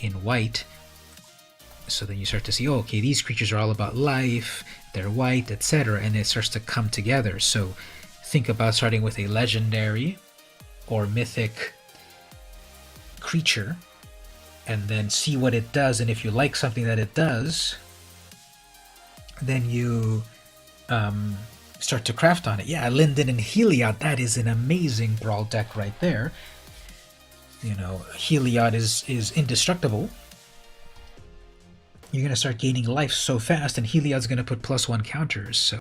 in white. So then you start to see, oh, okay, these creatures are all about life, they're white, etc., and it starts to come together. So think about starting with a legendary or mythic creature, and then see what it does, and if you like something that it does, then you start to craft on it. Yeah, Linden and Heliod, that is an amazing brawl deck right there. Heliod is indestructible. You're going to start gaining life so fast, and Heliod's going to put +1 counters, so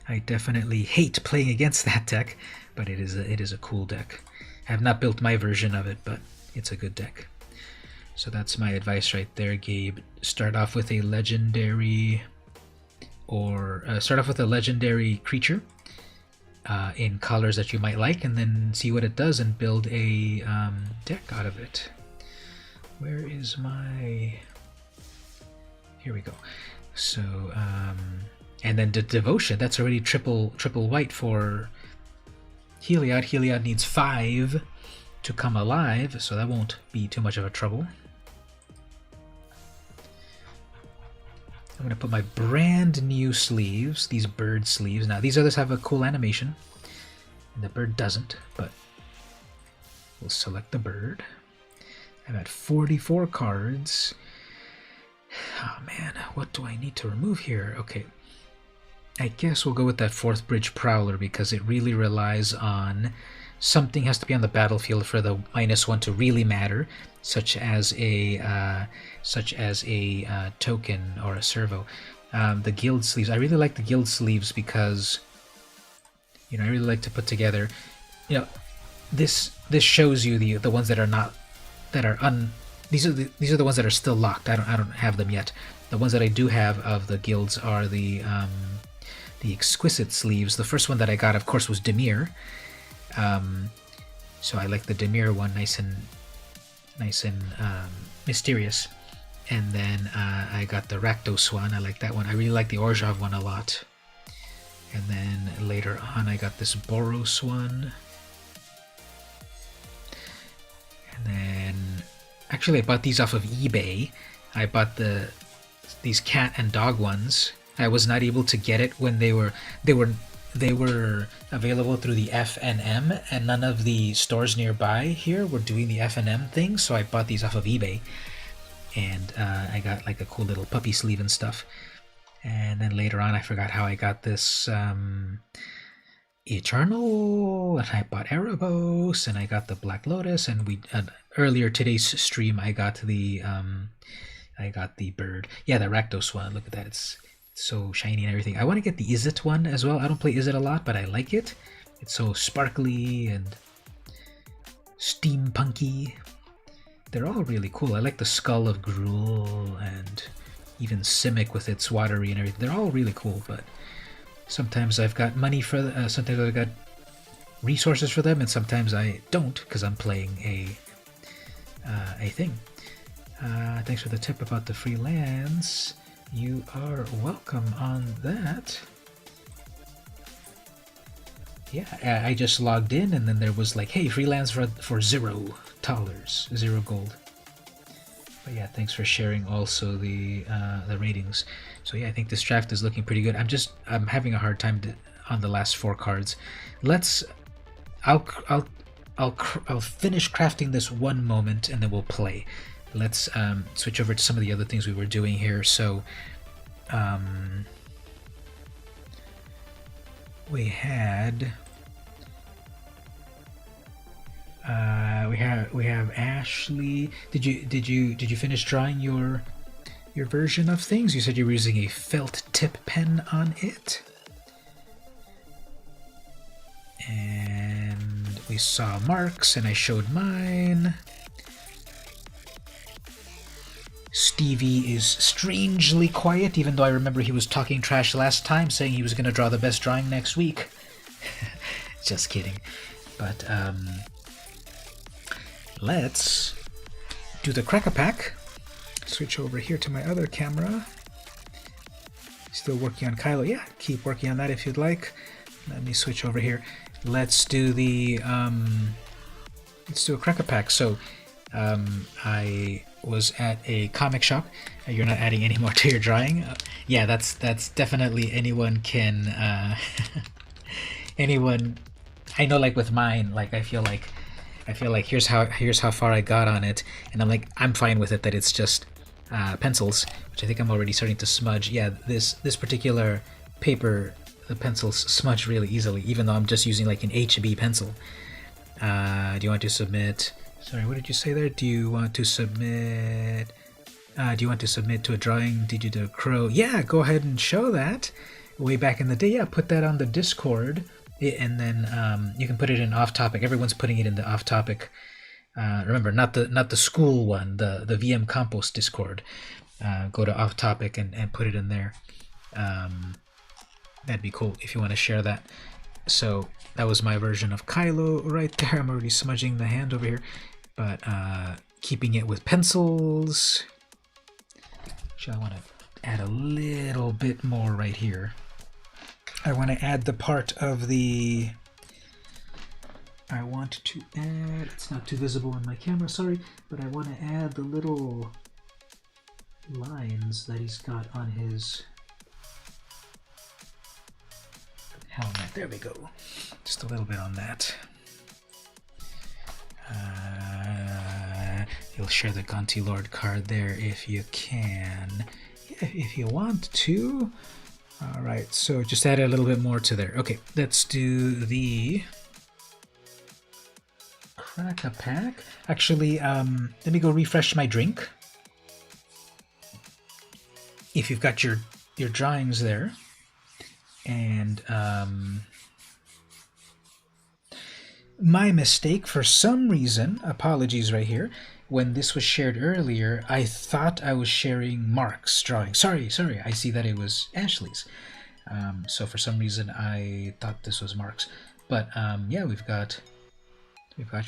I definitely hate playing against that deck, but it is a cool deck. I have not built my version of it, but it's a good deck. So that's my advice right there, Gabe. Start off with a legendary, or start off with a legendary creature in colors that you might like, and then see what it does and build a deck out of it. Where is my... Here we go. So, and then the Devotion, that's already triple white for Heliod. Heliod needs 5 to come alive, so that won't be too much of a trouble. I'm going to put my brand new sleeves, these bird sleeves. Now, these others have a cool animation, and the bird doesn't, but we'll select the bird. I'm at 44 cards. Oh man, what do I need to remove here? Okay, I guess we'll go with that 4th Bridge Prowler because it really relies on something has to be on the battlefield for the -1 to really matter, such as a token or a servo. The guild sleeves, I really like the guild sleeves because I really like to put together. This shows you the ones that are not these are the ones that are still locked. I don't have them yet. The ones that I do have of the guilds are the exquisite sleeves. The first one that I got, of course, was Demir. So I like the Demir one, nice and mysterious. And then I got the Rakdos one. I like that one. I really like the Orzhov one a lot. And then later on, I got this Boros one. And then actually, I bought these off of eBay. I bought these cat and dog ones. I was not able to get it when they were available through the F&M, and none of the stores nearby here were doing the F&M thing, so I bought these off of eBay. And I got like a cool little puppy sleeve and stuff. And then later on, I forgot how I got this Eternal, and I bought Erebos, and I got the Black Lotus, and earlier today's stream I got the bird. Yeah, the Rakdos one. Look at that, it's so shiny and everything. I want to get the Izzet one as well. I don't play Izzet a lot, but I like it. It's so sparkly and steampunky. They're all really cool. I like the Skull of Gruul and even Simic with its watery and everything. They're all really cool, but sometimes I've got money for sometimes I've got resources for them, and sometimes I don't because I'm playing a thing. Thanks for the tip about the freelance. You are welcome on that. Yeah, I just logged in, and then there was like, hey, freelance for $0, $0 gold. But yeah, thanks for sharing also the ratings. So yeah, I think this draft is looking pretty good. I'm having a hard time on the last 4 cards. Let's I'll I'll I'll finish crafting this one moment, and then we'll play. Let's switch over to some of the other things we were doing here. So we had we have Ashley. Did you finish drawing your version of things? You said you were using a felt tip pen on it. And we saw Mark's, and I showed mine. Stevie is strangely quiet, even though I remember he was talking trash last time, saying he was going to draw the best drawing next week. Just kidding. But let's do the crack-a-pack. Switch over here to my other camera. Still working on Kylo. Yeah, keep working on that if you'd like. Let me switch over here. Let's do the let's do a crack-a-pack. So I was at a comic shop. You're not adding any more to your drawing. Yeah, that's definitely anyone can anyone. I know, like with mine, like I feel like here's how far I got on it, and I'm fine with it that it's just pencils, which I think I'm already starting to smudge. Yeah, this particular paper, the pencils smudge really easily, even though I'm just using like an HB pencil. Do you want to submit? Sorry, what did you say there? Do you want to submit? Do you want to submit to a drawing? Did you do a crow? Yeah, go ahead and show that. Way back in the day, yeah, put that on the Discord, and then you can put it in off-topic. Everyone's putting it in the off-topic. Remember, not the school one, the VM Compost Discord. Go to off-topic and put it in there. That'd be cool if you want to share that. So that was my version of Kylo right there. I'm already smudging the hand over here, but keeping it with pencils. Actually, I want to add a little bit more right here. I want to add the part of the... I want to add... It's not too visible in my camera, sorry, but I want to add the little lines that he's got on his helmet. There we go. Just a little bit on that. You'll share the Gonti Lord card there if you can. Yeah, if you want to. Alright, so just add a little bit more to there. Okay, let's do the crack-a-pack. Actually, let me go refresh my drink. If you've got your drawings there. And my mistake, for some reason, apologies right here, when this was shared earlier, I thought I was sharing Mark's drawing. Sorry, I see that it was Ashley's. So for some reason I thought this was Mark's. But yeah, we've got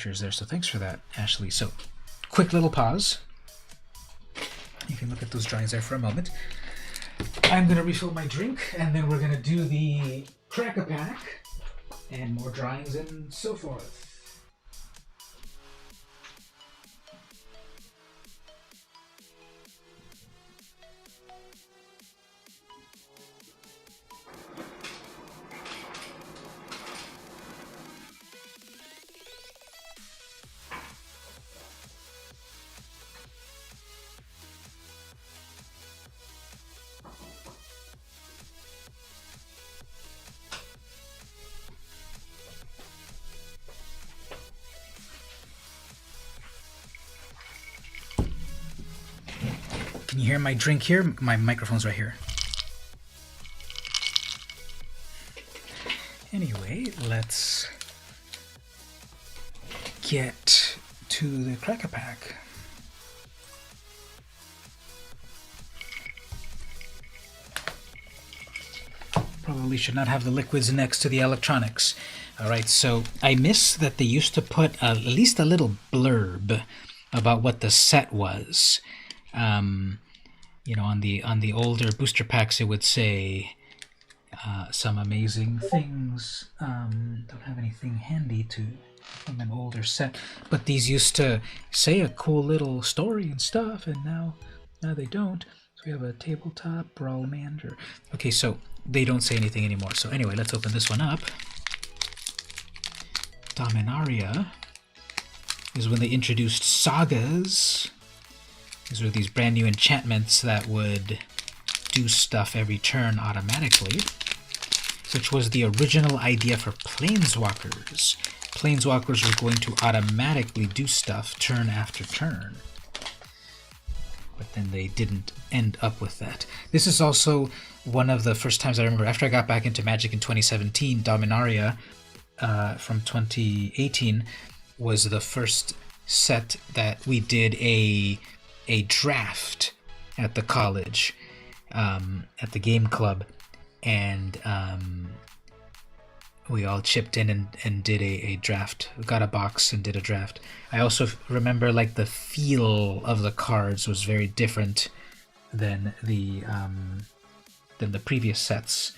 yours there, so thanks for that, Ashley. So quick little pause. You can look at those drawings there for a moment. I'm gonna refill my drink, and then we're gonna do the crack-a-pack and more drawings and so forth. Can you hear my drink here? My microphone's right here. Anyway, let's get to the crack-a-pack. Probably should not have the liquids next to the electronics. Alright, so I miss that they used to put at least a little blurb about what the set was. You know, on the older booster packs, it would say some amazing things. Don't have anything handy to from an older set, but these used to say a cool little story and stuff, and now they don't. So we have a tabletop brawl manager. Okay, so they don't say anything anymore. So anyway, let's open this one up. Dominaria is when they introduced sagas. These were these brand new enchantments that would do stuff every turn automatically, which was the original idea for Planeswalkers. Planeswalkers were going to automatically do stuff turn after turn. But then they didn't end up with that. This is also one of the first times I remember, after I got back into Magic in 2017, Dominaria from 2018 was the first set that we did a draft at the college, at the game club, and we all chipped in and did a draft. We got a box and did a draft. I also remember like the feel of the cards was very different than the previous sets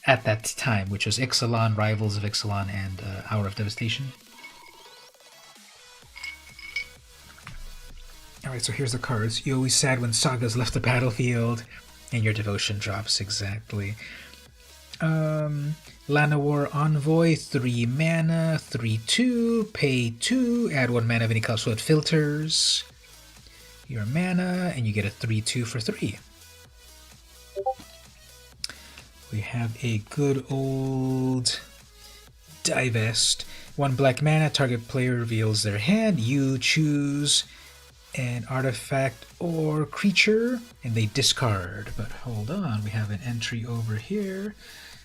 at that time, which was Ixalan, Rivals of Ixalan, and Hour of Devastation. Alright, so here's the cards. You always sad when sagas left the battlefield, and your devotion drops, exactly. Llanowar Envoy, 3 mana, 3/2, pay 2, add 1 mana of any color, so it filters your mana, and you get a 3/2 for 3. We have a good old Divest. 1 black mana, target player reveals their hand, you choose an artifact or creature, and they discard. But hold on, we have an entry over here.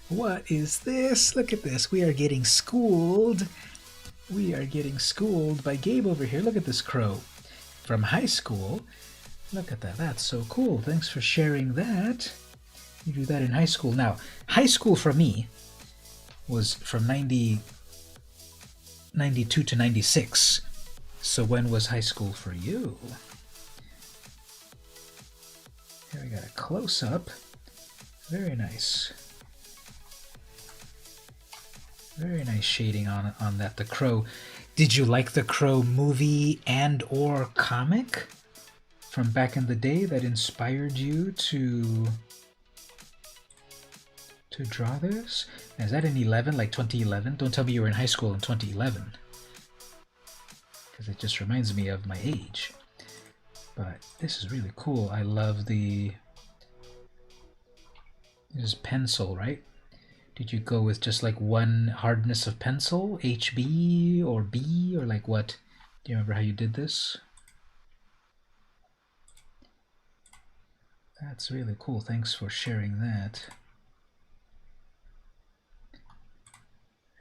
What is this? Look at this. We are getting schooled. We are getting schooled by Gabe over here. Look at this crow from high school. Look at that. That's so cool. Thanks for sharing that. You do that in high school. Now, high school for me was from 92 to 96. So when was high school for you? Here we got a close-up. Very nice. Very nice shading on that. The Crow. Did you like the Crow movie and or comic from back in the day that inspired you to draw this? Is that in 11, like 2011? Don't tell me you were in high school in 2011. Because it just reminds me of my age. But this is really cool. I love the... This is pencil, right? Did you go with just like one hardness of pencil? HB or B or like what? Do you remember how you did this? That's really cool. Thanks for sharing that.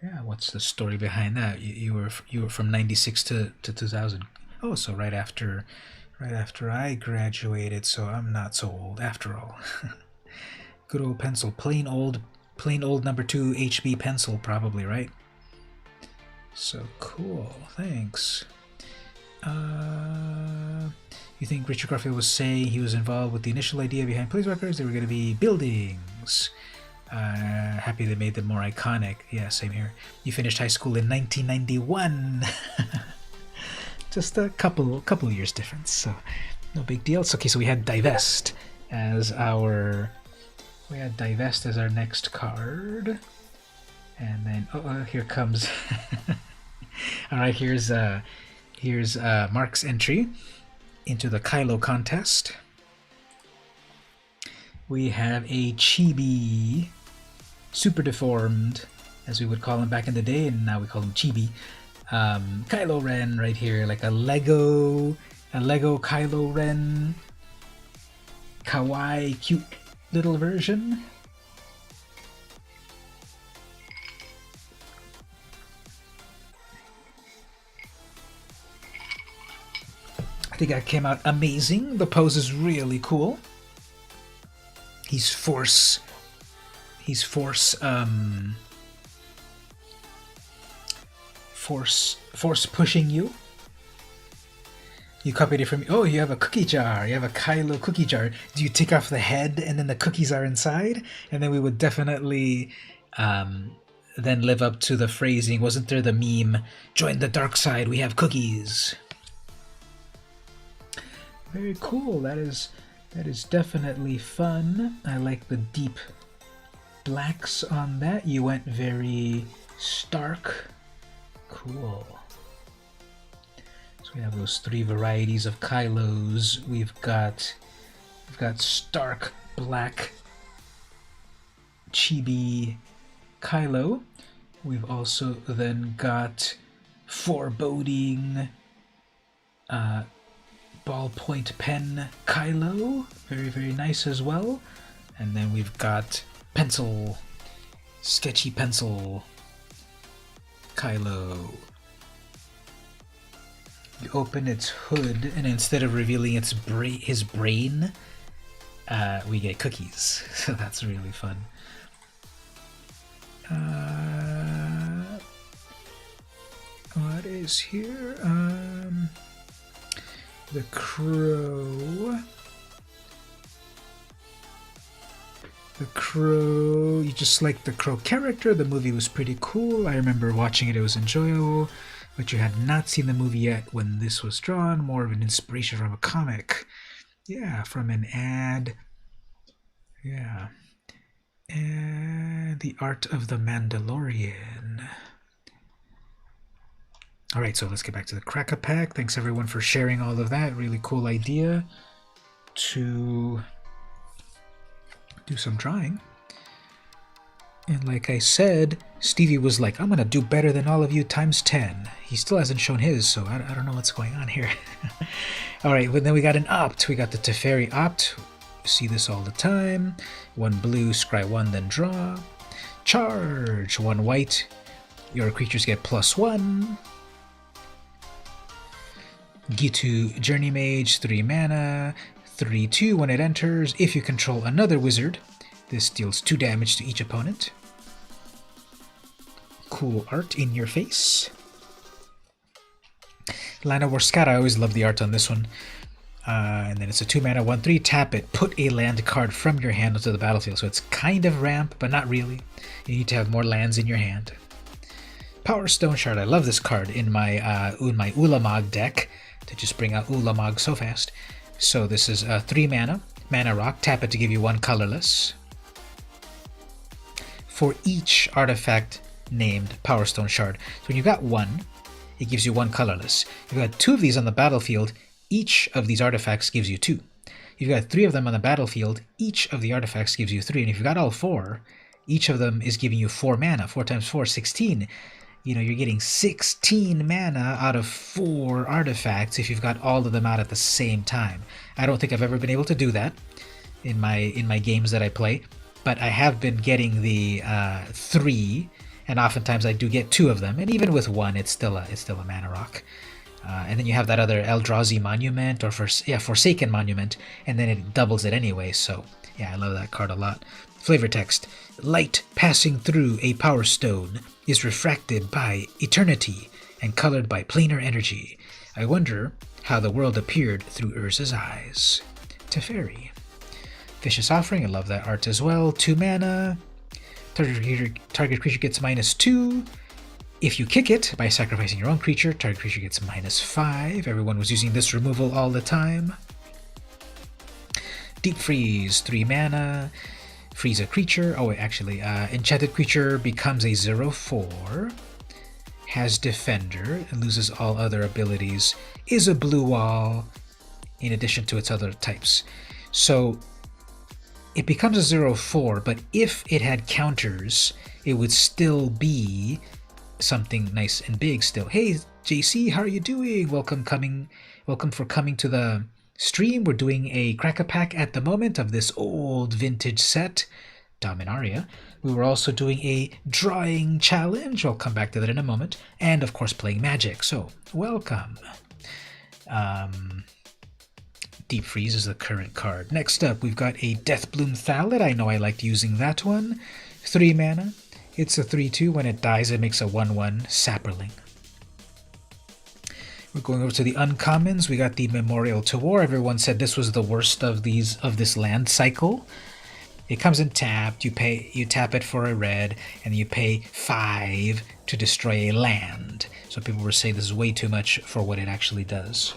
Yeah, what's the story behind that? You were from 96 to 2000. Oh, so right after I graduated, so I'm not so old after all. Good old pencil, plain old number 2 HB pencil, probably, right? So cool, thanks. You think Richard Garfield was saying he was involved with the initial idea behind Planeswalkers? They were going to be buildings. Happy they made them more iconic. Yeah, same here. You finished high school in 1991. Just a couple years difference, so no big deal. It's okay. So we had Divest as our next card, and then here comes. All right, here's Mark's entry into the Kylo contest. We have a chibi, super deformed, as we would call him back in the day, and now we call him chibi. Kylo Ren right here, like a Lego Kylo Ren, kawaii, cute little version. I think that came out amazing. The pose is really cool. He's force pushing you. You copied it from me. Oh, you have a cookie jar. You have a Kylo cookie jar. Do you take off the head and then the cookies are inside? And then we would definitely then live up to the phrasing. Wasn't there the meme, join the dark side, we have cookies? Very cool. That is definitely fun. I like the deep blacks on that. You went very stark. Cool. So we have those three varieties of Kylos. We've got stark black chibi Kylo. We've also then got foreboding ballpoint pen Kylo. Very, very nice as well. And then we've got pencil, sketchy pencil Kylo. You open its hood, and instead of revealing his brain, we get cookies. So that's really fun. What is here? The crow. The crow. You just like the crow character. The movie was pretty cool. I remember watching it. It was enjoyable. But you had not seen the movie yet when this was drawn. More of an inspiration from a comic. Yeah, from an ad. Yeah. And the art of the Mandalorian. Alright, so let's get back to the Crack-A-Pack. Thanks everyone for sharing all of that. Really cool idea to do some drawing. And like I said, Stevie was like, I'm going to do better than all of you times 10. He still hasn't shown his, so I don't know what's going on here. Alright, but then we got an opt. We got the Teferi opt. You see this all the time. One blue, scry one, then draw. Charge! One white. Your creatures get +1. Gitu Journey Mage, 3 mana. 3/2 when it enters. If you control another wizard, this deals 2 damage to each opponent. Cool art in your face. Lana Warscata, I always love the art on this one. And then it's a 2 mana, 1/3, tap it, put a land card from your hand onto the battlefield. So it's kind of ramp, but not really. You need to have more lands in your hand. Power Stone Shard, I love this card in my Ulamog deck to just bring out Ulamog so fast. So this is 3 mana, mana rock, tap it to give you 1 colorless. For each artifact named Power Stone Shard. So when you've got 1, it gives you 1 colorless. If you've got 2 of these on the battlefield, each of these artifacts gives you 2. If you've got 3 of them on the battlefield, each of the artifacts gives you 3. And if you've got all 4, each of them is giving you 4 mana. 4 times 4, 16. You know, you're getting 16 mana out of 4 artifacts if you've got all of them out at the same time. I don't think I've ever been able to do that in my games that I play, but I have been getting the 3, and oftentimes I do get 2 of them, and even with 1, it's still a mana rock. And then you have that other Eldrazi Monument, or Forsaken Monument, and then it doubles it anyway, so yeah, I love that card a lot. Flavor text. Light passing through a power stone is refracted by eternity and colored by planar energy. I wonder how the world appeared through Urza's eyes. Teferi. Vicious Offering, I love that art as well. 2 mana. Target creature gets -2. If you kick it by sacrificing your own creature, target creature gets -5. Everyone was using this removal all the time. Deep Freeze, 3 mana. Freeze a creature. Oh, wait, actually, enchanted creature becomes a 0/4. Has Defender and loses all other abilities. Is a blue wall in addition to its other types. So it becomes a 0/4, but if it had counters, it would still be something nice and big still. Hey, JC, how are you doing? Welcome for coming to the stream. We're doing a Crack-A-Pack at the moment of this old vintage set, Dominaria. We were also doing a drawing challenge. I'll come back to that in a moment. And, of course, playing Magic. So, welcome. Deep Freeze is the current card. Next up, we've got a Deathbloom Thalit. I know I liked using that one. 3 mana. It's a 3/2. When it dies, it makes a 1/1 Sapperling. We're going over to the uncommons. We got the Memorial to War. Everyone said this was the worst of this land cycle. It comes in tapped. You tap it for a red, and you pay 5 to destroy a land. So people were saying this is way too much for what it actually does.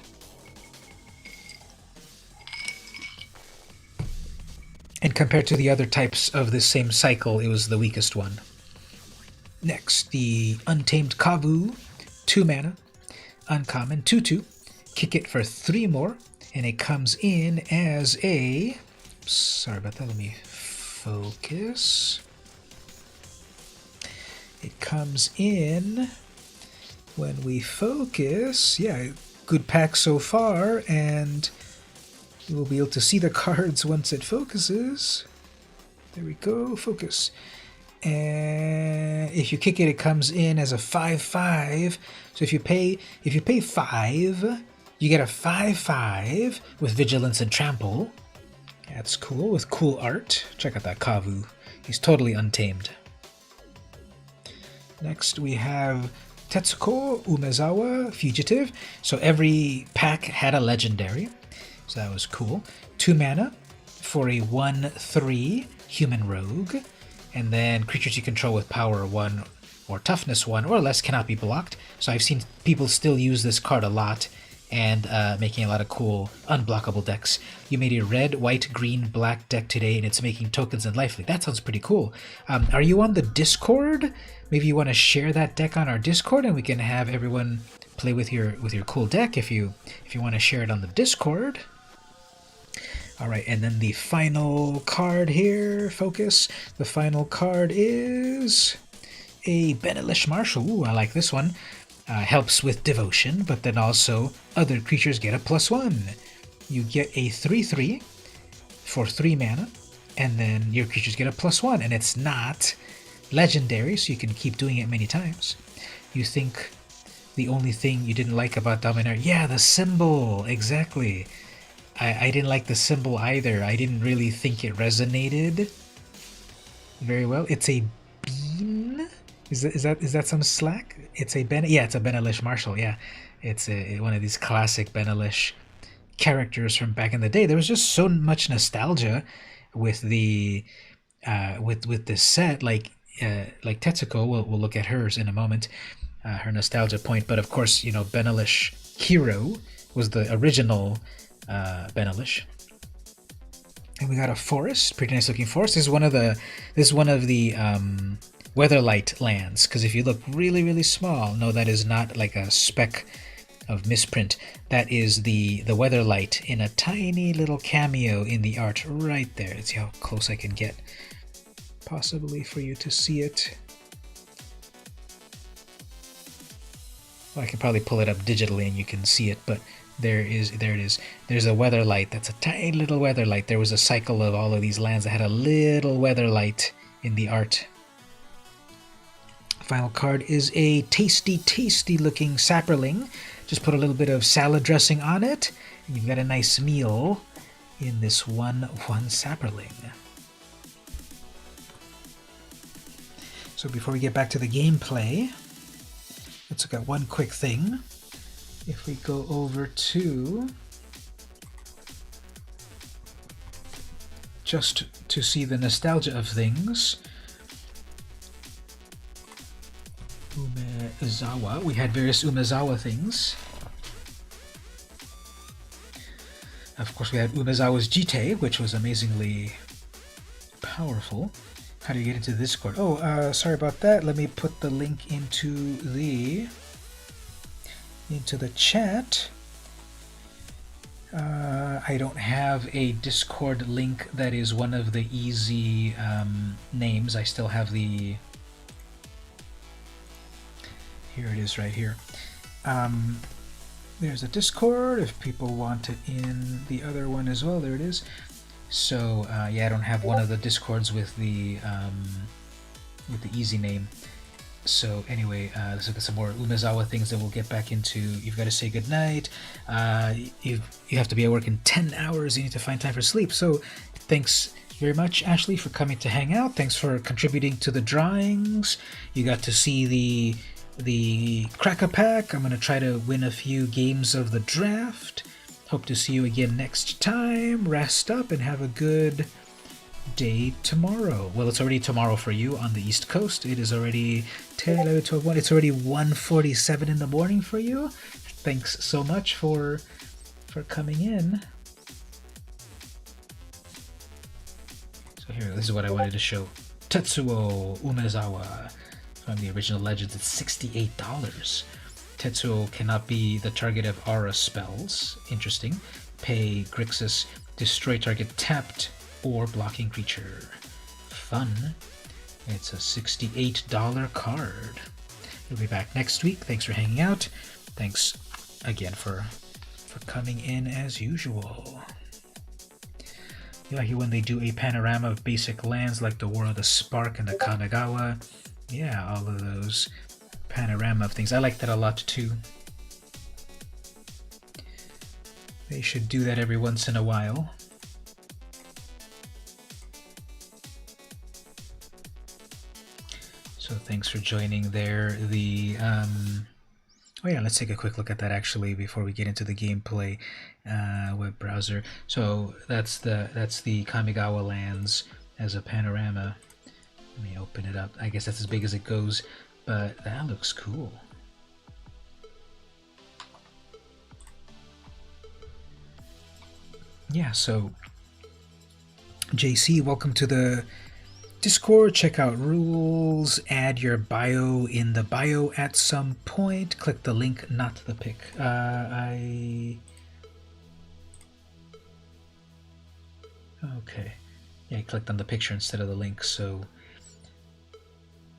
And compared to the other types of this same cycle, it was the weakest one. Next, the Untamed Kavu, 2 mana, uncommon, 2/2. Kick it for 3 more, and it comes in as a... Sorry about that, let me focus. It comes in when we focus. Yeah, good pack so far, and we'll be able to see the cards once it focuses. There we go, focus. And if you kick it, it comes in as a 5/5. So if you pay 5, you get a 5/5 with Vigilance and Trample. That's cool, with cool art. Check out that Kavu. He's totally untamed. Next we have Tetsuko Umezawa, Fugitive. So every pack had a legendary. So that was cool. 2 mana for a 1/3 human rogue. And then creatures you control with power 1 or toughness 1 or less cannot be blocked. So I've seen people still use this card a lot and making a lot of cool unblockable decks. You made a red, white, green, black deck today, and it's making tokens and lifelink. That sounds pretty cool. Are you on the Discord? Maybe you want to share that deck on our Discord, and we can have everyone play with your cool deck if you want to share it on the Discord. All right, and then the final card here, focus. The final card is a Benelish Marshal. Ooh, I like this one. Helps with devotion, but then also other creatures get a +1. You get a 3/3 for 3 mana, and then your creatures get a +1, and it's not legendary, so you can keep doing it many times. You think the only thing you didn't like about Dominaria? Yeah, the symbol, exactly. I didn't like the symbol either. I didn't really think it resonated very well. It's a bean. Is that some slack? It's a it's a Benelish Marshal. Yeah, it's one of these classic Benelish characters from back in the day. There was just so much nostalgia with the with this set. Like Tetsuko, we'll look at hers in a moment. Her nostalgia point, but of course, you know, Benelish Hero was the original Benelish. And we got a forest, pretty nice looking forest. This is one of the Weatherlight lands, because if you look really small, no, that is not like a speck of misprint. That is the Weatherlight in a tiny little cameo in the art right there. Let's see how close I can get, possibly for you to see it. Well, I can probably pull it up digitally and you can see it, but there it is. There's a Weatherlight. That's a tiny little Weatherlight. There was a cycle of all of these lands that had a little Weatherlight in the art. Final card is a tasty looking sapperling. Just put a little bit of salad dressing on it, and you've got a nice meal in this one sapperling. So before we get back to the gameplay, let's look at one quick thing. If we go over to just to see the nostalgia of things, Umezawa, we had various Umezawa things. Of course, we had Umezawa's Jite, which was amazingly powerful. How do you get into Discord? Oh, sorry about that. Let me put the link into the chat. I don't have a Discord link that is one of the easy names. I still have the... Here it is right here. There's a Discord if people want it in the other one as well. There it is. So yeah, I don't have one of the Discords with the easy name. So anyway, let's look at some more Umezawa things that we'll get back into. You've got to say goodnight. You have to be at work in 10 hours. You need to find time for sleep. So thanks very much, Ashley, for coming to hang out. Thanks for contributing to the drawings. You got to see the the Cracker Pack. I'm going to try to win a few games of the draft. Hope to see you again next time. Rest up and have a good day tomorrow. Well, it's already tomorrow for you on the East Coast. It is already 10, 11, 12, 1. It's already 1:47 in the morning for you. Thanks so much for coming in. So here, this is what I wanted to show. Tetsuo Umezawa from the original Legends. It's $68. Tetsuo cannot be the target of aura spells. Interesting. Pay Grixis, destroy target tapped or blocking creature. Fun. It's a $68 card. We'll be back next week. Thanks for hanging out. Thanks again for coming in as usual. You like it when they do a panorama of basic lands like the War of the Spark and the Kamigawa. Yeah, all of those panorama of things. I like that a lot too. They should do that every once in a while. So thanks for joining there. Oh yeah, let's take a quick look at that actually before we get into the gameplay. Web browser. So that's the Kamigawa lands as a panorama. Let me open it up. I guess that's as big as it goes, but that looks cool. Yeah, so JC, welcome to the Discord. Check out rules, add your bio in the bio at some point. Click the link, not the pic. Okay. Yeah, I clicked on the picture instead of the link, so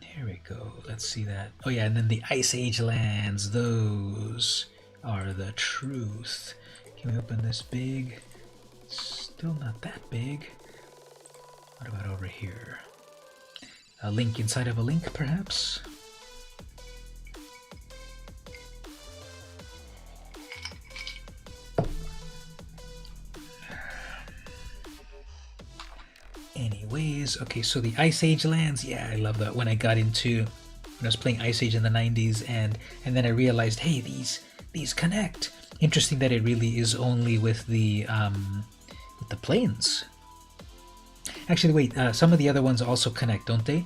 here we go. Let's see that. Oh yeah, and then the Ice Age lands, those are the truth. Can we open this big? Still not that big. What about over here? A link inside of a link, perhaps? Anyways, okay, so the Ice Age lands, yeah, I love that. When I was playing Ice Age in the 90s, and then I realized, hey, these connect. Interesting that it really is only with the planes. Actually, wait, some of the other ones also connect, don't they?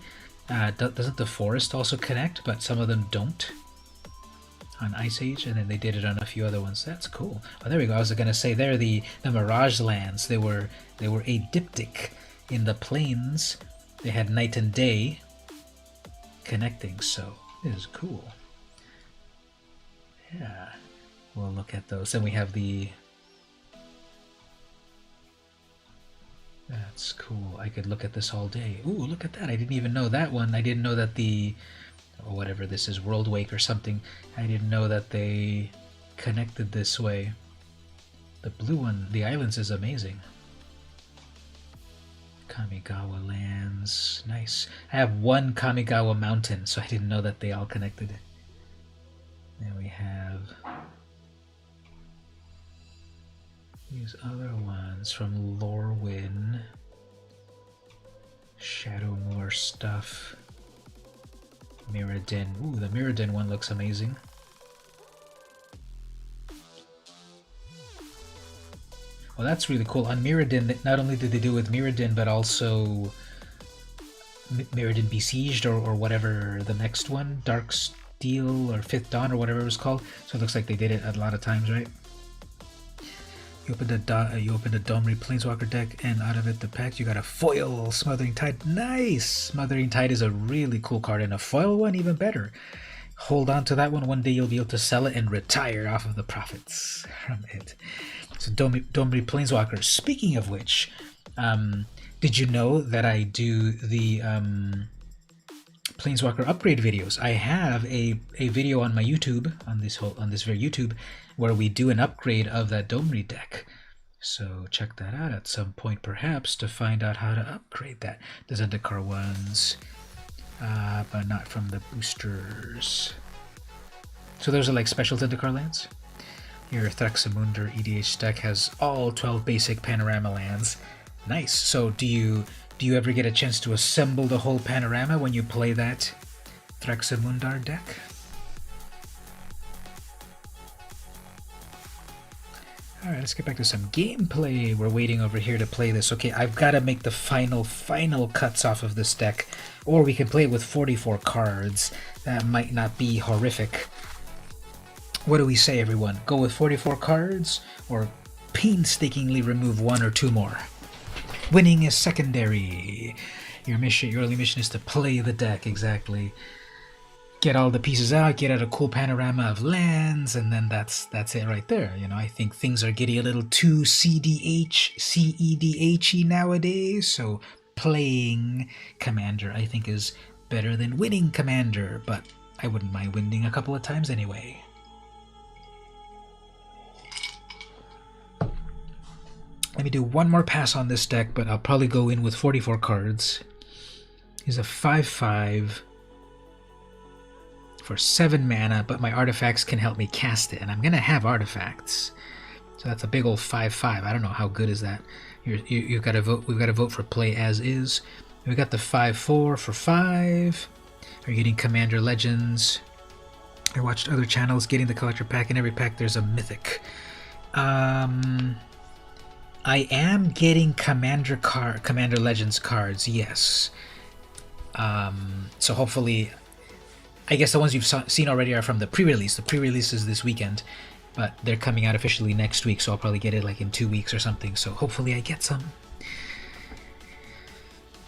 Doesn't the forest also connect, but some of them don't? On Ice Age, and then they did it on a few other ones. That's cool. Oh, there we go. I was gonna say there, the Mirage lands, they were a diptych in the plains. They had night and day connecting, so it is cool. Yeah, we'll look at those. Then we have the... That's cool. I could look at this all day. Ooh, look at that. I didn't even know that one. I didn't know that or whatever this is, World Wake or something. I didn't know that they connected this way. The blue one, the islands, is amazing. Kamigawa lands. Nice. I have one Kamigawa mountain, so I didn't know that they all connected. Then we have these other ones from Lorwyn. Shadowmoor stuff. Mirrodin. Ooh, the Mirrodin one looks amazing. Well, that's really cool. On Mirrodin, not only did they do it with Mirrodin, but also Mirrodin Besieged, or whatever the next one, Dark Steel or Fifth Dawn or whatever it was called. So it looks like they did it a lot of times, right? You opened a Domri Planeswalker deck, and out of it the pack you got a foil Smothering Tide. Nice! Smothering Tide is a really cool card, and a foil one even better. Hold on to that one. One day you'll be able to sell it and retire off of the profits from it. So Domri Planeswalker. Speaking of which, did you know that I do the Planeswalker upgrade videos? I have a video on my YouTube, on this very YouTube, where we do an upgrade of that Domri deck. So check that out at some point, perhaps, to find out how to upgrade that. The Zendikar ones, but not from the boosters. So those are like special Zendikar lands. Your Thraxamundar EDH deck has all 12 basic panorama lands. Nice. So do you ever get a chance to assemble the whole panorama when you play that Thraxamundar deck? Alright, let's get back to some gameplay. We're waiting over here to play this. Okay, I've got to make the final cuts off of this deck, or we can play it with 44 cards. That might not be horrific. What do we say, everyone? Go with 44 cards, or painstakingly remove 1 or 2 more? Winning is secondary. Your only mission is to play the deck, exactly. Get all the pieces out, get out a cool panorama of lands, and then that's it right there. You know, I think things are getting a little too CEDH-y nowadays, so playing Commander, I think, is better than winning Commander, but I wouldn't mind winning a couple of times anyway. Let me do one more pass on this deck, but I'll probably go in with 44 cards. He's a 5/5 for 7 mana, but my artifacts can help me cast it, and I'm gonna have artifacts, so that's a big old 5/5. I don't know how good is that. You've got to vote. We've got to vote for play as is. We got the 5/4 for 5. Are getting Commander Legends. I watched other channels getting the collector pack. In every pack, there's a mythic. I am getting Commander Legends cards. Yes. So hopefully. I guess the ones you've seen already are from the pre-release. The pre-release is this weekend, but they're coming out officially next week, so I'll probably get it like in 2 weeks or something, so hopefully I get some.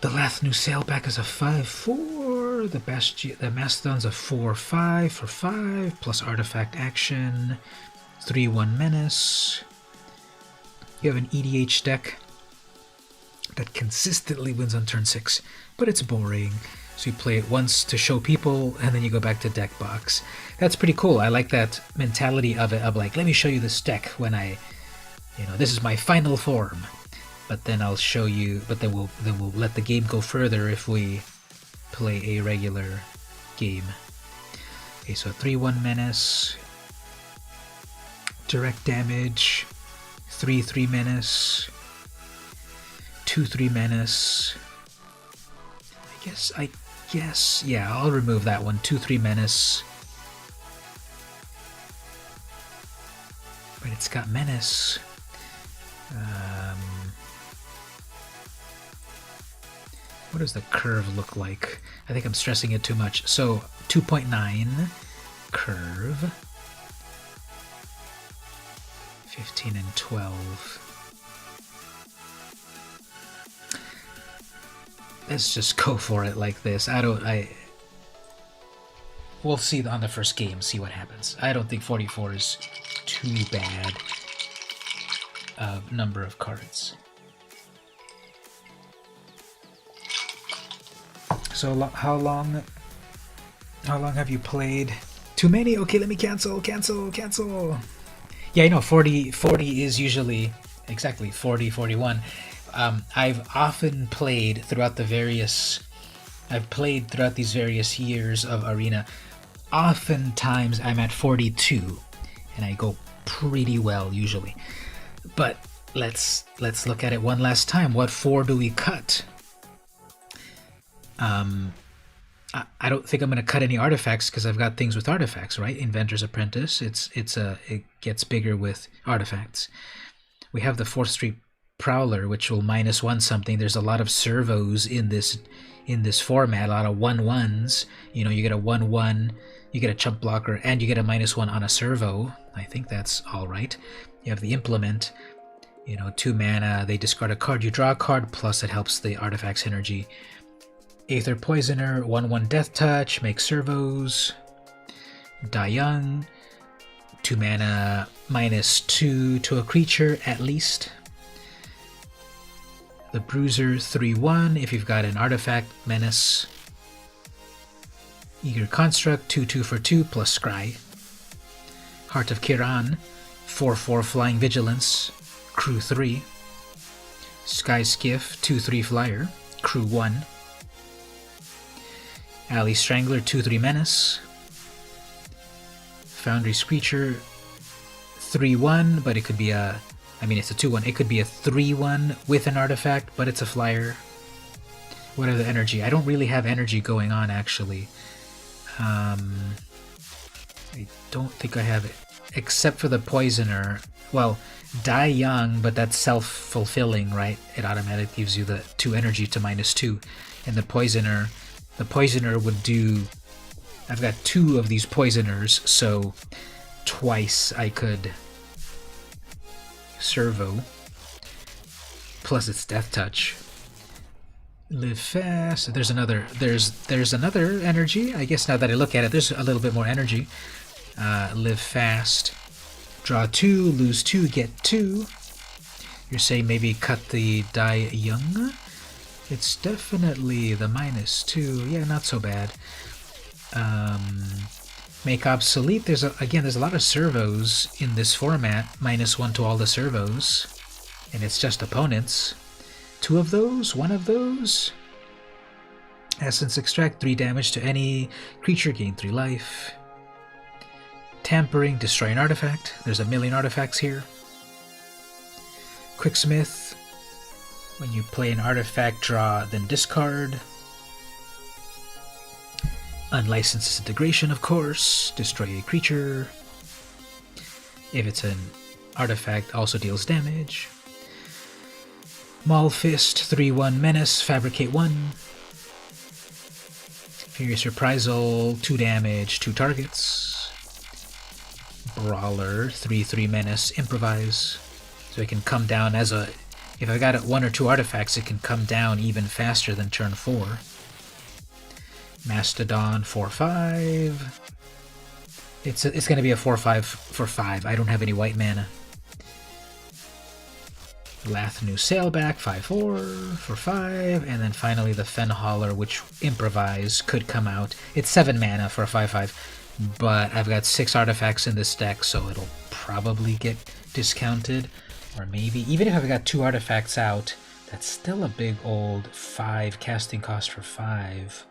The last new sale pack is a 5/4. The Mastodon's a 4/5 for 5, plus artifact action, 3/1 menace. You have an EDH deck that consistently wins on turn 6, but it's boring. So you play it once to show people, and then you go back to deck box. That's pretty cool. I like that mentality of it, of like, let me show you this deck when this is my final form. But then I'll show you, but then we'll let the game go further if we play a regular game. Okay, so 3/1 menace, direct damage, 3/3 menace, 2/3 menace. I guess, yeah, I'll remove that one. 2/3 menace. But it's got menace. What does the curve look like? I think I'm stressing it too much. So 2.9 curve. 15 and 12. Let's just go for it like this. We'll see on the first game, see what happens. I don't think 44 is too bad of number of cards. So how long have you played? Too many? Okay, let me cancel. Yeah, I know 40 is usually exactly 40, 41. I've played throughout these various years of Arena. Oftentimes I'm at 42, and I go pretty well usually. But let's look at it one last time. What 4 do we cut? I don't think I'm going to cut any artifacts because I've got things with artifacts, right? Inventor's Apprentice. It gets bigger with artifacts. We have the 4th Street Prowler, which will -1 something. There's a lot of servos in this format, a lot of 1/1s. You know, you get a 1/1, you get a chump blocker, and you get a -1 on a servo. I think that's all right. You have the Implement. 2 mana, they discard a card, you draw a card, plus it helps the artifact's synergy. Aether Poisoner, 1/1 Death Touch, make servos. Die Young, 2 mana, -2 to a creature at least. The Bruiser, 3/1 if you've got an artifact, menace. Eager Construct, 2/2 for 2 plus Scry. Heart of Kiran, 4/4 Flying Vigilance, crew 3. Sky Skiff, 2/3 Flyer, crew 1. Alley Strangler, 2/3 Menace. Foundry Screecher, 3/1, but it could be it's a 2/1. It could be a 3/1 with an artifact, but it's a flyer. What are the energy? I don't really have energy going on, actually. I don't think I have except for the poisoner. Well, die young, but that's self-fulfilling, right? It automatically gives you the 2 energy to -2. And the poisoner would do... I've got 2 of these poisoners, so twice I could servo. Plus it's death touch. Live fast. There's another energy. I guess now that I look at it, there's a little bit more energy. Live fast. Draw 2, lose 2, get 2. You're saying maybe cut the die young? It's definitely the -2. Yeah, not so bad. Make obsolete. There's a lot of servos in this format. -1 to all the servos. And it's just opponents. 2 of those? 1 of those? Essence extract, 3 damage to any creature, gain 3 life. Tampering, destroy an artifact. There's a million artifacts here. Quicksmith, when you play an artifact, draw, then discard. Unlicensed disintegration, of course. Destroy a creature. If it's an artifact, also deals damage. Maul Fist, 3/1 Menace, Fabricate 1. Furious Reprisal, 2 damage, 2 targets. Brawler, 3/3 Menace, Improvise. So it can come down as a... If I got 1 or 2 artifacts, it can come down even faster than turn 4. Mastodon, 4/5. It's going to be a 4/5 for 5. I don't have any white mana. Lathnu Sailback, 5/4 for 5, and then finally the Fenhauler, which Improvise could come out. It's 7 mana for a 5/5, but I've got 6 artifacts in this deck, so it'll probably get discounted. Or maybe, even if I've got 2 artifacts out, that's still a big old 5 casting cost for 5.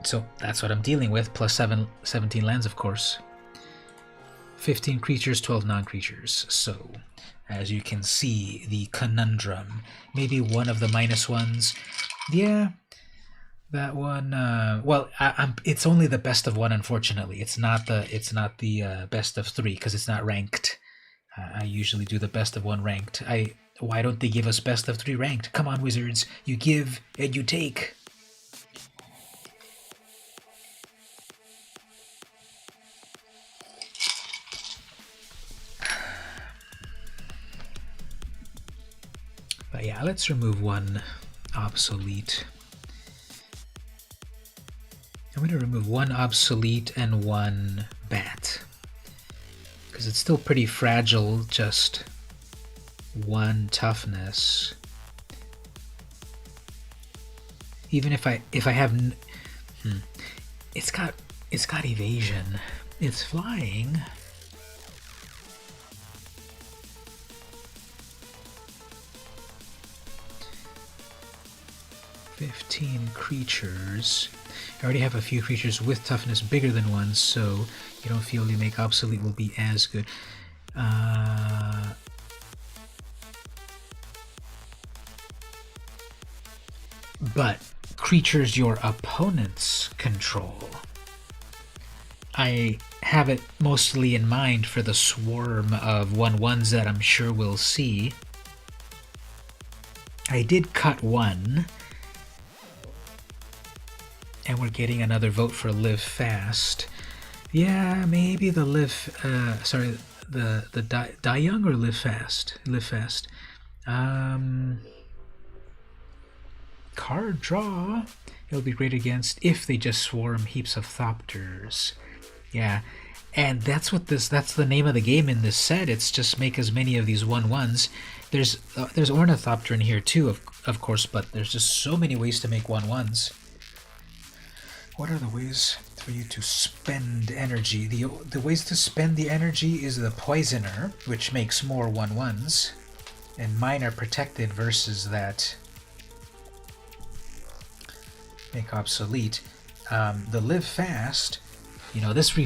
So that's what I'm dealing with, plus 17 lands, of course. 15 creatures, 12 non-creatures. So, as you can see, the conundrum. Maybe one of the -1s. Yeah, that one. Well, it's only the best of 1, unfortunately. It's not the best of 3 because it's not ranked. I usually do the best of 1 ranked. Why don't they give us best of 3 ranked? Come on, Wizards! You give and you take. But yeah, let's remove 1 obsolete. I'm going to remove 1 obsolete and 1 bat. Because it's still pretty fragile, just 1 toughness. Even if I have... It's got evasion. It's flying. $15 creatures. I already have a few creatures with toughness bigger than 1, so you don't feel you make obsolete will be as good. But creatures your opponents control. I have it mostly in mind for the swarm of 1/1s that I'm sure we'll see. I did cut 1. And we're getting another vote for Live Fast. Yeah, maybe the the Die Young or Live Fast? Live Fast. Card draw. It'll be great against if they just swarm heaps of Thopters. Yeah, and that's the name of the game in this set. It's just make as many of these 1/1s. There's Ornithopter in here too, of course, but there's just so many ways to make 1/1s. What are the ways for you to spend energy? The ways to spend the energy is the Poisoner, which makes more 1/1s, and mine are protected versus that make obsolete. The Live Fast, this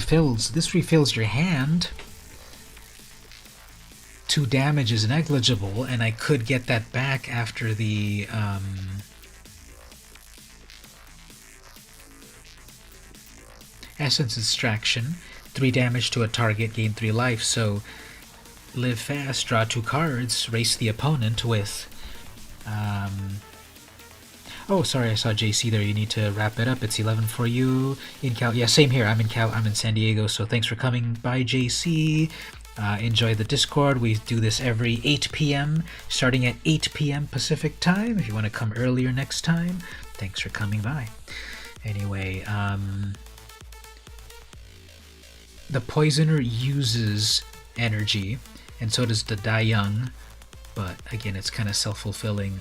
refills your hand. 2 damage is negligible, and I could get that back after the Essence Extraction. 3 damage to a target, gain 3 life. So live fast, draw 2 cards, race the opponent with... Oh, sorry, I saw JC there. You need to wrap it up. It's 11 for you in Cal. Yeah, same here. I'm in San Diego. So thanks for coming by, JC. Enjoy the Discord. We do this every 8 p.m. starting at 8 p.m. Pacific time. If you want to come earlier next time, thanks for coming by. Anyway, the Poisoner uses energy, and so does the Die Young. But again, it's kind of self-fulfilling.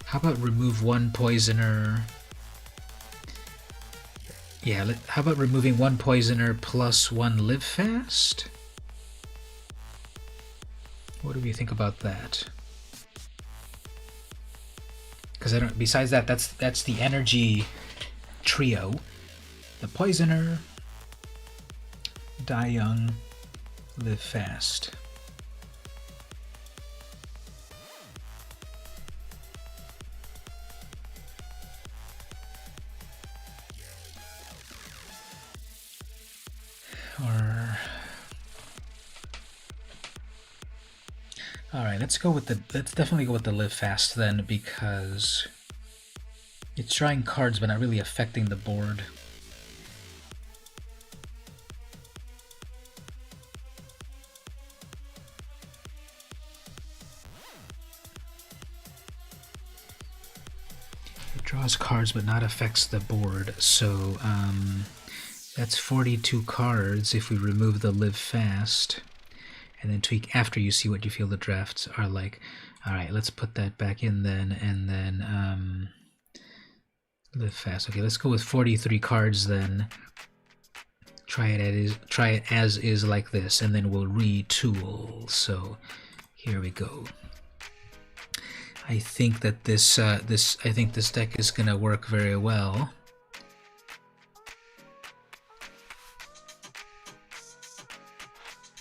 How about remove 1 Poisoner? Yeah, how about removing 1 Poisoner plus 1 Live Fast? What do we think about that? Because I don't. Besides that, that's the energy trio: the Poisoner, Die Young, Live Fast. Alright, let's definitely go with the Live Fast then, because it's drawing cards but not really affecting the board. It draws cards but not affects the board, so that's 42 cards if we remove the Live Fast. And then tweak after you see what you feel the drafts are like. Alright, let's put that back in then, and then Live Fast. Okay, let's go with 43 cards then. Try it as is like this, and then we'll retool. So here we go. I think that this deck is gonna work very well.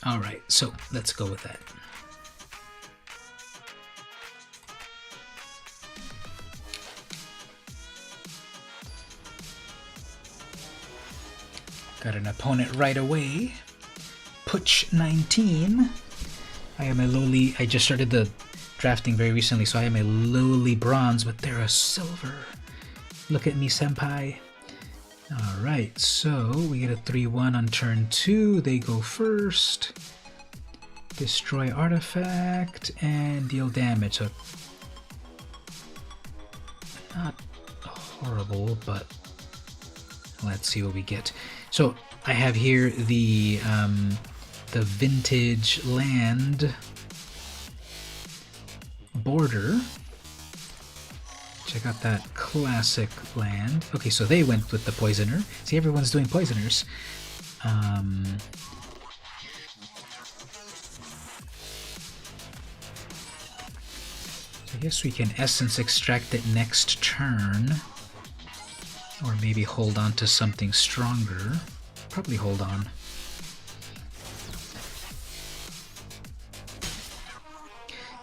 Alright, so let's go with that. Got an opponent right away. Putch 19. I just started the drafting very recently, so I am a lowly bronze, but they're a silver. Look at me, senpai. Alright, so we get a 3-1 on turn 2. They go first. Destroy artifact and deal damage. So not horrible, but let's see what we get. So I have here the vintage land border. Check out that classic land. Okay, so they went with the Poisoner. See, everyone's doing Poisoners. So I guess we can Essence Extract it next turn. Or maybe hold on to something stronger. Probably hold on.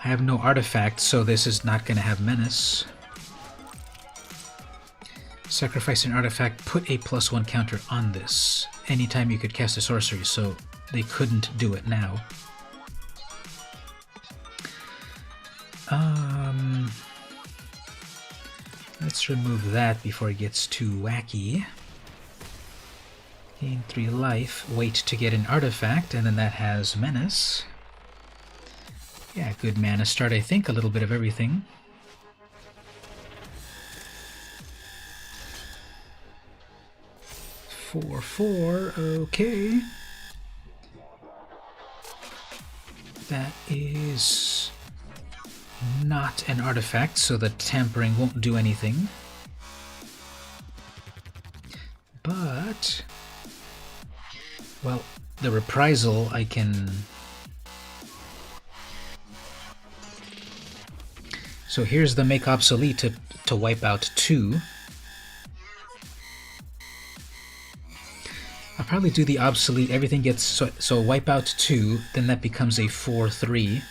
I have no artifact, so this is not going to have Menace. Sacrifice an artifact, put a +1 counter on this. Anytime you could cast a sorcery, so they couldn't do it now. Let's remove that before it gets too wacky. Gain 3 life, wait to get an artifact, and then that has Menace. Yeah, good mana start, I think. A little bit of everything. Four, okay. That is not an artifact, so the tampering won't do anything. But, well, the reprisal I can... So here's the make obsolete to wipe out 2. I'll probably do the obsolete, everything gets, so wipe out 2, then that becomes a 4-3.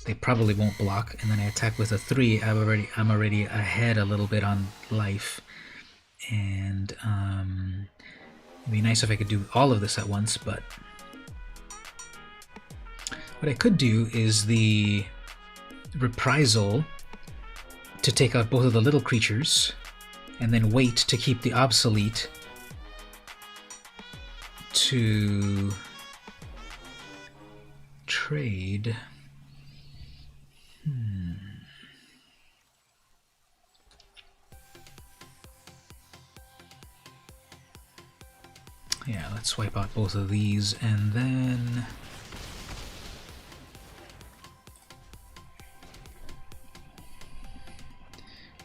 They probably won't block, and then I attack with a 3. I'm already ahead a little bit on life. And It'd be nice if I could do all of this at once, but what I could do is the reprisal to take out both of the little creatures, and then wait to keep the obsolete to trade. Yeah, let's wipe out both of these, and then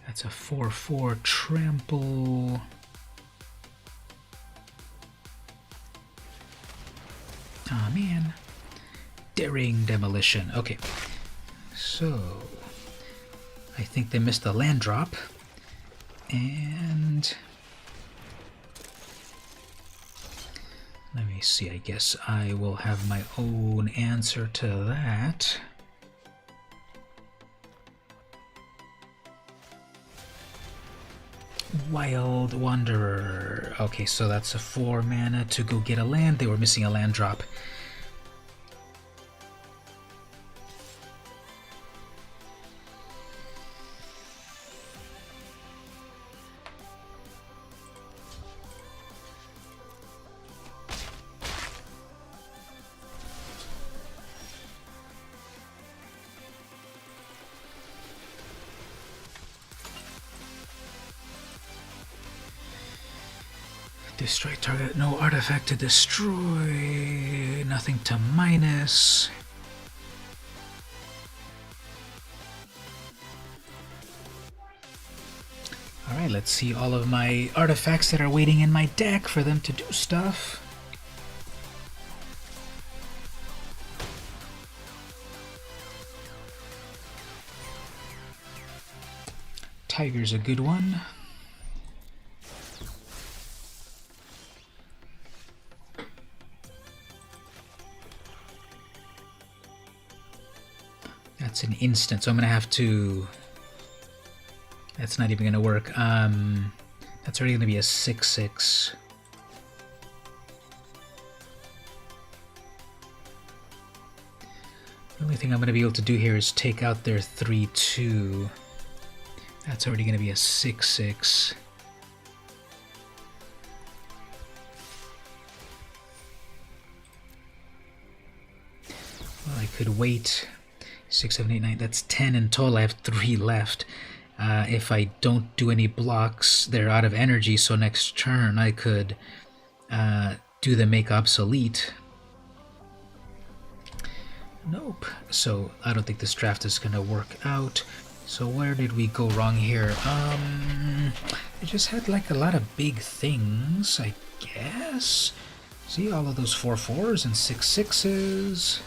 that's a 4/4 trample. Aw, man. Daring demolition. Okay. So I think they missed the land drop. And let me see, I guess I will have my own answer to that. Wild Wanderer. Okay, so that's a 4 mana to go get a land. They were missing a land drop. Destroy target, no artifact to destroy, nothing to minus. Alright, let's see all of my artifacts that are waiting in my deck for them to do stuff. Tiger's a good one. That's an instant, so I'm gonna have to... That's not even gonna work. That's already gonna be a 6/6. The only thing I'm gonna be able to do here is take out their 3/2. That's already gonna be a 6/6. Well, I could wait. 6, 7, 8, 9, that's 10 in total. I have 3 left. If I don't do any blocks, they're out of energy, so next turn I could do the make obsolete. Nope. So I don't think this draft is gonna work out. So where did we go wrong here? I just had like a lot of big things, I guess. See, all of those 4/4s and 6/6s.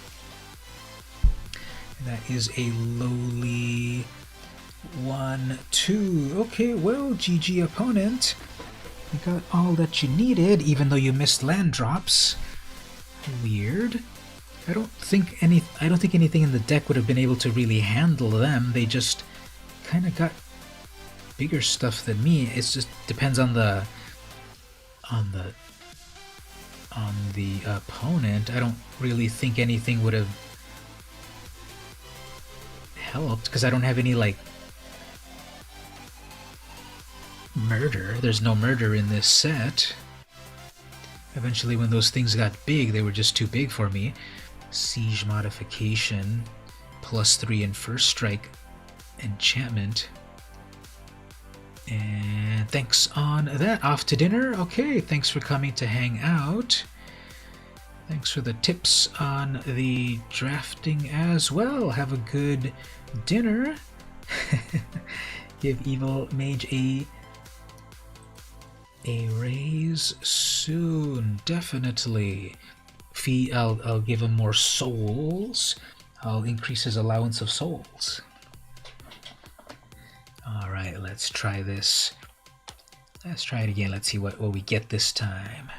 That is a lowly 1/2. Okay, well, GG opponent. You got all that you needed, even though you missed land drops. Weird. I don't think anything in the deck would have been able to really handle them. They just kind of got bigger stuff than me. It just depends on the opponent. I don't really think anything would have helped because I don't have any like murder. There's no murder in this set. Eventually when those things got big, they were just too big for me. Siege modification, +3 in first strike enchantment. And thanks on that. Off to dinner. Okay, thanks for coming to hang out. Thanks for the tips on the drafting as well. Have a good dinner. Give Evil Mage a raise soon, definitely. I'll give him more souls. I'll increase his allowance of souls. All right, let's try this. Let's try it again. Let's see what we get this time.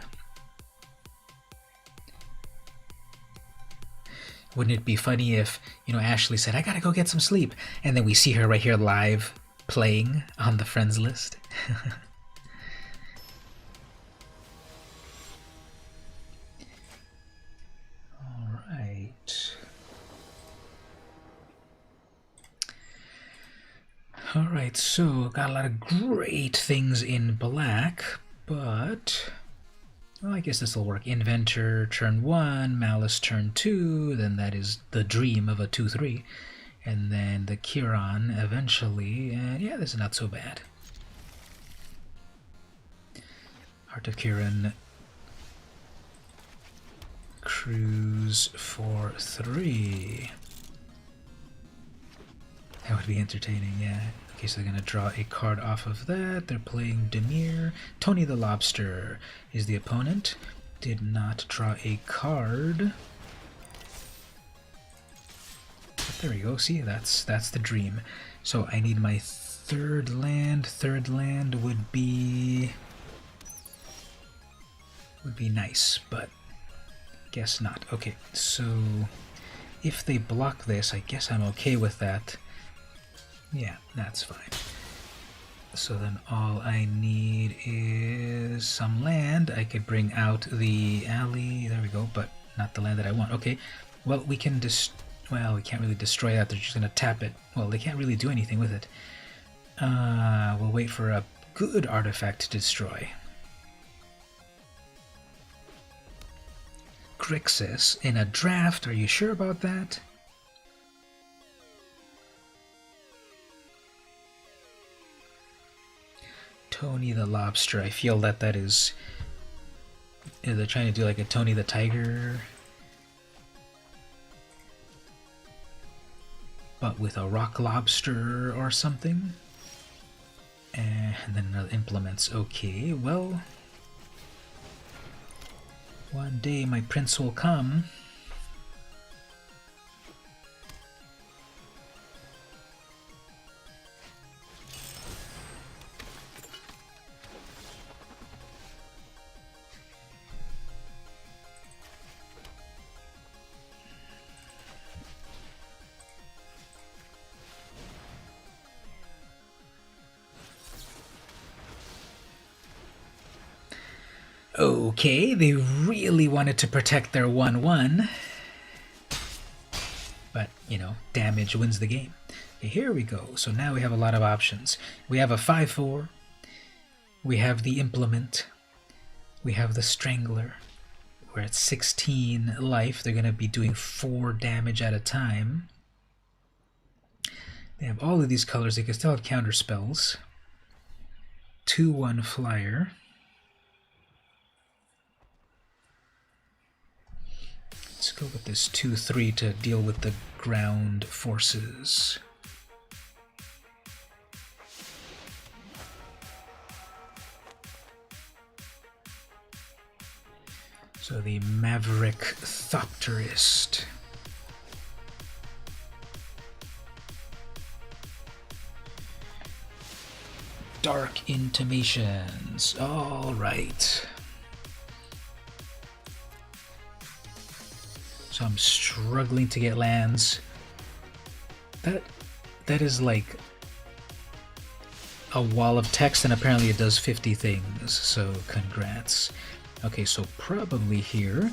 Wouldn't it be funny if, Ashley said, I gotta go get some sleep, and then we see her right here live playing on the friends list? Alright, so got a lot of great things in black, but well, I guess this will work. Inventor turn 1, Malice turn 2, then that is the dream of a 2-3. And then the Kiron eventually, and yeah, this is not so bad. Heart of Kiron, Cruise for 3. That would be entertaining, yeah. Okay, so they're going to draw a card off of that. They're playing Demir. Tony the Lobster is the opponent. Did not draw a card. But there we go. See, that's the dream. So I need my third land. Third land would be nice, but guess not. Okay, so if they block this, I guess I'm okay with that. Yeah, that's fine. So then all I need is some land. I could bring out the alley. There we go, but not the land that I want. Okay, well, we can well, we can't really destroy that. They're just going to tap it. Well, they can't really do anything with it. We'll wait for a good artifact to destroy. Grixis in a draft. Are you sure about that? Tony the Lobster. I feel that that is... They're trying to do like a Tony the Tiger, but with a rock lobster or something. And then another implements. Okay, well... One day my prince will come. Okay, they really wanted to protect their 1-1. But, you know, damage wins the game. Okay, here we go. So now we have a lot of options. We have a 5-4. We have the Implement. We have the Strangler. We're at 16 life. They're going to be doing 4 damage at a time. They have all of these colors. They can still have counter spells. 2-1 flyer. Let's go with this 2-3 to deal with the ground forces. So the Maverick Thopterist. Dark Intimations. All right. So I'm struggling to get lands. That is like a wall of text, and apparently it does 50 things, so congrats. Okay, so probably here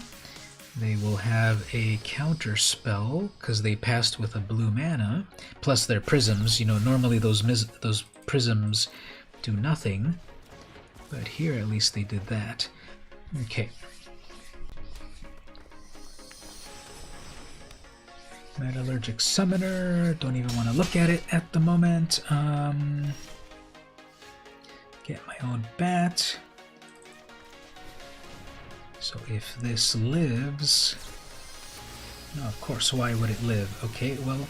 they will have a counter spell because they passed with a blue mana, plus their prisms. You know, normally those prisms do nothing, but here at least they did that. Okay. Metallurgic Summoner, don't even want to look at it at the moment. Get my own bat. So if this lives... No, of course, why would it live? Okay, well...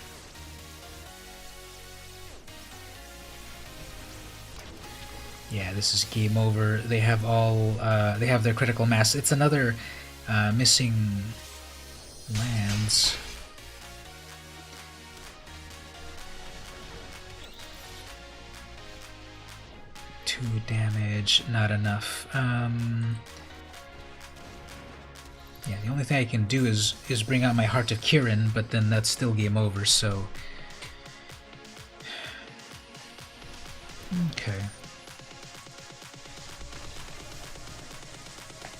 Yeah, this is game over. They have all... they have their critical mass. It's another missing lands. 2 damage, not enough. Yeah, the only thing I can do is bring out my Heart of Kirin, but then that's still game over, so... Okay.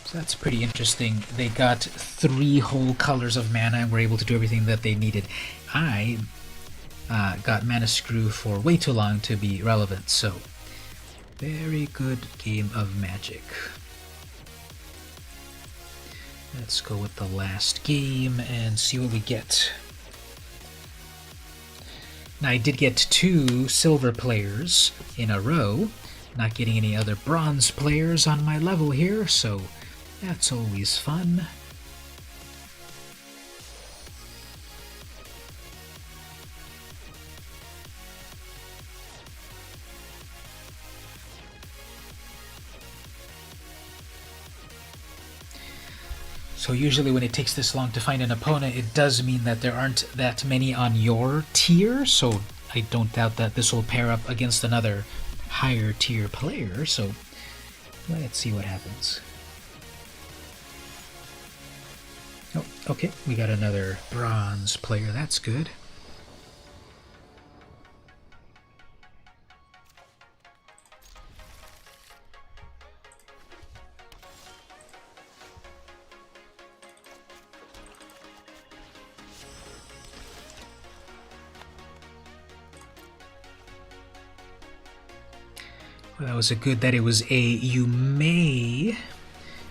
So that's pretty interesting. They got 3 whole colors of mana and were able to do everything that they needed. I got Mana Screw for way too long to be relevant, so very good game of Magic. Let's go with the last game and see what we get. Now I did get 2 silver players in a row, not getting any other bronze players on my level here, so that's always fun. So usually when it takes this long to find an opponent, it does mean that there aren't that many on your tier, so I don't doubt that this will pair up against another higher tier player, so let's see what happens. Oh, okay, we got another bronze player, that's good. Well, that was a good that it was a you may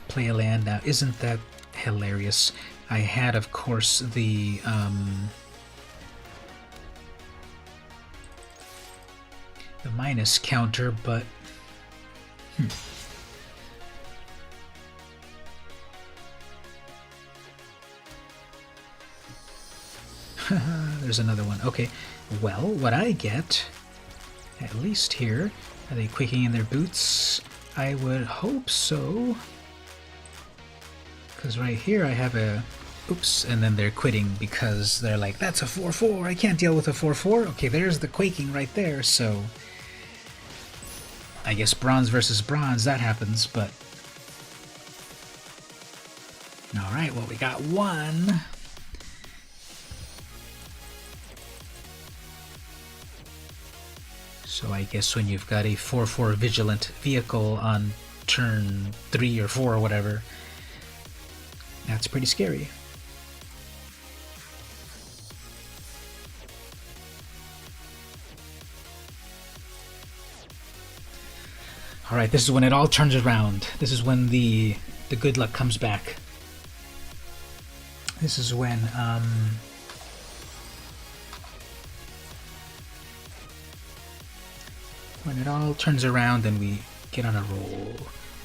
play a land. Now, isn't that hilarious? I had, of course, the minus counter, but there's another one. Okay, well, what I get, at least here, are they quaking in their boots? I would hope so. Because right here I have a... Oops, and then they're quitting because they're like, that's a 4-4, I can't deal with a 4-4. Okay, there's the quaking right there, so... I guess bronze versus bronze, that happens, but... Alright, well, we got 1. So I guess when you've got a 4-4 Vigilant vehicle on turn 3 or 4 or whatever, that's pretty scary. Alright, this is when it all turns around. This is when the good luck comes back. This is when, when it all turns around and we get on a roll.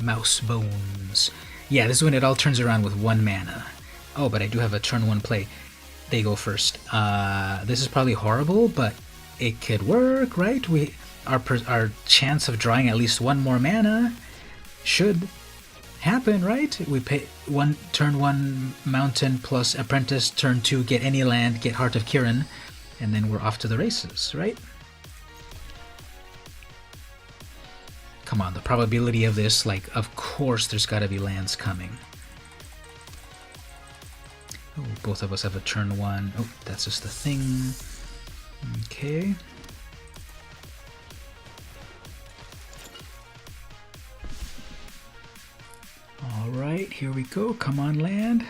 Mouse bones. Yeah, this is when it all turns around with 1 mana. Oh, but I do have a turn 1 play. They go first. This is probably horrible, but it could work, right? Our chance of drawing at least 1 more mana should happen, right? We pay turn 1 mountain plus apprentice, turn 2 get any land, get Heart of Kiran, and then we're off to the races, right? Come on, the probability of this, like, of course there's got to be lands coming. Oh, both of us have a turn 1. Oh, that's just the thing. Okay. Alright, here we go. Come on, land.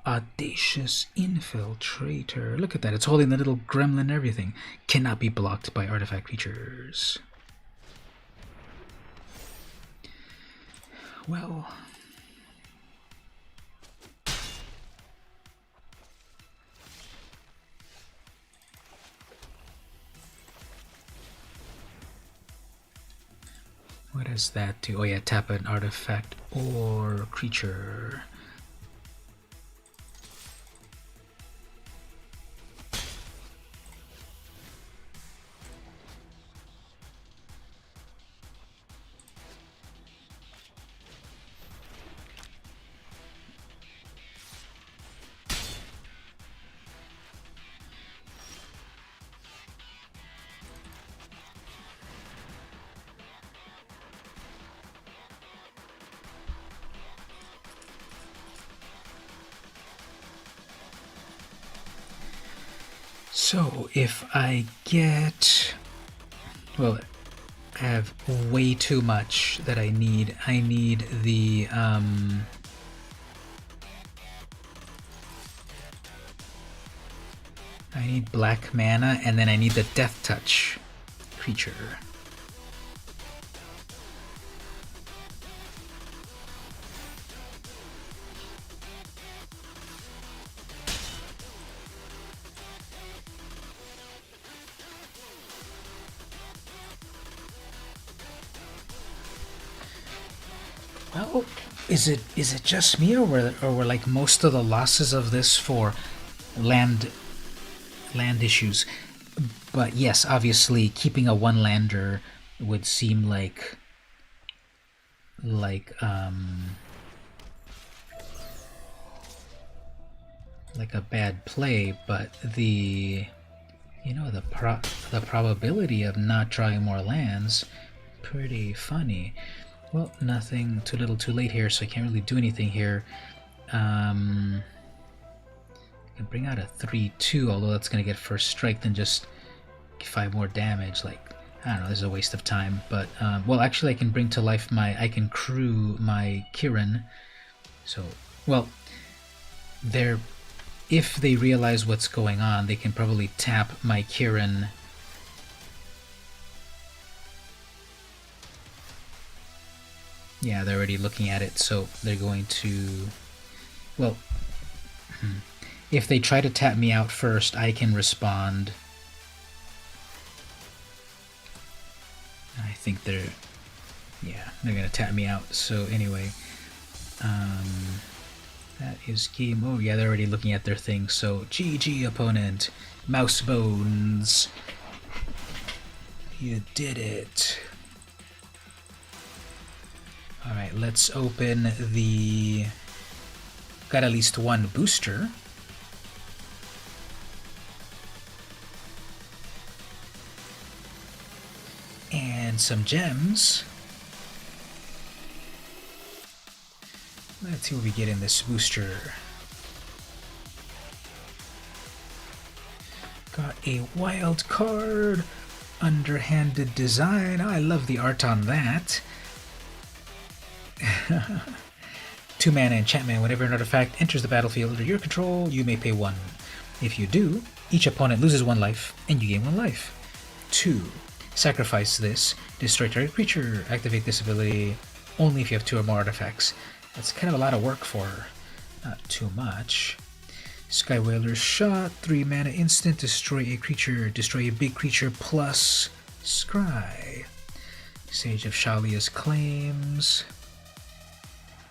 Audacious Infiltrator. Look at that. It's holding the little gremlin and everything. Cannot be blocked by artifact creatures. Well... what does that do? Oh yeah, tap an artifact or creature. So if I get, well, I have way too much that I need. I need the I need black mana, and then I need the death touch creature. Well, is it just me, or were like most of the losses of this for land issues? But yes, obviously keeping a one lander would seem like a bad play, but the the probability of not drawing more lands, pretty funny. Well, nothing, too little too late here, so I can't really do anything here. I can bring out a 3/2, although that's going to get first strike, then just 5 more damage. Like, I don't know, this is a waste of time. But, well, actually I can bring to life I can crew my Kirin. So, well, if they realize what's going on, they can probably tap my Kirin. Yeah, they're already looking at it, so they're going to... Well, if they try to tap me out first, I can respond. I think they're going to tap me out. So anyway, that is game over. Yeah, they're already looking at their thing. So GG, opponent. Mouse bones. You did it. Alright, let's open the... Got at least one booster. And some gems. Let's see what we get in this booster. Got a wild card. Underhanded design. Oh, I love the art on that. 2 mana enchantment. Whenever an artifact enters the battlefield under your control, you may pay 1. If you do, each opponent loses 1 life, and you gain 1 life. 2. Sacrifice this. Destroy target creature. Activate this ability only if you have 2 or more artifacts. That's kind of a lot of work for not too much. Sky Whaler's Shot. 3 mana instant. Destroy a creature. Destroy a big creature plus Scry. Sage of Shalia's Claims.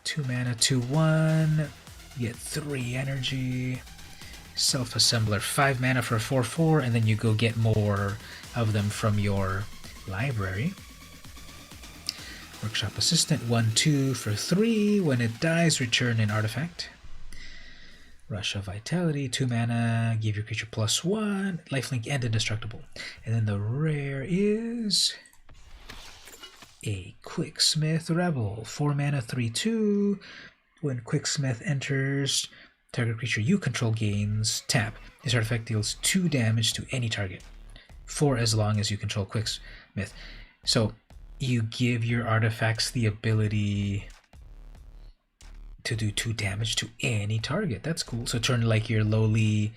2 mana, 2/1. You get 3 energy. Self-Assembler, 5 mana for a 4/4, and then you go get more of them from your library. Workshop Assistant, 1/2 for 3. When it dies, return an artifact. Rush of Vitality, 2 mana, give your creature +1, lifelink and indestructible. And then the rare is... a Quicksmith Rebel, 4 mana, 3/2. When Quicksmith enters, target creature you control gains tap. This artifact deals 2 damage to any target, for as long as you control Quicksmith. So you give your artifacts the ability to do 2 damage to any target. That's cool. So turn like your lowly,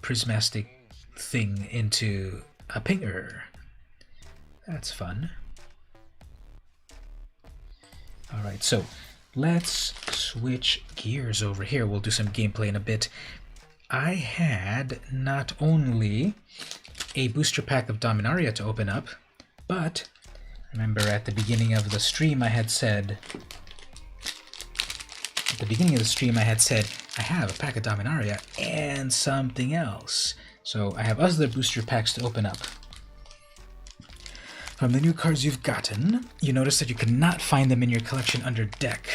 prismatic thing into a pinger. That's fun. Alright, so let's switch gears over here. We'll do some gameplay in a bit. I had not only a booster pack of Dominaria to open up, but remember at the beginning of the stream I had said I have a pack of Dominaria and something else. So I have other booster packs to open up. From the new cards you've gotten, you notice that you cannot find them in your collection under deck.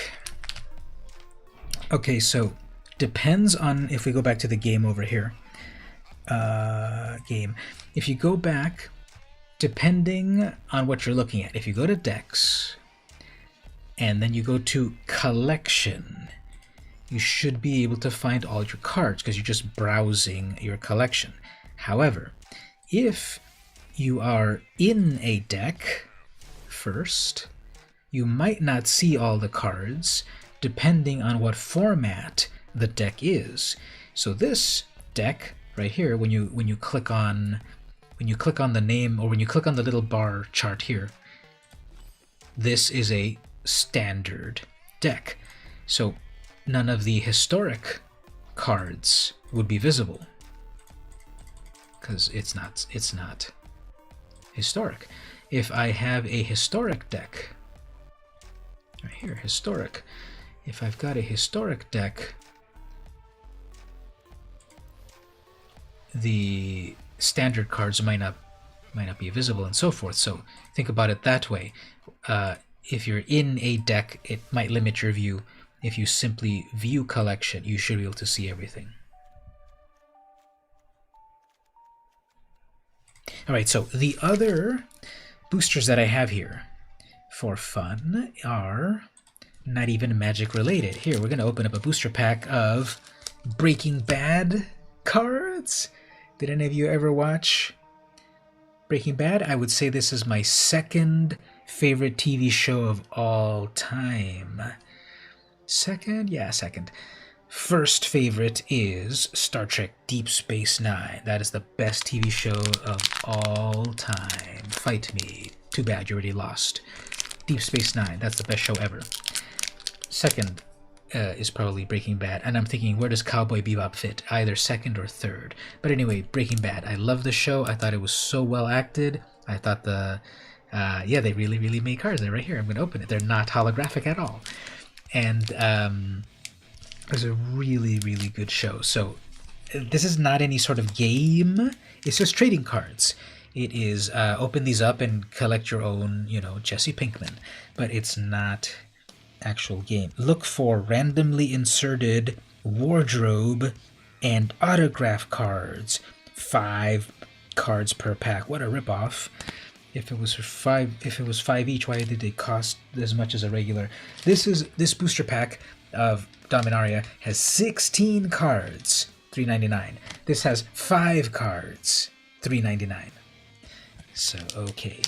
Okay, so depends on if we go back to the game over here. Game. If you go back, depending on what you're looking at, if you go to decks and then you go to collection, you should be able to find all your cards because you're just browsing your collection. However, if you are in a deck first, you might not see all the cards depending on what format the deck is. So this deck right here, when you click on the name, or when you click on the little bar chart here, this is a standard deck. So none of the historic cards would be visible because it's not historic. If I have a historic deck right here, historic, if I've got a historic deck, the standard cards might not be visible and so forth. So think about it that way. If you're in a deck, it might limit your view. If you simply view collection, you should be able to see everything. Alright, so the other boosters that I have here for fun are not even Magic related. Here, we're going to open up a booster pack of Breaking Bad cards. Did any of you ever watch Breaking Bad? I would say this is my second favorite TV show of all time. Second? Yeah, second. First favorite is Star Trek Deep Space Nine. That is the best TV show of all time. Fight me. Too bad you already lost. Deep Space Nine, that's the best show ever. Second is probably Breaking Bad, and I'm thinking, where does Cowboy Bebop fit? Either second or third. But anyway, Breaking Bad. I love the show. I thought it was so well acted. I thought yeah, they really made cards. They're right here. I'm going to open it. They're not holographic at all. And it was a really good show. So this is not any sort of game. It's just trading cards. It is open these up and collect your own, Jesse Pinkman. But it's not actual game. Look for randomly inserted wardrobe and autograph cards. 5 cards per pack. What a ripoff. If it was five each, why did they cost as much as a regular? This booster pack of Dominaria has 16 cards, $3.99. This has 5 cards, $3.99. So okay,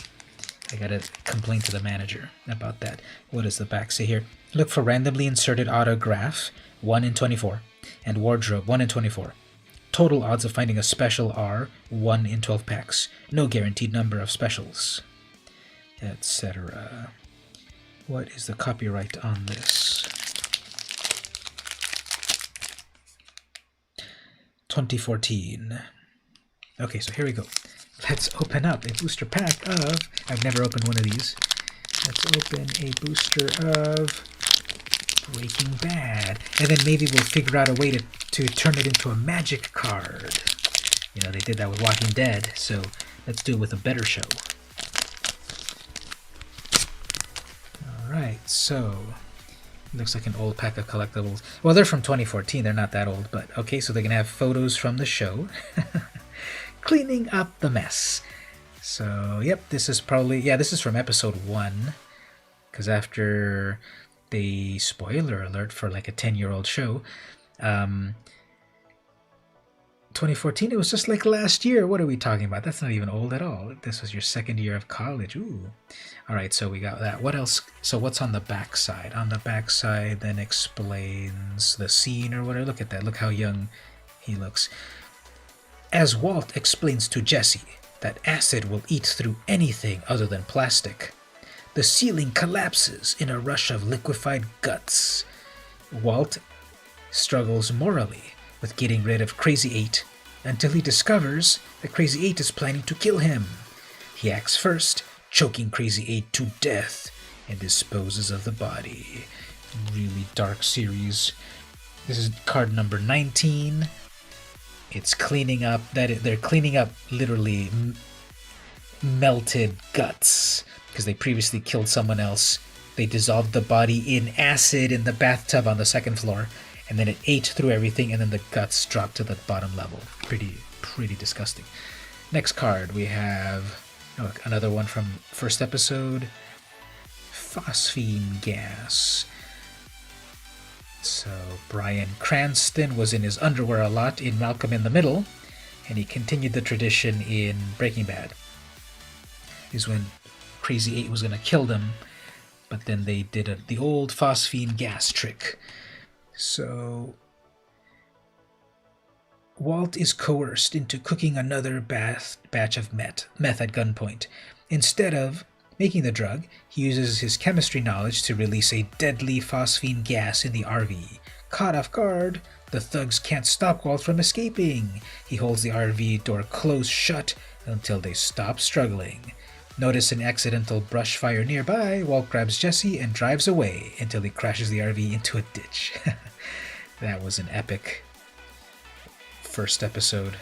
I gotta complain to the manager about that. What does the back say here? Look for randomly inserted autograph, 1 in 24, and wardrobe, 1 in 24. Total odds of finding a special are 1 in 12 packs. No guaranteed number of specials, etc. What is the copyright on this? 2014. Okay, so here we go. Let's open up a booster pack of... I've never opened one of these. Let's open a booster of Breaking Bad. And then maybe we'll figure out a way to turn it into a magic card. They did that with Walking Dead, so let's do it with a better show. Alright, so... looks like an old pack of collectibles. Well, they're from 2014. They're not that old, but okay, so they can have photos from the show. Cleaning up the mess. So, yep, this is probably... yeah, this is from episode 1. Because after the spoiler alert for like a 10-year-old show, 2014, it was just like last year. What are we talking about? That's not even old at all. This was your second year of college. Ooh. All right, so we got that. What else? So what's on the back side? On the back side then explains the scene or whatever. Look at that. Look how young he looks. As Walt explains to Jesse that acid will eat through anything other than plastic, the ceiling collapses in a rush of liquefied guts. Walt struggles morally with getting rid of Crazy 8 until he discovers that Crazy 8 is planning to kill him. He acts first, choking Crazy 8 to death, and disposes of the body. Really dark series. This is card number 19. It's cleaning up... they're cleaning up literally melted guts because they previously killed someone else. They dissolved the body in acid in the bathtub on the second floor, and then it ate through everything, and then the guts dropped to the bottom level. Pretty disgusting. Next card, we have another one from first episode. Phosphine gas. So Bryan Cranston was in his underwear a lot in Malcolm in the Middle, and he continued the tradition in Breaking Bad. Is when Crazy 8 was going to kill them, but then they did the old phosphine gas trick. So Walt is coerced into cooking another batch of meth at gunpoint. Instead of making the drug, he uses his chemistry knowledge to release a deadly phosphine gas in the RV. Caught off guard, the thugs can't stop Walt from escaping. He holds the RV door closed shut until they stop struggling. Notice an accidental brush fire nearby, Walt grabs Jesse and drives away until he crashes the RV into a ditch. That was an epic first episode.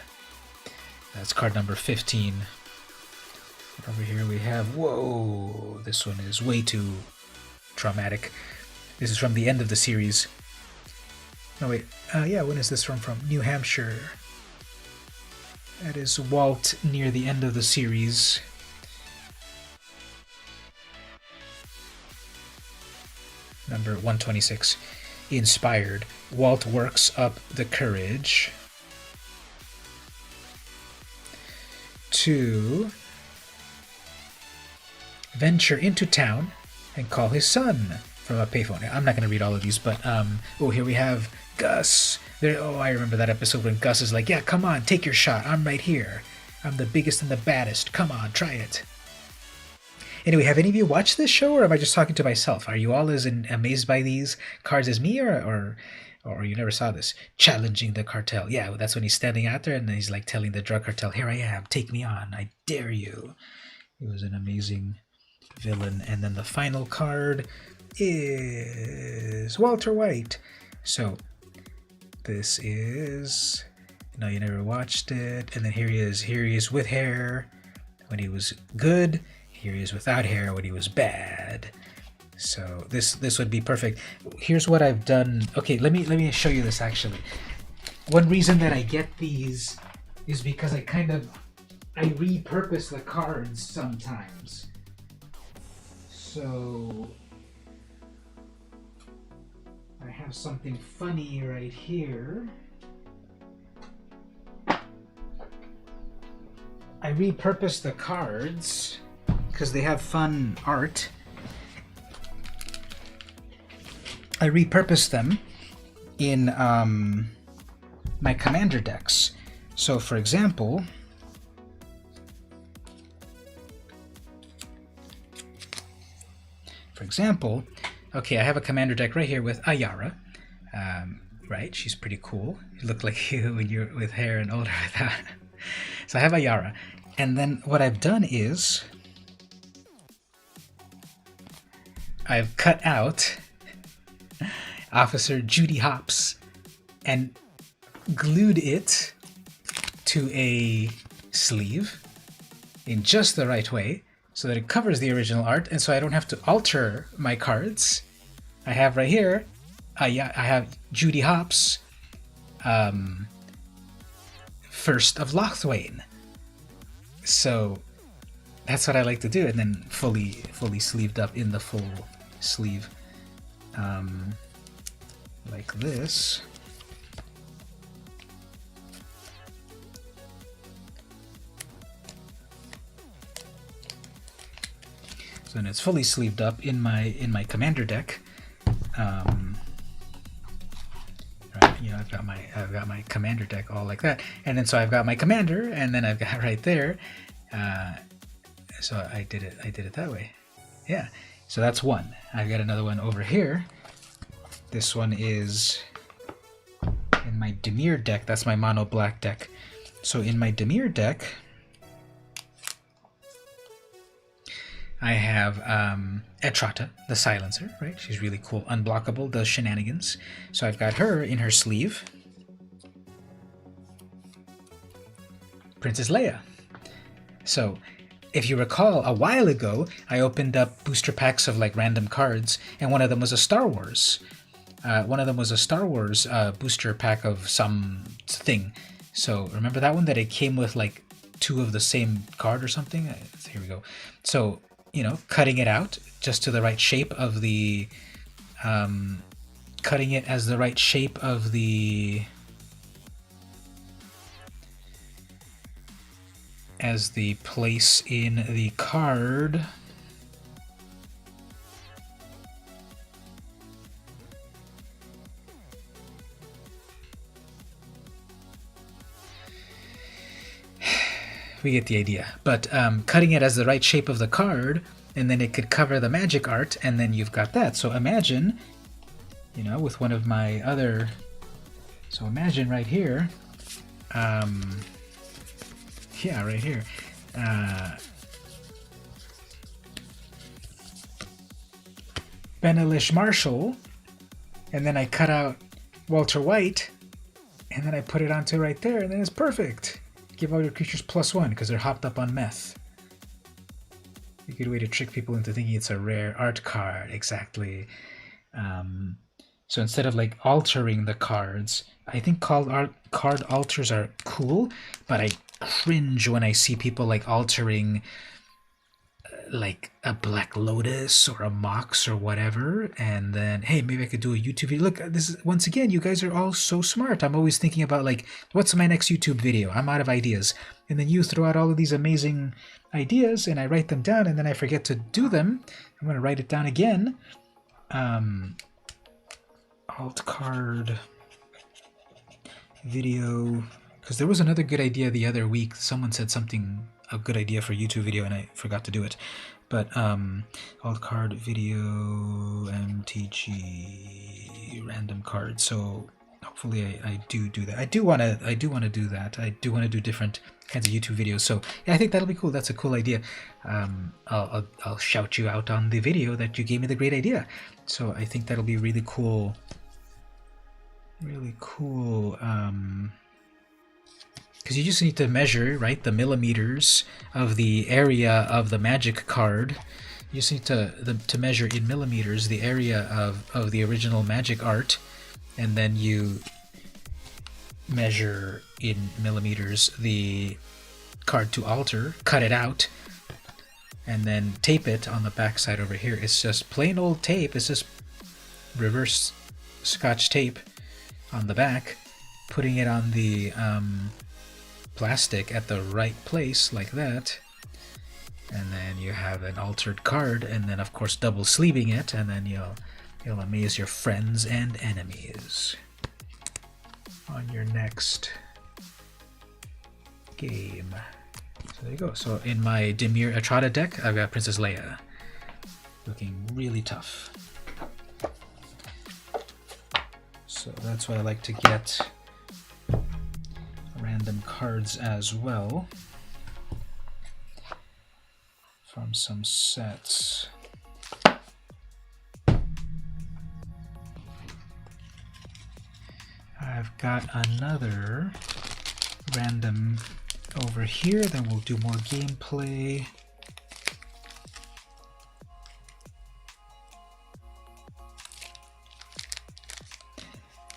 That's card number 15. Over here we have, whoa, this one is way too traumatic. This is from the end of the series. No, wait, yeah, when is this from? From New Hampshire. That is Walt near the end of the series. Number 126. Inspired. Walt works up the courage to venture into town and call his son from a payphone. I'm not going to read all of these, but oh, here we have Gus. I remember that episode when Gus is like, yeah, come on, take your shot. I'm right here. I'm the biggest and the baddest. Come on, try it. Anyway, have any of you watched this show, or am I just talking to myself? Are you all as amazed by these cards as me, or you never saw this? Challenging the cartel. Yeah, that's when he's standing out there and then he's like telling the drug cartel, here I am, take me on, I dare you. He was an amazing villain. And then the final card is Walter White. So this is, no, you never watched it. And then here he is with hair when he was good. Here he is without hair when he was bad. So this would be perfect. Here's what I've done. Okay, let me show you this actually. One reason that I get these is because I repurpose the cards sometimes. So I have something funny right here. I repurpose the cards because they have fun art. I repurpose them in my commander decks. So for example, okay, I have a commander deck right here with Ayara. Right, she's pretty cool. You look like you when you're with hair and older with that. So I have Ayara. And then what I've done is I've cut out Officer Judy Hopps and glued it to a sleeve in just the right way so that it covers the original art, and so I don't have to alter my cards. I have right here, I have Judy Hopps, First of Lothwain. So that's what I like to do, and then fully sleeved up in the full sleeve, like this. So then it's fully sleeved up in my commander deck. Right, you know, I've got my commander deck all like that, and then so I've got my commander, and then I've got right there. So I did it that way. Yeah. So that's one. I've got another one over here. This one is in my Dimir deck. That's my mono black deck. So in my Dimir deck, I have Etrata, the Silencer, right? She's really cool, unblockable, does shenanigans. So I've got her in her sleeve. Princess Leia. So if you recall, a while ago, I opened up booster packs of like random cards, and one of them was a Star Wars. Booster pack of some thing. So remember that one that it came with like two of the same card or something? Here we go. So, you know, cutting it out just to the right shape of the, cutting it as the right shape of the as the place in the card. We get the idea. But cutting it as the right shape of the card, and then it could cover the magic art, and then you've got that. So imagine, you know, with one of my other... So imagine right here, yeah, right here. Benelish Marshall, and then I cut out Walter White, and then I put it onto right there, and then it's perfect. Give all your creatures +1 because they're hopped up on meth. A good way to trick people into thinking it's a rare art card, exactly. So instead of like altering the cards, I think card alters are cool, but I cringe when I see people like altering like a Black Lotus or a Mox or whatever, and then hey, maybe I could do a YouTube video. Look, this is, once again, you guys are all so smart. I'm always thinking about like, what's my next YouTube video? I'm out of ideas, and then you throw out all of these amazing ideas, and I write them down, and then I forget to do them. I'm gonna write it down again. Alt card video, because there was another good idea the other week. Someone said something, a good idea for a YouTube video, and I forgot to do it. But alt card video MTG random card. So hopefully I do that. I do want to do that. I do want to do different kinds of YouTube videos. So yeah, I think that'll be cool. That's a cool idea. I'll shout you out on the video that you gave me the great idea. So I think that'll be really cool. Really cool. Because you just need to measure, right, the millimeters of the area of the magic card. You just need to measure in millimeters the area of the original magic art, and then you measure in millimeters the card to alter, cut it out, and then tape it on the back side over here. It's just plain old tape. It's just reverse Scotch tape on the back, putting it on the plastic at the right place like that, and then you have an altered card, and then of course double sleeving it, and then you'll amaze your friends and enemies on your next game. So there you go. So in my Dimir Etrada deck, I've got Princess Leia looking really tough. So that's why I like to get random cards as well from some sets. I've got another random over here, then we'll do more gameplay.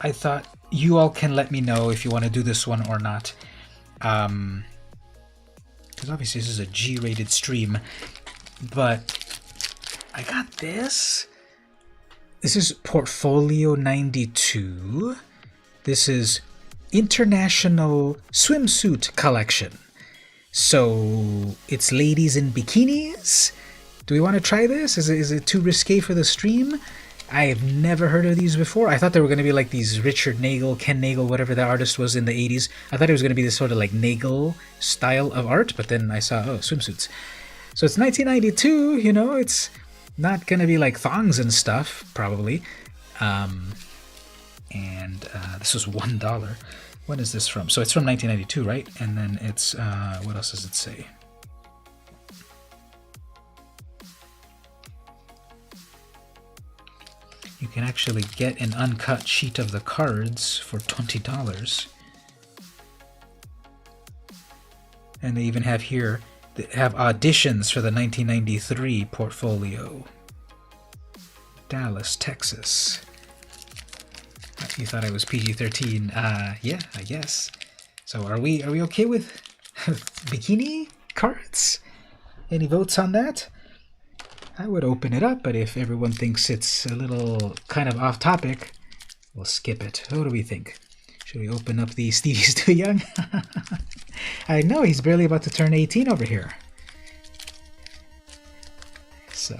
I thought you all can let me know if you want to do this one or not. Because obviously this is a G-rated stream. But I got this. This is Portfolio 92. This is International Swimsuit Collection. So it's ladies in bikinis. Do we want to try this? Is it too risque for the stream? I've never heard of these before. I thought they were going to be like these Richard Nagel, Ken Nagel, whatever the artist was in the 80s. I thought it was going to be this sort of like Nagel style of art, but then I saw, oh, swimsuits. So it's 1992, you know, it's not going to be like thongs and stuff, probably. This was $1. When is this from? So it's from 1992, right? And then it's, what else does it say? You can actually get an uncut sheet of the cards for $20. And they even have here, they have auditions for the 1993 portfolio. Dallas, Texas. You thought I was PG-13. Yeah, I guess. So are we okay with bikini cards? Any votes on that? I would open it up, but if everyone thinks it's a little kind of off topic, we'll skip it. What do we think? Should we open up the Stevie's Too Young? I know, he's barely about to turn 18 over here. So,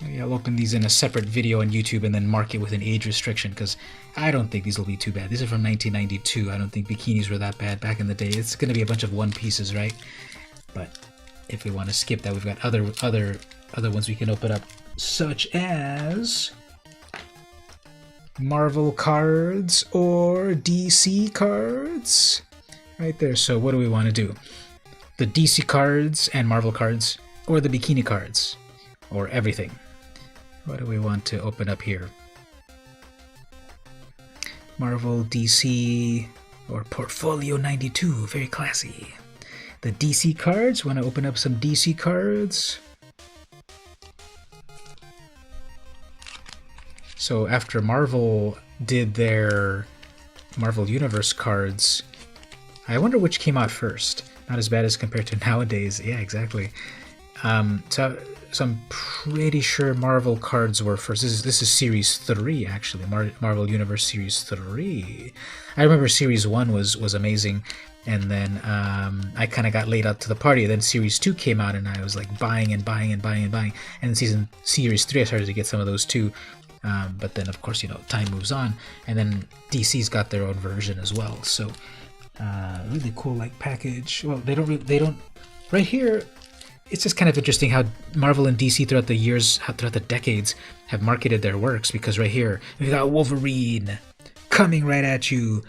maybe I'll open these in a separate video on YouTube and then mark it with an age restriction, because I don't think these will be too bad. These are from 1992. I don't think bikinis were that bad back in the day. It's going to be a bunch of One Pieces, right? But if we want to skip that, we've got other ones we can open up, such as Marvel cards or DC cards. Right there. So what do we want to do? The DC cards and Marvel cards, or the bikini cards, or everything? What do we want to open up here? Marvel, DC, or Portfolio 92, very classy. The DC cards, want to open up some DC cards? So after Marvel did their Marvel Universe cards, I wonder which came out first. Not as bad as compared to nowadays. Yeah, exactly. So I'm pretty sure Marvel cards were first. This is Series 3, actually. Marvel Universe Series 3. I remember Series 1 was amazing, and then I kind of got laid out to the party. Then Series 2 came out, and I was like buying and buying and buying and buying. And then Series 3, I started to get some of those too. But then, of course, time moves on, and then DC's got their own version as well. So really cool package. Well, they don't right here. It's just kind of interesting how Marvel and DC throughout the years, throughout the decades, have marketed their works, because right here we've got Wolverine coming right at you.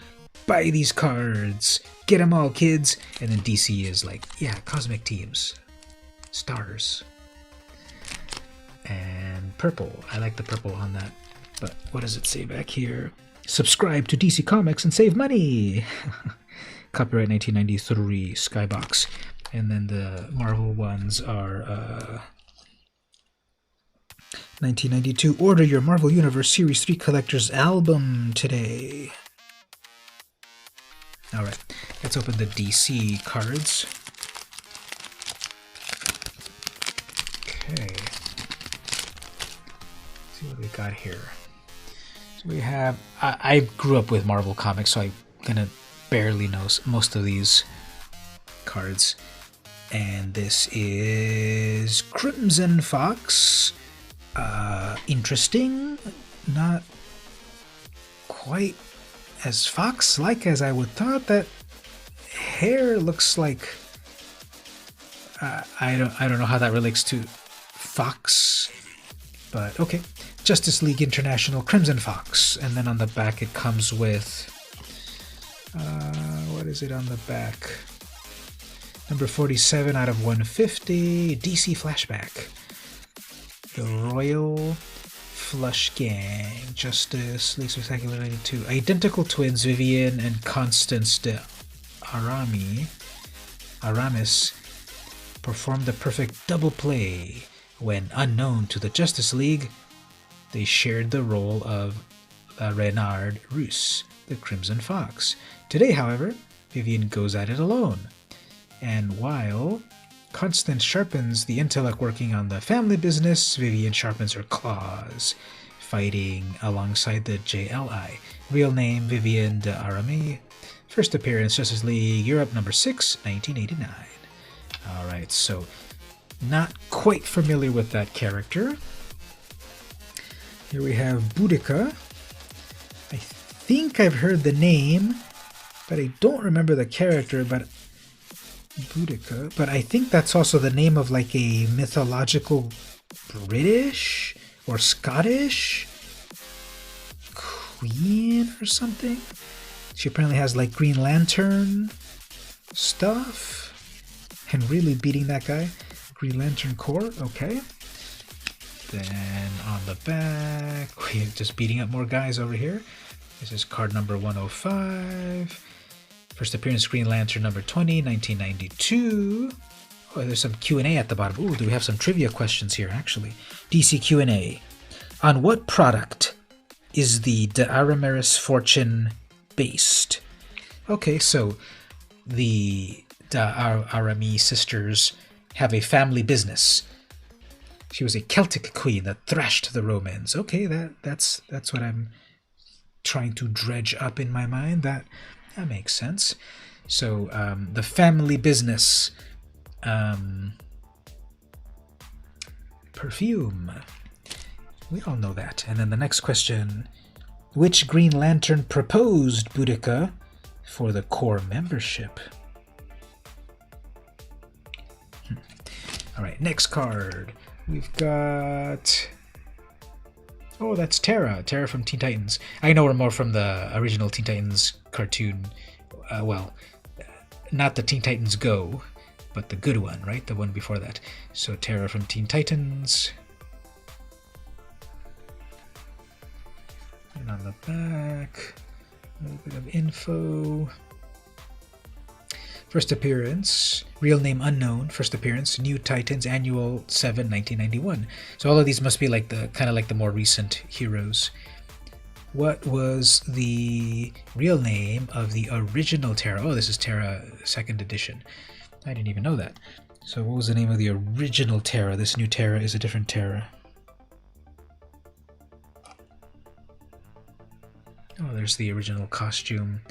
Buy these cards, get them all, kids. And then DC is like, yeah, cosmic teams, stars, and purple. I like the purple on that. But what does it say back here? Subscribe to DC Comics and save money. Copyright 1993, Skybox. And then the Marvel ones are 1992. Order your Marvel Universe Series 3 Collector's Album today. Alright, let's open the DC cards. Okay. Let's see what we got here. So we have... I grew up with Marvel Comics, so I'm gonna barely know most of these cards. And this is Crimson Fox. Interesting. Not quite as fox-like as I would thought. That hair looks like... I don't know how that relates to Fox, but okay. Justice League International Crimson Fox. And then on the back it comes with... what is it on the back? Number 47 out of 150, DC Flashback. The Royal Flush Gang, Justice League Spectacular 92. Identical twins Vivian and Constance de Aramis performed the perfect double play when, unknown to the Justice League, they shared the role of Renard Russe, the Crimson Fox. Today, however, Vivian goes at it alone. And while Constance sharpens the intellect working on the family business, Vivian sharpens her claws, fighting alongside the JLI. Real name, Vivian de Aramis. First appearance, Justice League Europe number 6, 1989. Alright, so not quite familiar with that character. Here we have Boudica. I think I've heard the name, but I don't remember the character, but Boudica. But I think that's also the name of like a mythological British or Scottish queen or something. She apparently has like Green Lantern stuff and really beating that guy. Green Lantern Corps, okay. Then on the back, we're just beating up more guys over here. This is card number 105. First appearance, Green Lantern number 20, 1992. Oh, there's some Q&A at the bottom. Ooh, do we have some trivia questions here, actually? DC Q&A. On what product is the De Aramis fortune based? Okay, so the De Aramis sisters have a family business. She was a Celtic queen that thrashed the Romans. Okay, that's what I'm trying to dredge up in my mind. That makes sense. So the family business. Perfume. We all know that. And then the next question. Which Green Lantern proposed Boudica for the core membership? Alright, next card. We've got... Oh, that's Terra. Terra from Teen Titans. I know her more from the original Teen Titans cartoon. Well, not the Teen Titans Go, but the good one, right? The one before that. So Terra from Teen Titans. And on the back, a little bit of info. First appearance, real name unknown. First appearance, New Titans, Annual 7, 1991. So all of these must be like the kind of like the more recent heroes. What was the real name of the original Terra? Oh, this is Terra 2nd edition. I didn't even know that. So what was the name of the original Terra? This new Terra is a different Terra. Oh, there's the original costume,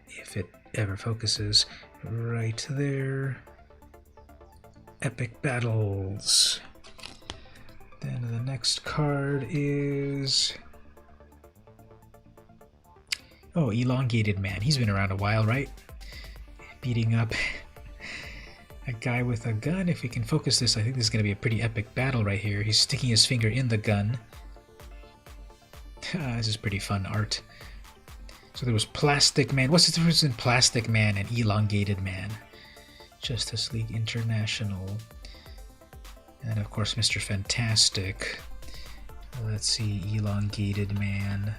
if it ever focuses. Right there. Epic battles. Then the next card is... Oh, Elongated Man. He's been around a while, right? Beating up a guy with a gun. If we can focus this, I think this is going to be a pretty epic battle right here. He's sticking his finger in the gun. This is pretty fun art. So there was Plastic Man. What's the difference in Plastic Man and Elongated Man? Justice League International. And of course Mr. Fantastic. Let's see, Elongated Man.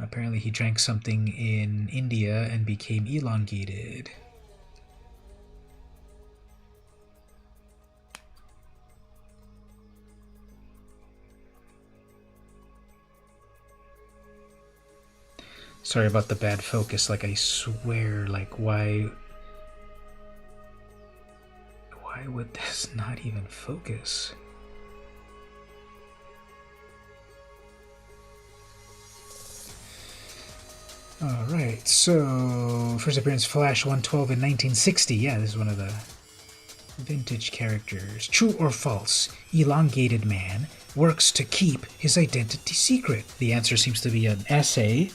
Apparently he drank something in India and became elongated. Sorry about the bad focus, like I swear, like why would this not even focus? Alright, so first appearance Flash 112 in 1960. Yeah, this is one of the vintage characters. True or false? Elongated Man works to keep his identity secret. The answer seems to be an essay.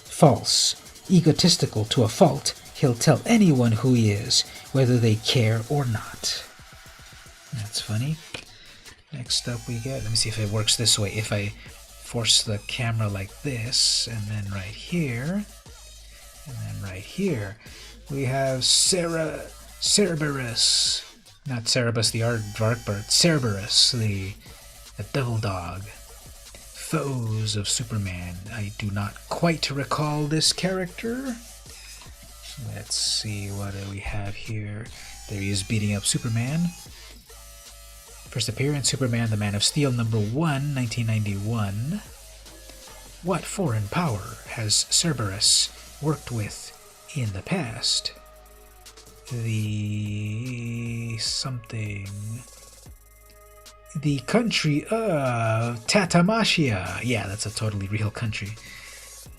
False. Egotistical to a fault, he'll tell anyone who he is, whether they care or not. That's funny. Next up we get, let me see if it works this way. If I force the camera like this, and then right here, and then right here, we have Cerberus. Not Cerebus the Aardvark, Cerberus, the devil dog. Foes of Superman. I do not quite recall this character. Let's see, what do we have here? There he is beating up Superman. First appearance, Superman the Man of Steel, number 1, 1991. What foreign power has Cerberus worked with in the past? The country of Tatamashia. Yeah, that's a totally real country.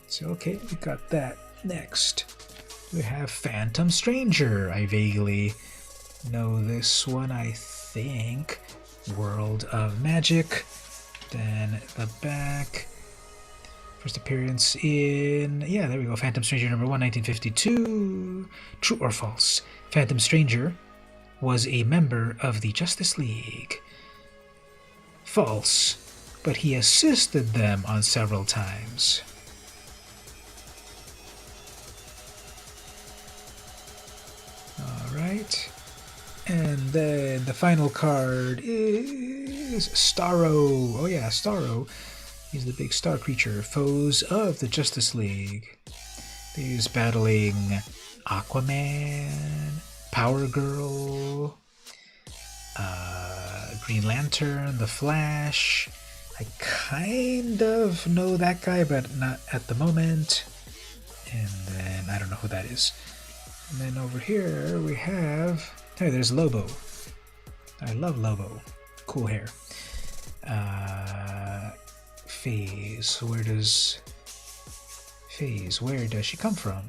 So, okay, we got that. Next, we have Phantom Stranger. I vaguely know this one, I think. World of Magic. Then the back. First appearance in... Yeah, there we go. Phantom Stranger number 1, 1952. True or false? Phantom Stranger was a member of the Justice League. False, but he assisted them on several times. Alright. And then the final card is Starro. Oh yeah, Starro. He's the big star creature. Foes of the Justice League. He's battling Aquaman, Power Girl, Green Lantern, The Flash. I kind of know that guy, but not at the moment. And then I don't know who that is. And then over here we have... Hey, there's Lobo. I love Lobo. Cool hair. Phase. Where does she come from?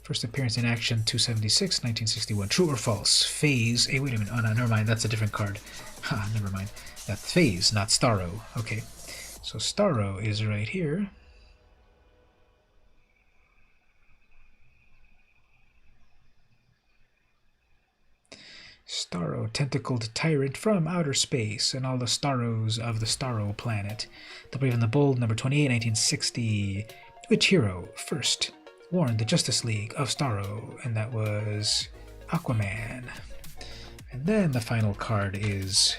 First appearance in action 276, 1961. True or false? Phase. Hey, wait a minute. Oh, no, never mind. That's a different card. Ha, never mind. That's Phase, not Starro. Okay. So Starro is right here. Starro, tentacled tyrant from outer space, and all the Starros of the Starro planet. The Brave and the Bold, number 28, 1960. Which hero first warned the Justice League of Starro? And that was Aquaman. And then the final card is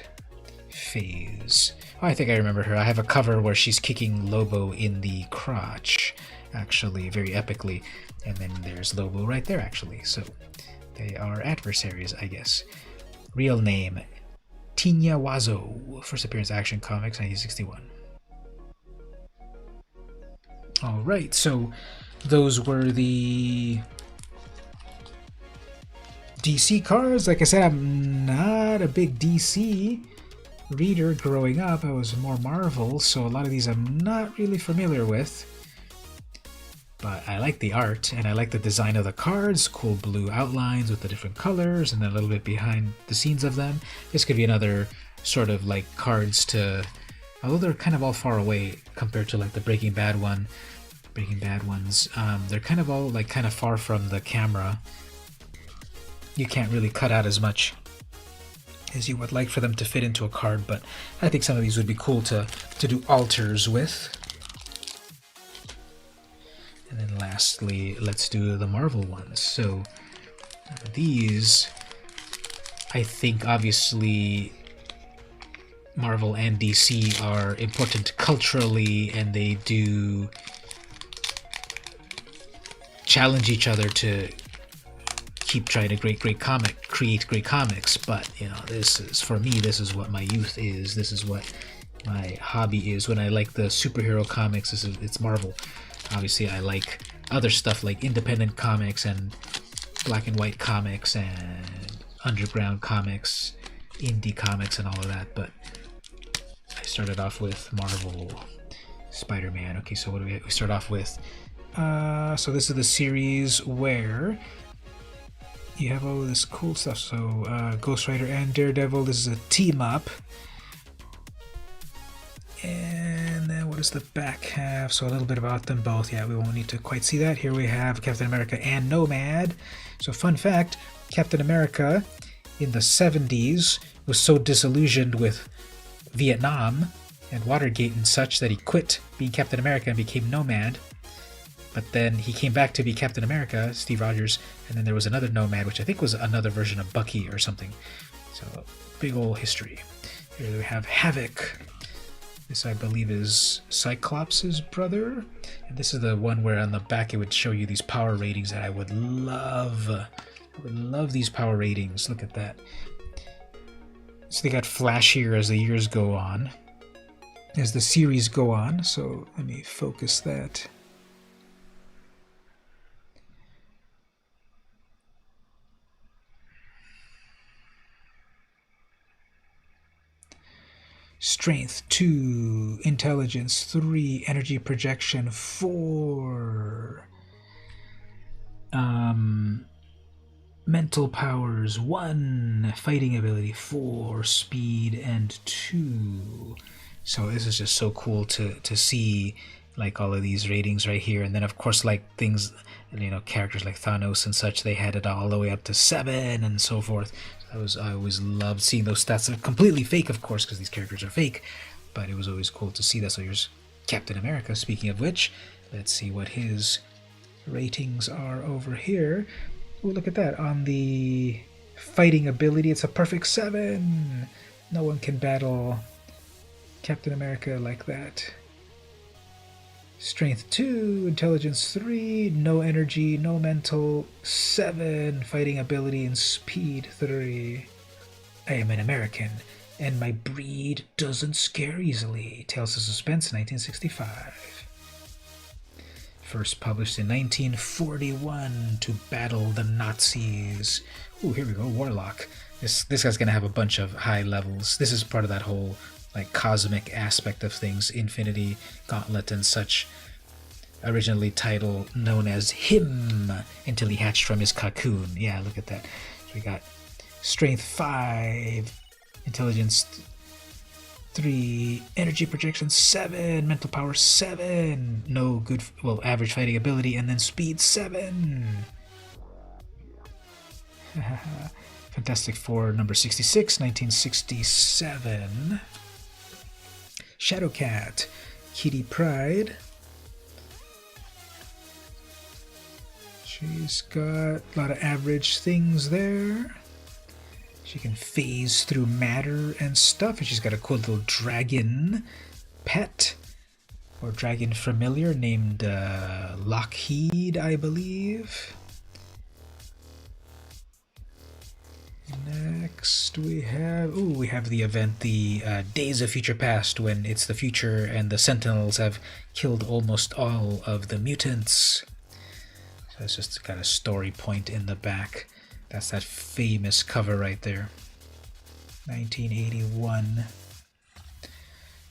Phase. Oh, I think I remember her. I have a cover where she's kicking Lobo in the crotch, actually, very epically. And then there's Lobo right there, actually. So they are adversaries, I guess. Real name, Tinya Wazo. First appearance, Action Comics, 1961. Alright, so those were the DC cards. Like I said, I'm not a big DC reader growing up. I was more Marvel, so a lot of these I'm not really familiar with. But I like the art, and I like the design of the cards. Cool blue outlines with the different colors, and then a little bit behind the scenes of them. This could be another sort of like cards to... Although they're kind of all far away compared to like the Breaking Bad ones. They're kind of all like kind of far from the camera. You can't really cut out as much as you would like for them to fit into a card, but I think some of these would be cool to do alters with. And then lastly, let's do the Marvel ones. So these, I think obviously Marvel and DC are important culturally, and they do challenge each other to keep trying to create great comics. But you know, this is, for me, this is what my youth is. This is what my hobby is. When I like the superhero comics, it's Marvel. Obviously, I like other stuff like independent comics and black and white comics and underground comics, indie comics, and all of that. But I started off with Marvel, Spider-Man. Okay, so what do we start off with? So this is the series where you have all this cool stuff. So Ghost Rider and Daredevil. This is a team up. And then what does the back have? So a little bit about them both. Yeah, we won't need to quite see that. Here we have Captain America and Nomad. So fun fact, Captain America in the 70s was so disillusioned with Vietnam and Watergate and such that he quit being Captain America and became Nomad. But then he came back to be Captain America, Steve Rogers, and then there was another Nomad, which I think was another version of Bucky or something. So big old history. Here we have Havoc. This, I believe, is Cyclops' brother. And this is the one where on the back it would show you these power ratings that I would love. I would love these power ratings. Look at that. So they got flashier as the years go on, as the series go on. So let me focus that. Strength 2, Intelligence 3, Energy Projection 4, Mental Powers 1, Fighting Ability 4, Speed and 2. So this is just so cool to see like all of these ratings right here. And then of course like things, you know, characters like Thanos and such, they had it all the way up to 7 and so forth. I always loved seeing those stats. They're completely fake, of course, because these characters are fake, but it was always cool to see that. So here's Captain America. Speaking of which, let's see what his ratings are over here. Oh, look at that. On the fighting ability, it's a perfect 7. No one can battle Captain America like that. Strength 2, Intelligence 3, no energy, no mental, 7, Fighting ability, and Speed 3. I am an American, and my breed doesn't scare easily. Tales of Suspense, 1965. First published in 1941 to battle the Nazis. Ooh, here we go, Warlock. This guy's gonna have a bunch of high levels. This is part of that whole like cosmic aspect of things, Infinity Gauntlet and such. Originally titled known as Him until he hatched from his cocoon. Yeah, look at that. So we got Strength 5, Intelligence 3, Energy Projection 7, Mental Power 7, no good, well, average fighting ability, and then Speed 7. Fantastic Four number 66, 1967. Shadowcat, Kitty Pryde. She's got a lot of average things there. She can phase through matter and stuff, and she's got a cool little dragon pet, or dragon familiar, named Lockheed, I believe. Next we have, we have the event, the Days of Future Past, when it's the future and the Sentinels have killed almost all of the mutants. So it's just got a story point in the back. That's that famous cover right there. 1981.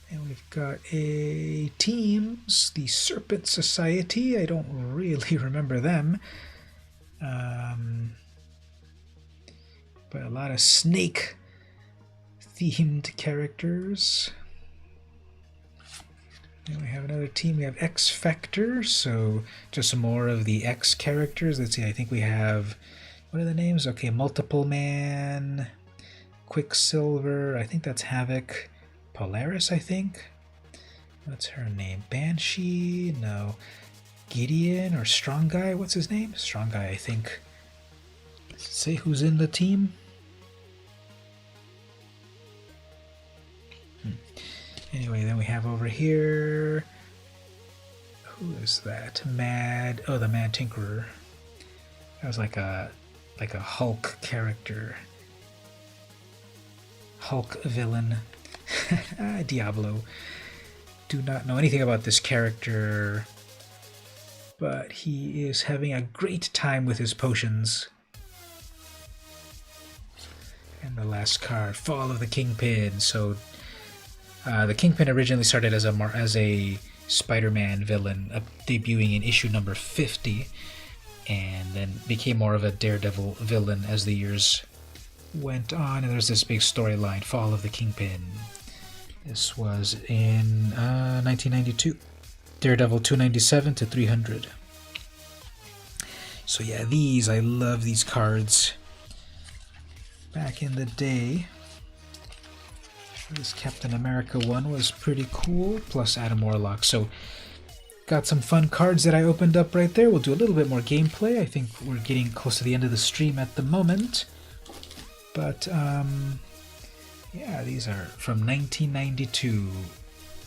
And we've got a teams, the Serpent Society. I don't really remember them. But a lot of snake themed characters. And we have another team. We have X Factor, so just some more of the X characters. Let's see, I think we have, what are the names? Okay, Multiple Man, Quicksilver, I think that's Havoc, Polaris, I think. What's her name? Banshee? No. Gideon or Strong Guy? What's his name? Strong Guy, I think. Let's see who's in the team. Anyway, then we have over here, who is that? Mad, the Mad Tinkerer. That was like a Hulk character. Hulk villain. Diablo. Do not know anything about this character, but he is having a great time with his potions. And the last card, Fall of the Kingpin. So the Kingpin originally started as a Spider-Man villain, debuting in issue number 50, and then became more of a Daredevil villain as the years went on. And there's this big storyline, Fall of the Kingpin. This was in 1992. Daredevil 297 to 300. So yeah, I love these cards. Back in the day, this Captain America one was pretty cool, plus Adam Warlock. So got some fun cards that I opened up right there. We'll do a little bit more gameplay. I think we're getting close to the end of the stream at the moment. But yeah, these are from 1992,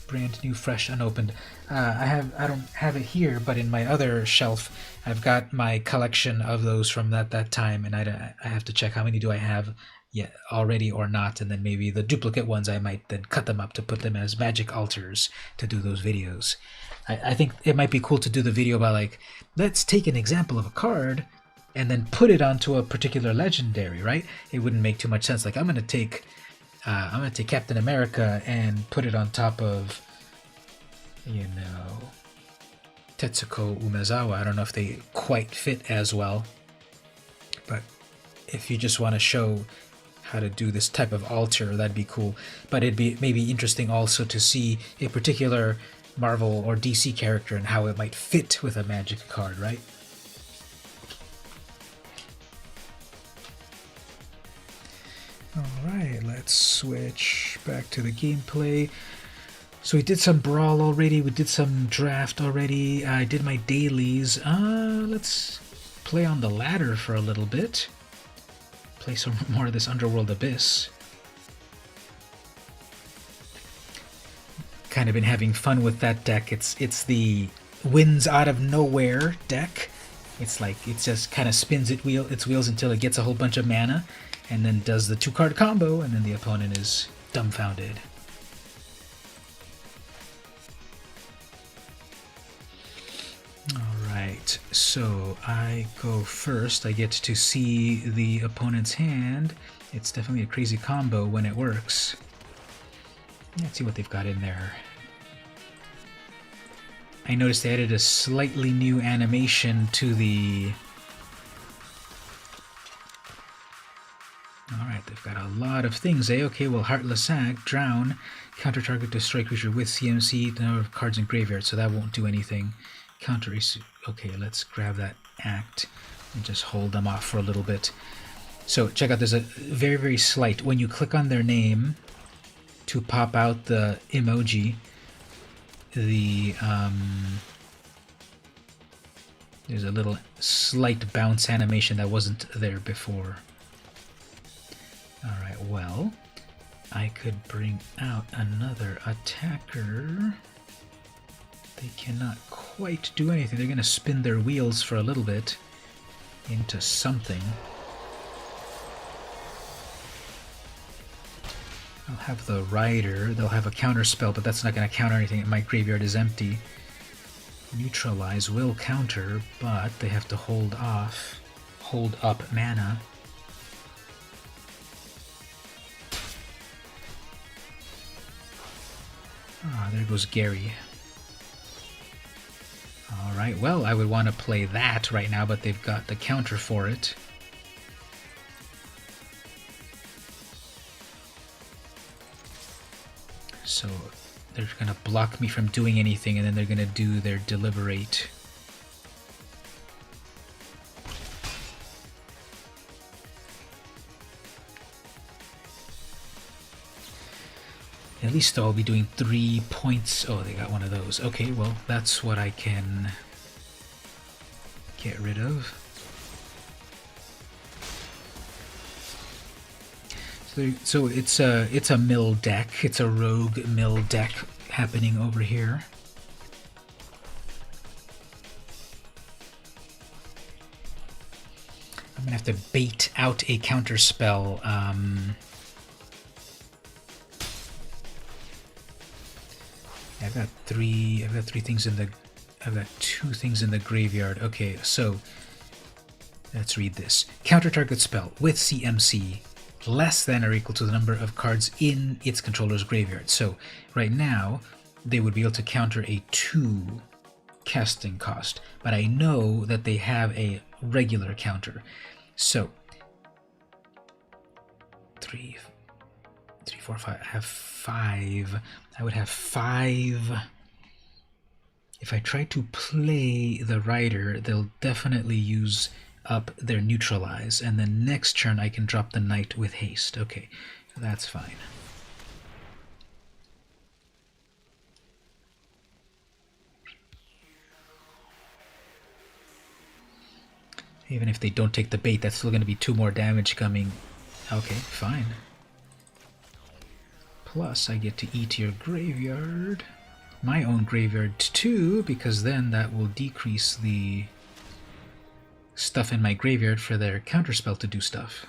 brand new, fresh, unopened. I don't have it here, but in my other shelf, I've got my collection of those from that time, and I have to check how many do I have yet already or not, and then maybe the duplicate ones I might then cut them up to put them as magic altars to do those videos. I think it might be cool to do the video about, like, let's take an example of a card and then put it onto a particular legendary, right? It wouldn't make too much sense. Like, I'm gonna take Captain America and put it on top of, Tetsuko Umezawa. I don't know if they quite fit as well, but if you just want to show how to do this type of altar, that'd be cool. But it'd be maybe interesting also to see a particular Marvel or DC character and how it might fit with a Magic card, right? Alright, let's switch back to the gameplay. So we did some Brawl already, we did some Draft already, I did my dailies. Let's play on the ladder for a little bit. Play some more of this Underworld Abyss. Kind of been having fun with that deck. It's the wins out of nowhere deck. It's like it just kind of spins its wheels until it gets a whole bunch of mana, and then does the 2-card combo, and then the opponent is dumbfounded. Alright, so I go first. I get to see the opponent's hand. It's definitely a crazy combo when it works. Let's see what they've got in there. I noticed they added a slightly new animation to the... Alright, they've got a lot of things, eh? Okay, well, Heartless Act, Drown, counter target, destroy creature with CMC, the number of cards in graveyard, so that won't do anything. Counter... Okay, let's grab that Act and just hold them off for a little bit. So, check out, there's a very, very slight... When you click on their name to pop out the emoji, there's a little slight bounce animation that wasn't there before. Alright, well, I could bring out another attacker. They cannot quite do anything. They're going to spin their wheels for a little bit into something. I'll have the Rider. They'll have a counter spell, but that's not going to counter anything. My graveyard is empty. Neutralize will counter, but they have to hold up mana. Ah, there goes Gary. Alright, well, I would want to play that right now, but they've got the counter for it. So they're going to block me from doing anything, and then they're going to do their Deliberate. At least I'll be doing 3 points. Oh, they got one of those. Okay, well, that's what I can get rid of. So it's a mill deck. It's a rogue mill deck happening over here. I'm gonna have to bait out a counter spell. I've got three things in the... I've got 2 things in the graveyard. Okay, so let's read this. Counter target spell with CMC less than or equal to the number of cards in its controller's graveyard. So right now they would be able to counter a 2 casting cost, but I know that they have a regular counter. So 3, 4, 5. I have 5. I would have 5. If I try to play the Rider, they'll definitely use up their Neutralize, and then next turn I can drop the Knight with haste. Okay, that's fine. Even if they don't take the bait, that's still going to be 2 more damage coming. Okay, fine. Plus, I get to eat your graveyard. My own graveyard too, because then that will decrease the stuff in my graveyard for their counterspell to do stuff.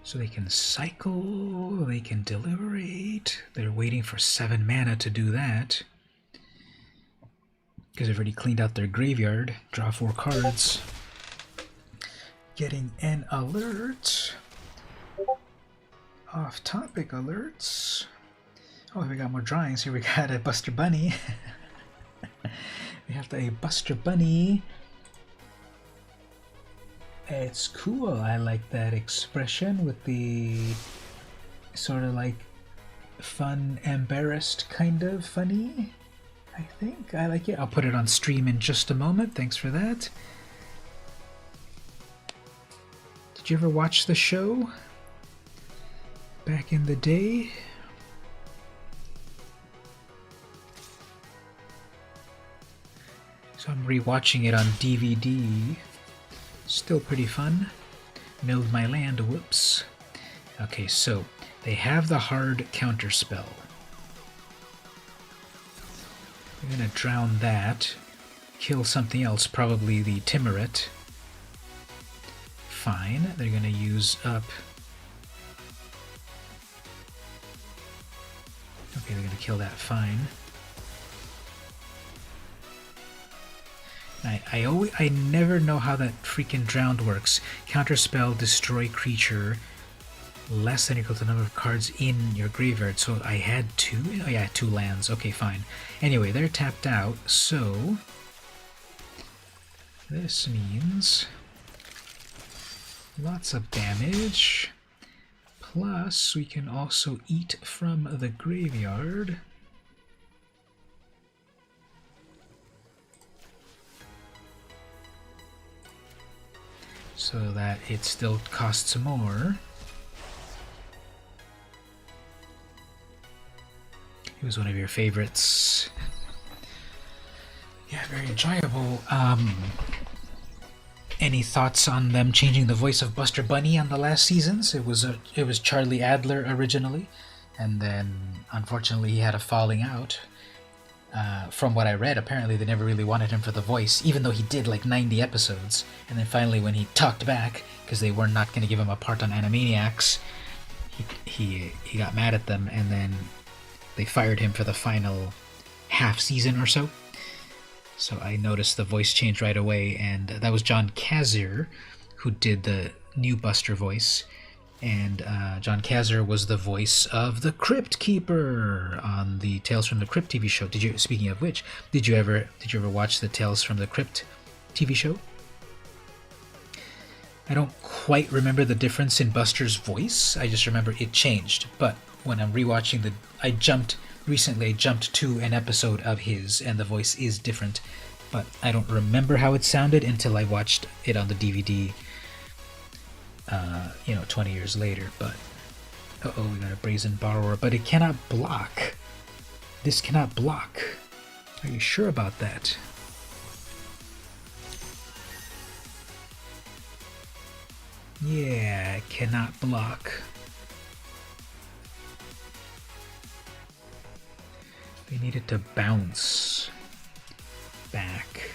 So they can cycle, they can deliberate. They're waiting for 7 mana to do that, because they've already cleaned out their graveyard. Draw 4 cards. Getting an alert. Off-topic alerts. Oh, we got more drawings. Here we got a Buster Bunny. We have a Buster Bunny. It's cool. I like that expression with the sort of like fun, embarrassed kind of funny. I think I like it. I'll put it on stream in just a moment. Thanks for that. Did you ever watch the show back in the day? So I'm rewatching it on DVD. Still pretty fun. Milled my land, whoops. Okay, so they have the hard counter spell. We're gonna drown that. Kill something else, probably the Timuret. Fine. They're gonna use up... Okay, they're gonna kill that. Fine. I never know how that freaking drowned works. Counterspell, destroy creature, less than or equal to the number of cards in your graveyard. So I had two? Oh yeah, 2 lands. Okay, fine. Anyway, they're tapped out, so... This means... lots of damage. Plus, we can also eat from the graveyard. So that it still costs more. He was one of your favorites. Yeah, very enjoyable. Any thoughts on them changing the voice of Buster Bunny on the last seasons? It was Charlie Adler originally, and then unfortunately he had a falling out. From what I read, apparently they never really wanted him for the voice, even though he did like 90 episodes. And then finally, when he talked back, because they were not going to give him a part on Animaniacs, he got mad at them, and then they fired him for the final half season or so. So I noticed the voice change right away, and that was John Kazier who did the new Buster voice. And John Kazier was the voice of the Crypt Keeper on the Tales from the Crypt TV show. Speaking of which, did you ever watch the Tales from the Crypt TV show? I don't quite remember the difference in Buster's voice. I just remember it changed. But when I'm rewatching I jumped to an episode of his, and the voice is different. But I don't remember how it sounded until I watched it on the DVD. 20 years later, but... Uh-oh, we got a Brazen Borrower, but it cannot block. This cannot block. Are you sure about that? Yeah, it cannot block. They needed to bounce back.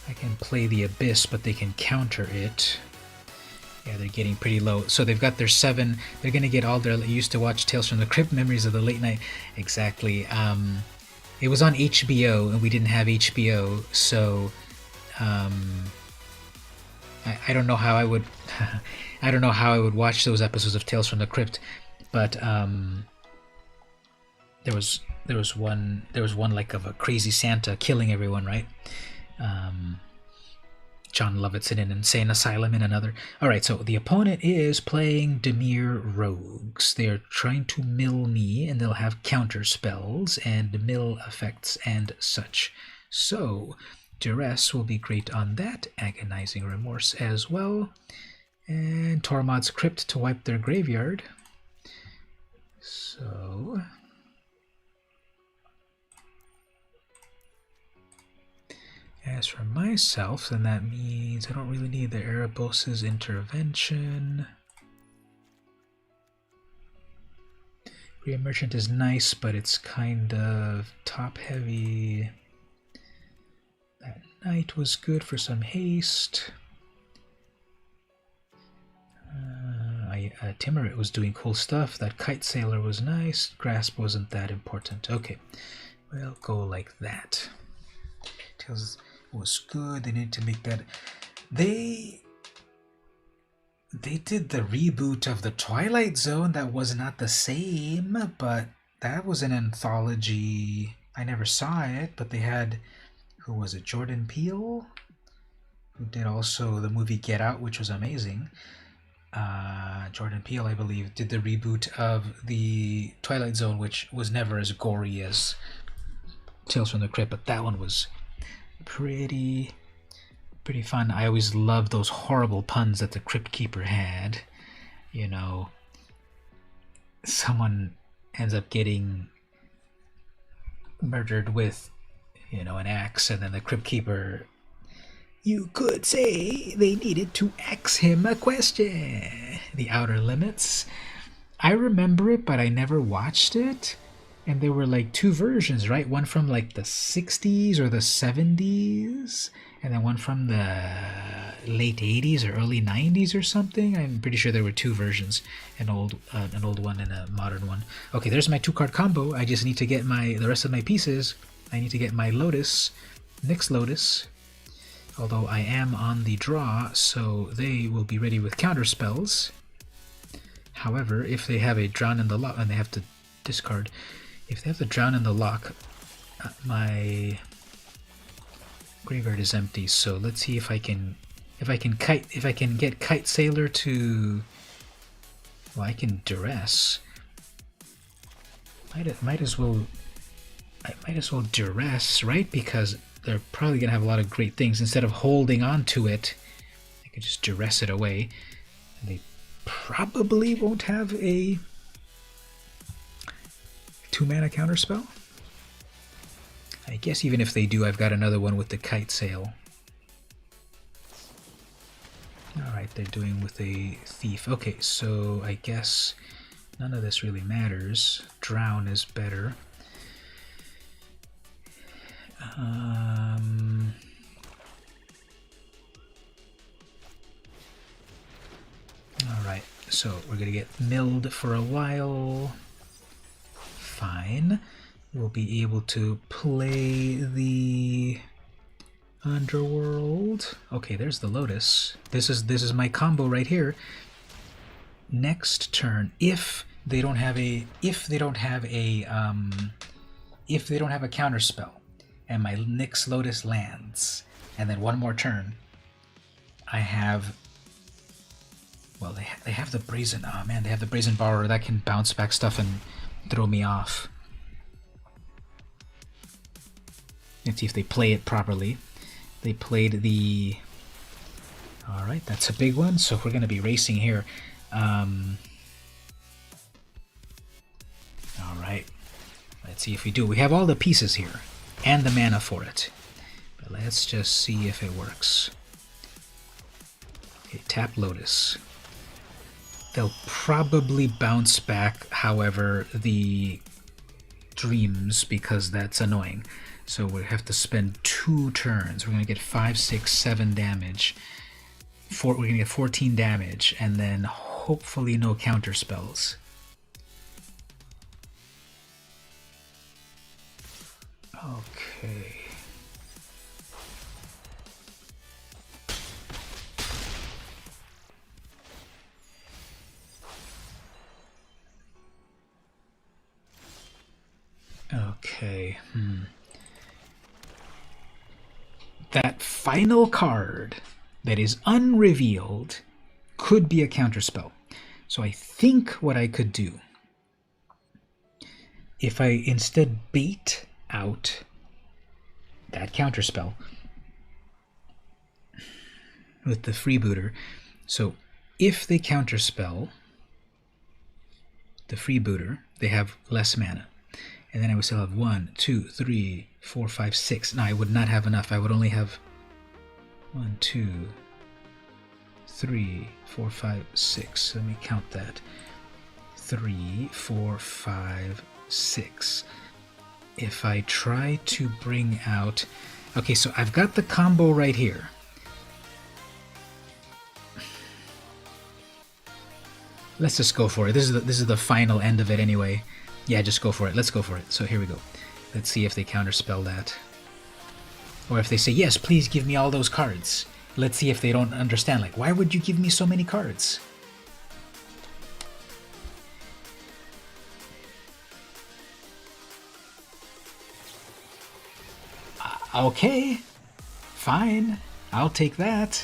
I can play the Abyss, but they can counter it. Yeah, they're getting pretty low. So they've got their 7. They're going to get all their... used to watch Tales from the Crypt, Memories of the Late Night. Exactly. It was on HBO, and we didn't have HBO, so... I don't know how I would... I don't know how I would watch those episodes of Tales from the Crypt, but there was one like of a crazy Santa killing everyone, right? John Lovett's in an insane asylum in another. Alright, so the opponent is playing Dimir Rogues. They're trying to mill me, and they'll have counter spells and mill effects and such. So, Duress will be great on that. Agonizing Remorse as well. And Tormod's Crypt to wipe their graveyard. So... as for myself, then that means I don't really need the Erebos' intervention. Reemergent is nice, but it's kind of top-heavy. That Knight was good for some haste. Timuret was doing cool stuff. That Kite Sailor was nice. Grasp wasn't that important. Okay, we'll go like that. Tails was good. They need to make that. They did the reboot of the Twilight Zone. That was not the same, but that was an anthology. I never saw it, but they had, who was it, Jordan Peele, who did also the movie Get Out, which was amazing. Jordan Peele, I believe, did the reboot of the Twilight Zone, which was never as gory as Tales from the Crypt, but that one was pretty fun. I always loved those horrible puns that the Crypt Keeper had. You know, someone ends up getting murdered with, an axe, and then the Crypt Keeper You could say they needed to ask him a question. The Outer Limits. I remember it, but I never watched it. And there were like two versions, right? One from like the 60s or the 70s, and then one from the late 80s or early 90s or something. I'm pretty sure there were two versions, an old one and a modern one. Okay, there's my 2-card combo. I just need to get the rest of my pieces. I need to get my Lotus, Nyx Lotus, although I am on the draw, so they will be ready with counter spells. However, if they have a Drown in the Lock, and they have to discard, if they have to Drown in the Lock, my graveyard is empty. So let's see if I can get Kite Sailor to. Well, I can Duress. I might as well Duress, right? Because they're probably gonna have a lot of great things. Instead of holding on to it, I could just Duress it away. And they probably won't have a 2-mana counterspell. I guess even if they do, I've got another one with the Kite Sail. Alright, they're doing with a Thief. Okay, so I guess none of this really matters. Drown is better. Alright, so we're gonna get milled for a while. Fine. We'll be able to play the Underworld. Okay, there's the Lotus. This is my combo right here. Next turn, if they don't have a counter spell, and my Nyx Lotus lands, and then one more turn, I have. Well, they have the Brazen. Oh man, they have the Brazen Borrower that can bounce back stuff and throw me off. Let's see if they play it properly. They played the. All right, that's a big one. So we're going to be racing here. All right, let's see if we do. We have all the pieces here and the mana for it. But let's just see if it works. Okay, tap Lotus. They'll probably bounce back, however, the Dreams, because that's annoying. So we have to spend 2 turns. We're going to get 5, 6, 7 damage. We're going to get 14 damage, and then hopefully no counter spells. Okay. Okay. That final card that is unrevealed could be a counterspell. So I think what I could do, if I instead bait out that counterspell with the freebooter, so if they counterspell the freebooter, they have less mana. And then I would still have 1, 2, 3, 4, 5, 6. No, I would not have enough. I would only have 1, 2, 3, 4, 5, 6. Let me count that. 3, 4, 5, 6. If I try to bring out... Okay, so I've got the combo right here. Let's just go for it. This is the final end of it anyway. Yeah, just go for it. Let's go for it. So here we go. Let's see if they counterspell that. Or if they say, yes, please give me all those cards. Let's see if they don't understand. Like, why would you give me so many cards? Okay. Fine. I'll take that.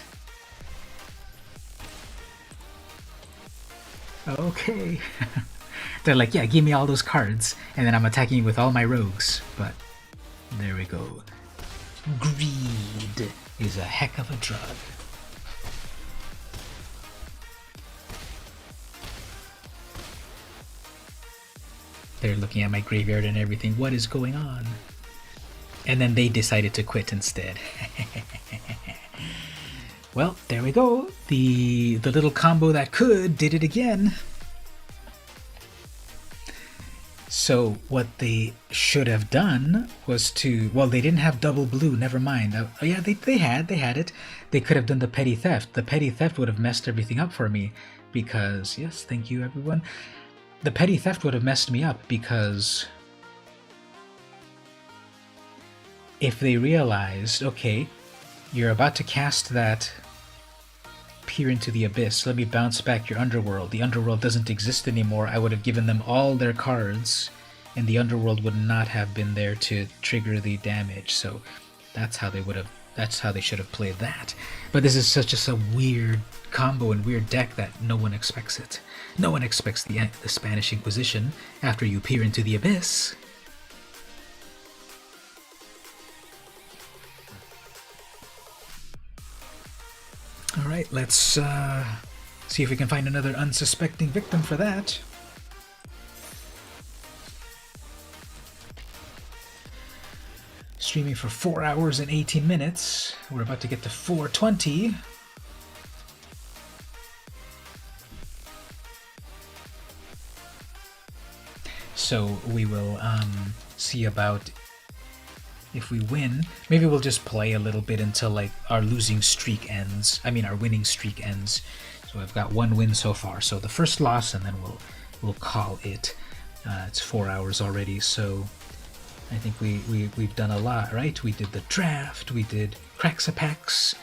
Okay. They're like, yeah, give me all those cards, and then I'm attacking you with all my rogues. But there we go. Greed is a heck of a drug. They're looking at my graveyard and everything. What is going on? And then they decided to quit instead. Well, there we go. The little combo that could did it again. So what they should have done was to, well, they didn't have double blue, never mind. Oh yeah, they had it. They could have done the petty theft. The petty theft would have messed everything up for me because, yes, thank you everyone. The petty theft would have messed me up because if they realized, okay, you're about to cast that peer into the abyss, let me bounce back your underworld. The underworld doesn't exist anymore. I would have given them all their cards, and the underworld would not have been there to trigger the damage. So that's how they would have. That's how they should have played that. But this is such just a weird combo and weird deck that no one expects it. No one expects the Spanish Inquisition after you peer into the abyss. Alright, let's see if we can find another unsuspecting victim for that. Streaming for 4 hours and 18 minutes. We're about to get to 4:20. So we will see about if we win. Maybe we'll just play a little bit until like our losing streak ends. I mean our winning streak ends. So I've got one win so far. So the first loss, and then we'll call it. It's 4 hours already, so I think we've done a lot, right? We did the draft, we did cracks a packs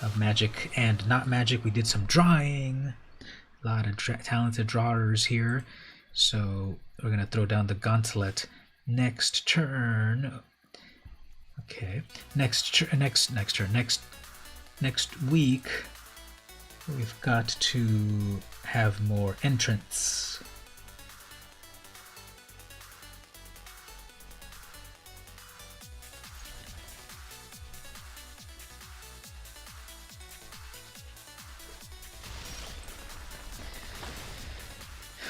of magic and not magic. We did some drawing. A lot of talented drawers here. So we're gonna throw down the gauntlet next turn. Okay, next week we've got to have more entrants.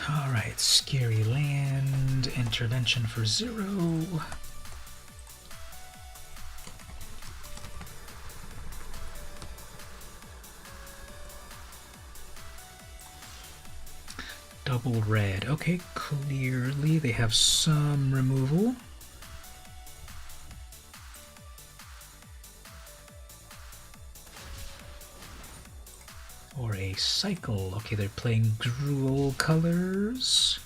Alright, Scary Land, intervention for 0. Double red. Okay, clearly they have some removal. Or a cycle. Okay, they're playing Gruel colors.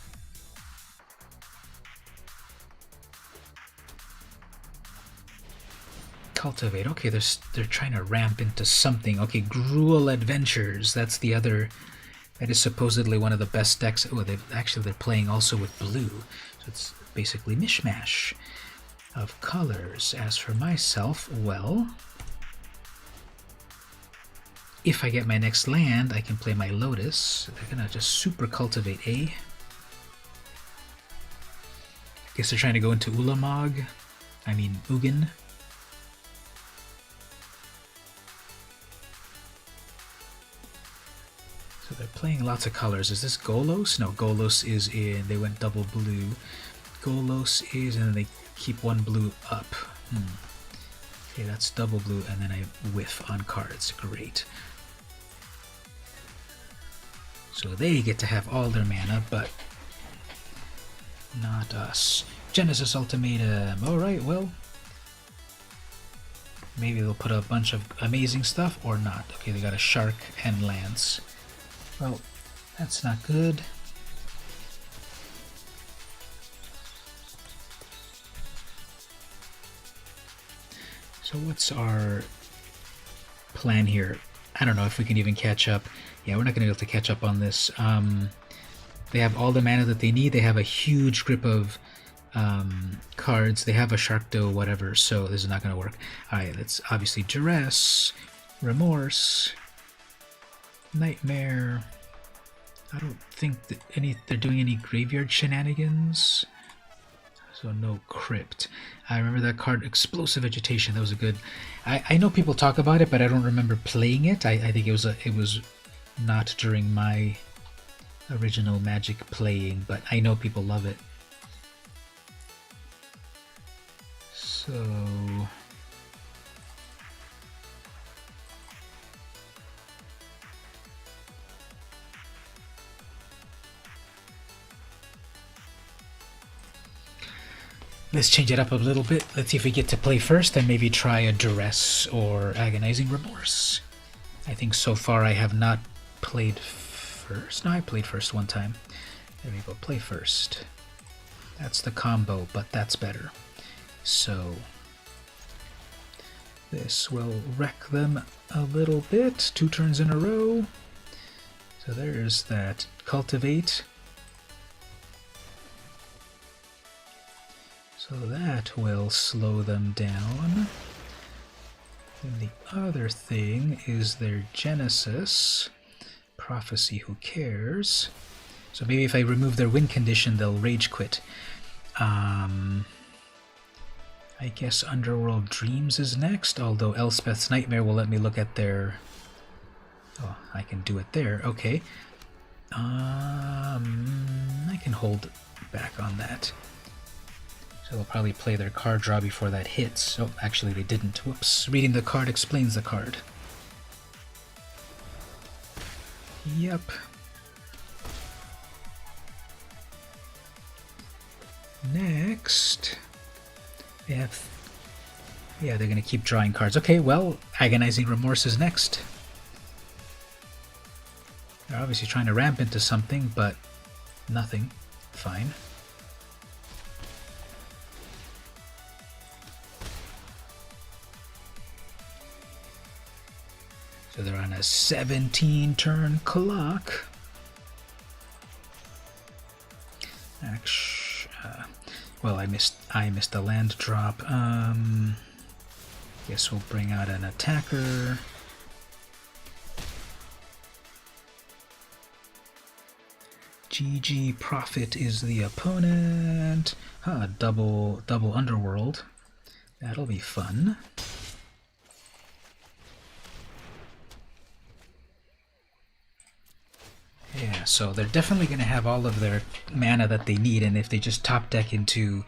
Cultivate. Okay, they're trying to ramp into something. Okay, Gruel Adventures. That's the other. That is supposedly one of the best decks. Oh, they're playing also with blue. So it's basically mishmash of colors. As for myself, well, if I get my next land, I can play my Lotus. They're gonna just super cultivate, eh? I guess they're trying to go into Ulamog. I mean, Ugin. So they're playing lots of colors. Is this Golos? No, Golos is in. They went double blue. Golos is, and then they keep one blue up. Okay, that's double blue, and then I whiff on cards. Great. So they get to have all their mana, but not us. Genesis Ultimatum. Alright, well, maybe they'll put a bunch of amazing stuff or not. Okay, they got a Shark and Lance. Well, that's not good. So what's our plan here? I don't know if we can even catch up. Yeah, we're not going to be able to catch up on this. They have all the mana that they need. They have a huge grip of cards. They have a Sharkdo, whatever, so this is not going to work. Alright, that's obviously Duress, Remorse, Nightmare. I don't think that they're doing any graveyard shenanigans. So no Crypt. I remember that card, Explosive Vegetation. That was a good. I know people talk about it, but I don't remember playing it. I think it was not during my original Magic playing, but I know people love it. So Let's change it up a little bit. Let's see if we get to play first, and maybe try a Duress or Agonizing Remorse. I think so far I have not played first. No, I played first one time. There we go, play first. That's the combo, but that's better. So this will wreck them a little bit. 2 turns in a row. So there's that Cultivate. So that will slow them down. And the other thing is their Genesis. Prophecy, who cares? So maybe if I remove their win condition, they'll rage quit. I guess Underworld Dreams is next, although Elspeth's Nightmare will let me look at their... Oh, I can do it there. Okay. I can hold back on that. So they'll probably play their card draw before that hits. Oh, actually they didn't. Whoops. Reading the card explains the card. Yep. Next, they have... Yeah, they're going to keep drawing cards. Okay, well, Agonizing Remorse is next. They're obviously trying to ramp into something, but nothing. Fine. So they're on a 17-turn clock. Well, I missed a land drop. Guess we'll bring out an attacker. GG Prophet is the opponent. Huh, double Underworld. That'll be fun. Yeah, so they're definitely going to have all of their mana that they need, and if they just top deck into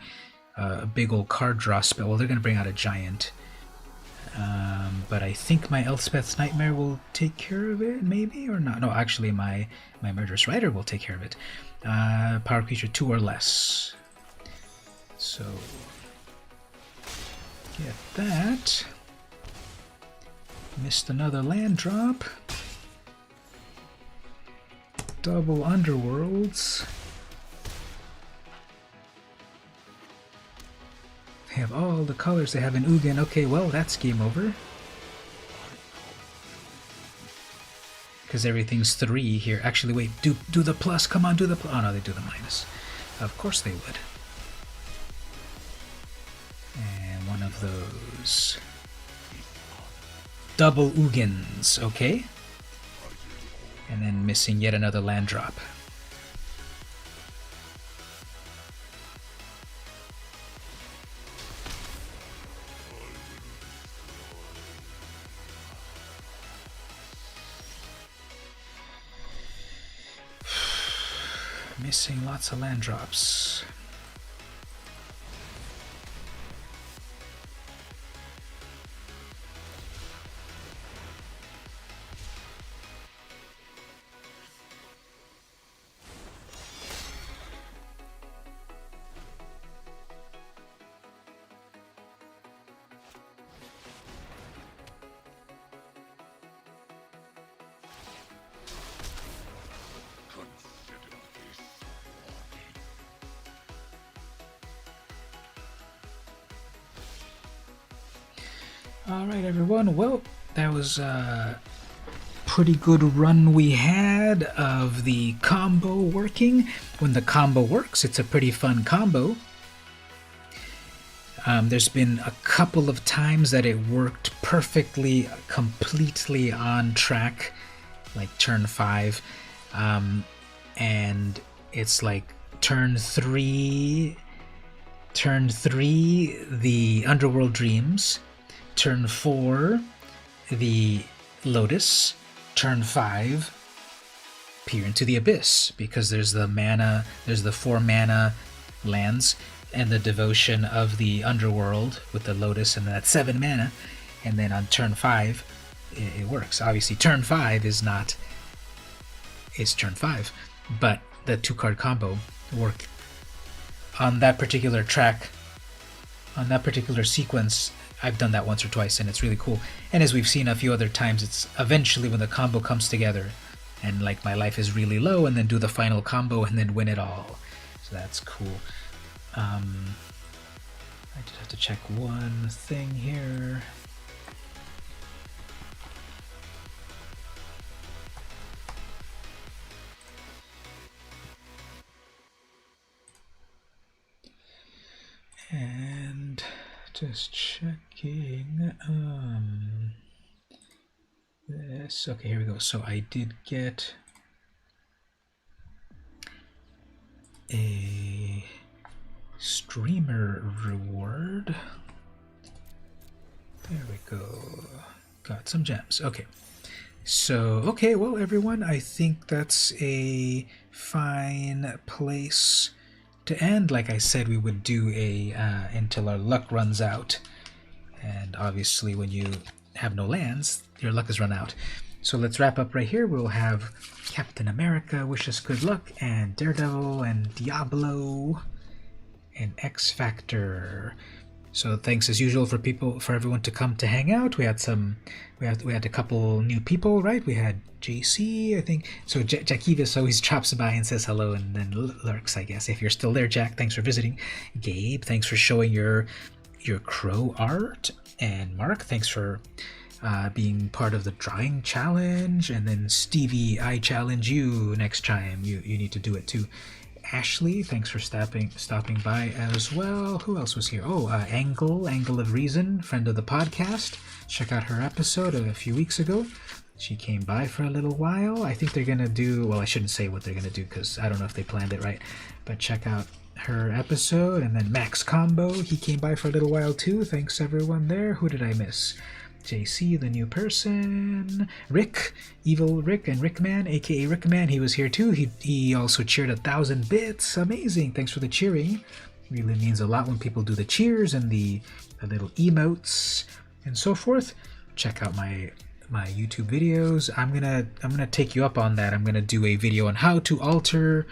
a big old card draw spell, well, they're going to bring out a giant. But I think my Elspeth's Nightmare will take care of it, maybe, or not. No, actually, my Murderous Rider will take care of it. Power creature 2 or less. So, get that. Missed another land drop. Double Underworlds. They have all the colors. They have an Ugin. Okay, well, that's game over. Because everything's 3 here. Actually, wait, do the plus. Come on, do the plus. Oh, no, they do the minus. Of course they would. And one of those. Double Ugins, okay. And then missing yet another land drop. Missing lots of land drops. Alright everyone, well, that was a pretty good run we had of the combo working. When the combo works, it's a pretty fun combo. There's been a couple of times that it worked perfectly, completely on track, like turn 5, and it's like turn 3, the Underworld Dreams, turn 4, the Lotus, turn 5, Peer into the Abyss, because there's the mana, there's the 4 mana lands, and the Devotion of the Underworld with the Lotus, and that 7 mana, and then on turn 5, it works. Obviously, turn 5 is turn 5, but the 2-card combo worked on that particular track on that particular sequence, I've done that once or twice, and it's really cool. And as we've seen a few other times, it's eventually when the combo comes together, and like my life is really low, and then do the final combo and then win it all. So that's cool. I just have to check one thing here. And just checking this. Okay, here we go. So I did get a streamer reward. There we go. Got some gems. Okay. So, okay, well, everyone, I think that's a fine place to end. Like I said, we would do a until our luck runs out. And obviously, when you have no lands, your luck has run out. So let's wrap up right here. We'll have Captain America wish us good luck, and Daredevil, and Diablo, and X Factor. So thanks as usual for everyone to come to hang out. We had a couple new people, right? We had JC, I think. So Jackivis always drops by and says hello and then lurks, I guess. If you're still there, Jack, thanks for visiting. Gabe, thanks for showing your crow art. And Mark, thanks for being part of the drawing challenge. And then Stevie, I challenge you next time. You need to do it too. Ashley, thanks for stopping by as well. Who else was here? Oh, Angle of Reason, friend of the podcast. Check out her episode of a few weeks ago. She came by for a little while. I think they're gonna do, well, I shouldn't say what they're gonna do because I don't know if they planned it right, but check out her episode. And then Max Combo, he came by for a little while too. Thanks everyone there. Who did I miss? JC, the new person, Rick, Evil Rick, and Rickman, aka Rickman, he was here too. He also cheered 1,000 bits. Amazing. Thanks for the cheering. Really means a lot when people do the cheers and the little emotes and so forth. Check out my YouTube videos. I'm gonna take you up on that. I'm gonna do a video on how to alter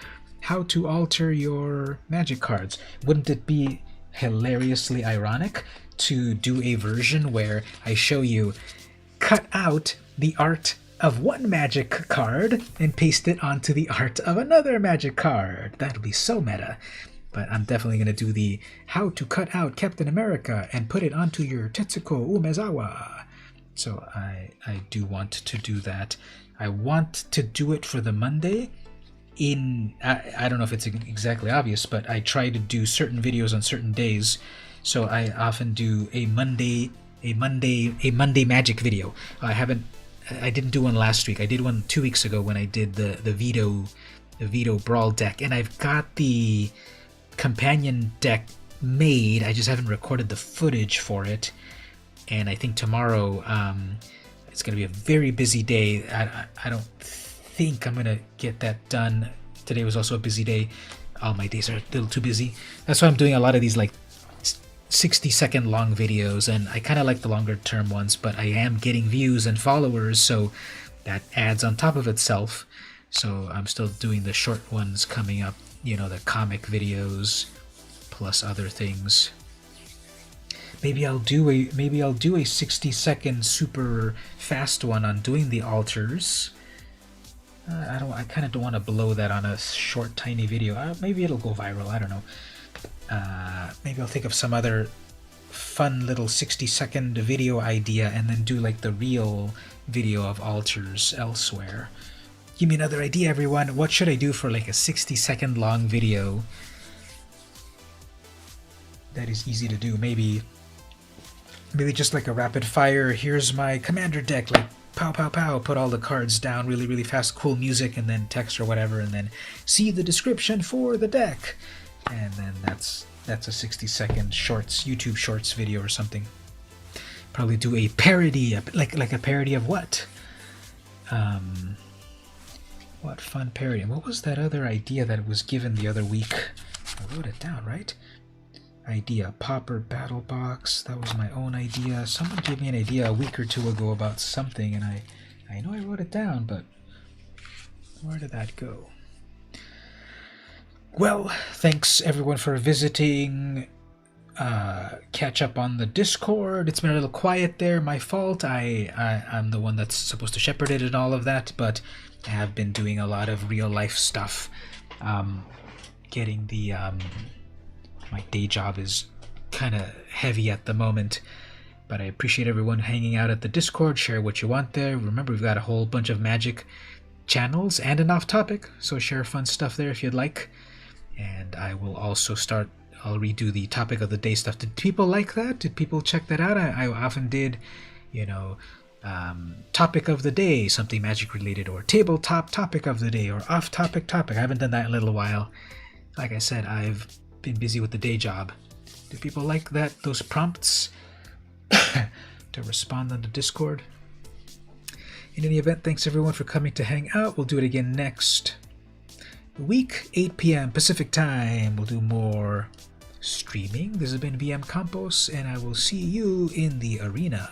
your magic cards. Wouldn't it be hilariously ironic to do a version where I show you cut out the art of one magic card and paste it onto the art of another magic card? That would be so meta. But I'm definitely going to do the how to cut out Captain America and put it onto your Tetsuko Umezawa. So I do want to do that. I want to do it for the Monday. I don't know if it's exactly obvious, but I try to do certain videos on certain days. So I often do a Monday magic video. I didn't do one last week. I did one 2 weeks ago when I did the Vito Brawl deck, and I've got the companion deck made. I just haven't recorded the footage for it. And I think tomorrow it's going to be a very busy day. I don't think I'm going to get that done. Today was also a busy day. All my days are a little too busy. That's why I'm doing a lot of these like 60-second long videos, and I kind of like the longer term ones, but I am getting views and followers, so that adds on top of itself. So I'm still doing the short ones coming up, the comic videos plus other things. Maybe I'll do a 60-second super fast one on doing the altars. I kind of don't want to blow that on a short tiny video. Maybe it'll go viral, I don't know. Maybe I'll think of some other fun little 60-second video idea and then do like the real video of altars elsewhere. Give me another idea, everyone. What should I do for like a 60-second long video that is easy to do? Maybe just like a rapid fire, here's my commander deck, like pow pow pow, put all the cards down really really fast, cool music and then text or whatever, and then see the description for the deck. And then that's a 60-second shorts, YouTube shorts video or something. Probably do a parody, like a parody of what? What fun parody? What was that other idea that was given the other week? I wrote it down, right? Idea, Popper Battle Box. That was my own idea. Someone gave me an idea a week or two ago about something, and I know I wrote it down, but where did that go? Well, thanks everyone for visiting. catch up on the Discord. It's been a little quiet there. My fault. I'm the one that's supposed to shepherd it and all of that, but I have been doing a lot of real life stuff. Getting the my day job is kind of heavy at the moment, but I appreciate everyone hanging out at the Discord. Share what you want there. Remember, we've got a whole bunch of Magic channels and an off topic, so share fun stuff there if you'd like. And I will also I'll redo the topic of the day stuff. Did people like that? Did people check that out? I often did, topic of the day, something Magic related, or tabletop topic of the day, or off topic. I haven't done that in a little while. Like I said, I've been busy with the day job. Do people like those prompts to respond on the Discord? In any event, thanks everyone for coming to hang out. We'll do it again next week, 8 p.m. Pacific time. We'll do more streaming. This has been VM Campos, and I will see you in the arena.